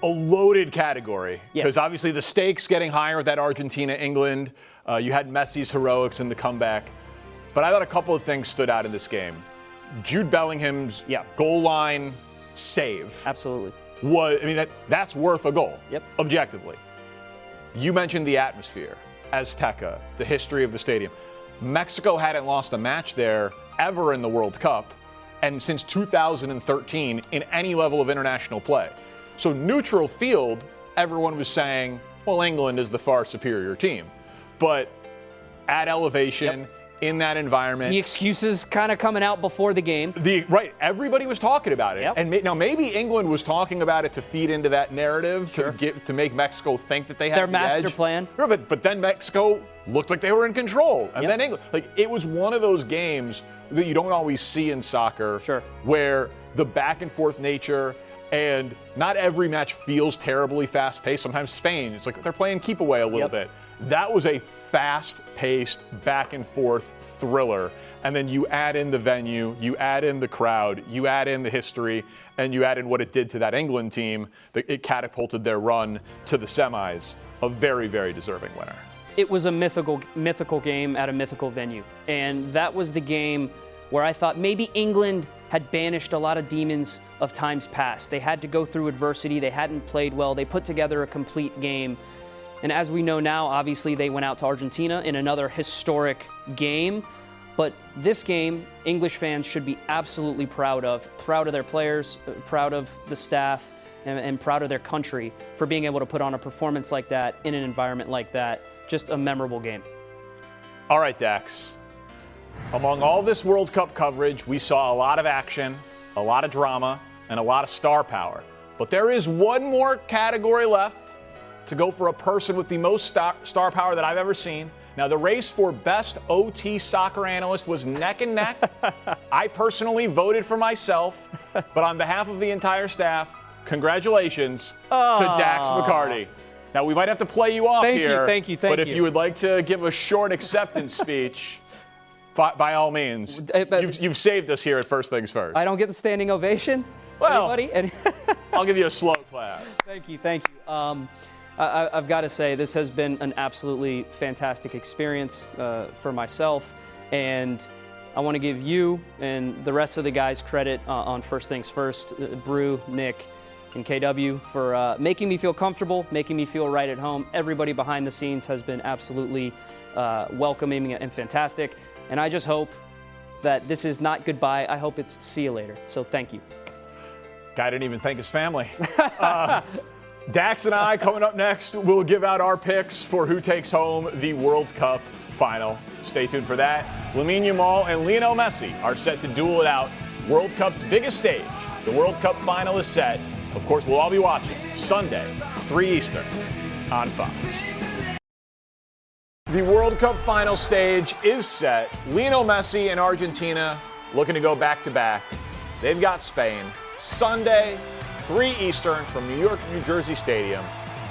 A loaded category, because obviously the stakes getting higher with that Argentina-England. You had Messi's heroics in the comeback. But I thought a couple of things stood out in this game. Jude Bellingham's goal line save. Absolutely. That's worth a goal, Yep. objectively. You mentioned the atmosphere, Azteca, the history of the stadium. Mexico hadn't lost a match there ever in the World Cup, and since 2013 in any level of international play. So neutral field, everyone was saying, well, England is the far superior team. But at elevation, in that environment. The excuses kind of coming out before the game. Right, everybody was talking about it. Yep. And now maybe England was talking about it to feed into that narrative, to make Mexico think that they had their the master edge. plan. But then Mexico looked like they were in control. And then England, it was one of those games that you don't always see in soccer, where the back and forth nature, and not every match feels terribly fast-paced. Sometimes Spain, it's like they're playing keep away a little bit. That was a fast-paced, back-and-forth thriller. And then you add in the venue, you add in the crowd, you add in the history, and you add in what it did to that England team. It catapulted their run to the semis. A very, very deserving winner. It was a mythical game at a mythical venue. And that was the game where I thought maybe England had banished a lot of demons of times past. They had to go through adversity. They hadn't played well. They put together a complete game. And as we know now, obviously they went out to Argentina in another historic game. But this game, English fans should be absolutely proud of their players, proud of the staff, and proud of their country for being able to put on a performance like that in an environment like that. Just a memorable game. All right, Dax. Among all this World Cup coverage, we saw a lot of action, a lot of drama, and a lot of star power. But there is one more category left to go for a person with the most star power that I've ever seen. Now, the race for best OT soccer analyst was neck and neck. I personally voted for myself, but on behalf of the entire staff, congratulations to Dax McCarty. Now, we might have to play you off here. Thank you. But if you would like to give a short acceptance speech, by all means. You've saved us here at First Things First. I don't get the standing ovation? Well, anybody? I'll give you a slow clap. Thank you. I've got to say, this has been an absolutely fantastic experience for myself. And I want to give you and the rest of the guys credit on First Things First, Brew, Nick, and KW for making me feel comfortable, making me feel right at home. Everybody behind the scenes has been absolutely welcoming and fantastic. And I just hope that this is not goodbye. I hope it's see you later. So thank you. Guy didn't even thank his family. Dax and I, coming up next, will give out our picks for who takes home the World Cup final. Stay tuned for that. Lamine Yamal and Lionel Messi are set to duel it out. World Cup's biggest stage. The World Cup final is set. Of course, we'll all be watching Sunday, 3 Eastern on Fox. The World Cup final stage is set. Lionel Messi and Argentina looking to go back-to-back. They've got Spain. Sunday, 3 Eastern from New York, New Jersey Stadium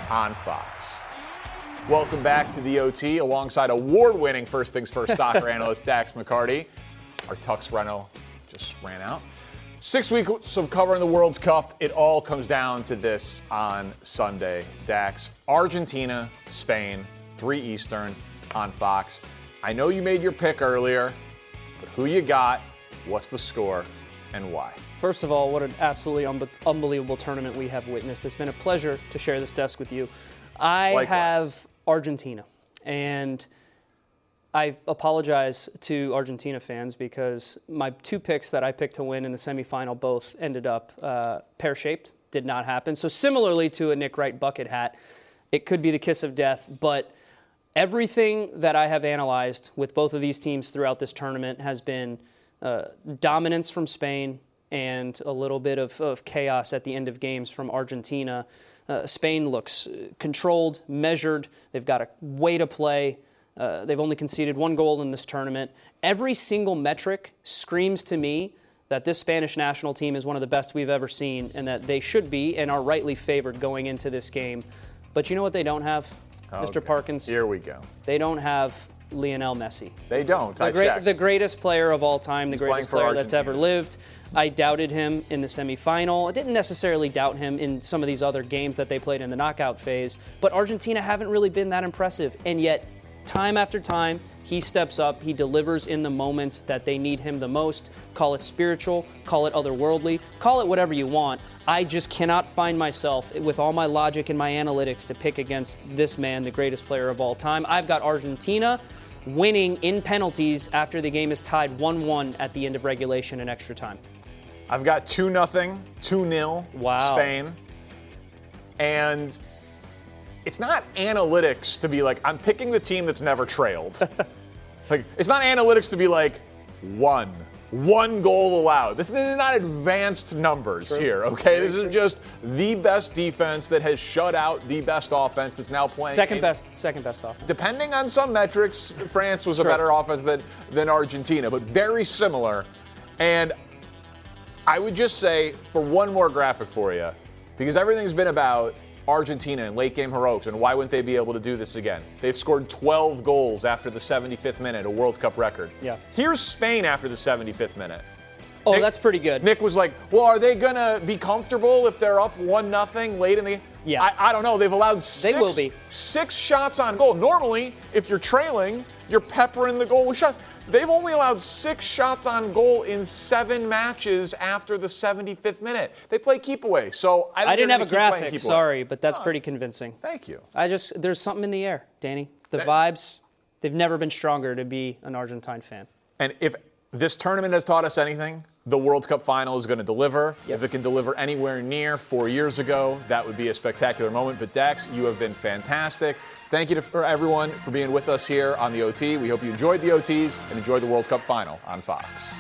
on Fox. Welcome back to the OT alongside award-winning First Things First soccer analyst Dax McCarty. Our Tux Reno just ran out. 6 weeks of covering the World Cup. It all comes down to this on Sunday. Dax, Argentina, Spain, 3 Eastern on Fox. I know you made your pick earlier, but who you got, what's the score, and why? First of all, what an absolutely unbelievable tournament we have witnessed. It's been a pleasure to share this desk with you. I Likewise. have Argentina, and I apologize to Argentina fans because my 2 picks that I picked to win in the semifinal both ended up pear-shaped, did not happen. So similarly to a Nick Wright bucket hat, it could be the kiss of death, but everything that I have analyzed with both of these teams throughout this tournament has been dominance from Spain and a little bit of chaos at the end of games from Argentina. Spain looks controlled, measured. They've got a way to play. They've only conceded 1 goal in this tournament. Every single metric screams to me that this Spanish national team is one of the best we've ever seen and that they should be and are rightly favored going into this game. But you know what they don't have, Mr. Parkins? Here we go. They don't have Lionel Messi. They don't. The greatest player of all time, the greatest player that's ever lived. I doubted him in the semifinal. I didn't necessarily doubt him in some of these other games that they played in the knockout phase. But Argentina haven't really been that impressive. And yet, time after time, he steps up. He delivers in the moments that they need him the most. Call it spiritual, call it otherworldly, call it whatever you want. I just cannot find myself, with all my logic and my analytics, to pick against this man, the greatest player of all time. I've got Argentina winning in penalties after the game is tied 1-1 at the end of regulation and extra time. I've got 2-0, 2-0 Spain. And it's not analytics to be like, I'm picking the team that's never trailed. Like, it's not analytics to be like, one goal allowed. This is not advanced numbers here, okay? This is just the best defense that has shut out the best offense that's now playing. Second best offense. Depending on some metrics, France was a better offense than Argentina, but very similar. And I would just say, for one more graphic for you, because everything's been about Argentina and late game heroics, and why wouldn't they be able to do this again? They've scored 12 goals after the 75th minute, a World Cup record. Yeah. Here's Spain after the 75th minute. Oh, Nick, that's pretty good. Nick was like, well, are they going to be comfortable if they're up 1-0 late in the game? Yeah. I don't know. They've allowed They will be. 6 shots on goal. Normally, if you're trailing, you're peppering the goal with shots. They've only allowed 6 shots on goal in 7 matches after the 75th minute. They play keep away. So I didn't have a graphic, sorry, but that's pretty convincing. Thank you. There's something in the air, Danny. The vibes, they've never been stronger to be an Argentine fan. And if this tournament has taught us anything, the World Cup final is going to deliver. Yep. If it can deliver anywhere near 4 years ago, that would be a spectacular moment. But Dax, you have been fantastic. Thank you for everyone for being with us here on the OT. We hope you enjoyed the OTs and enjoyed the World Cup final on Fox.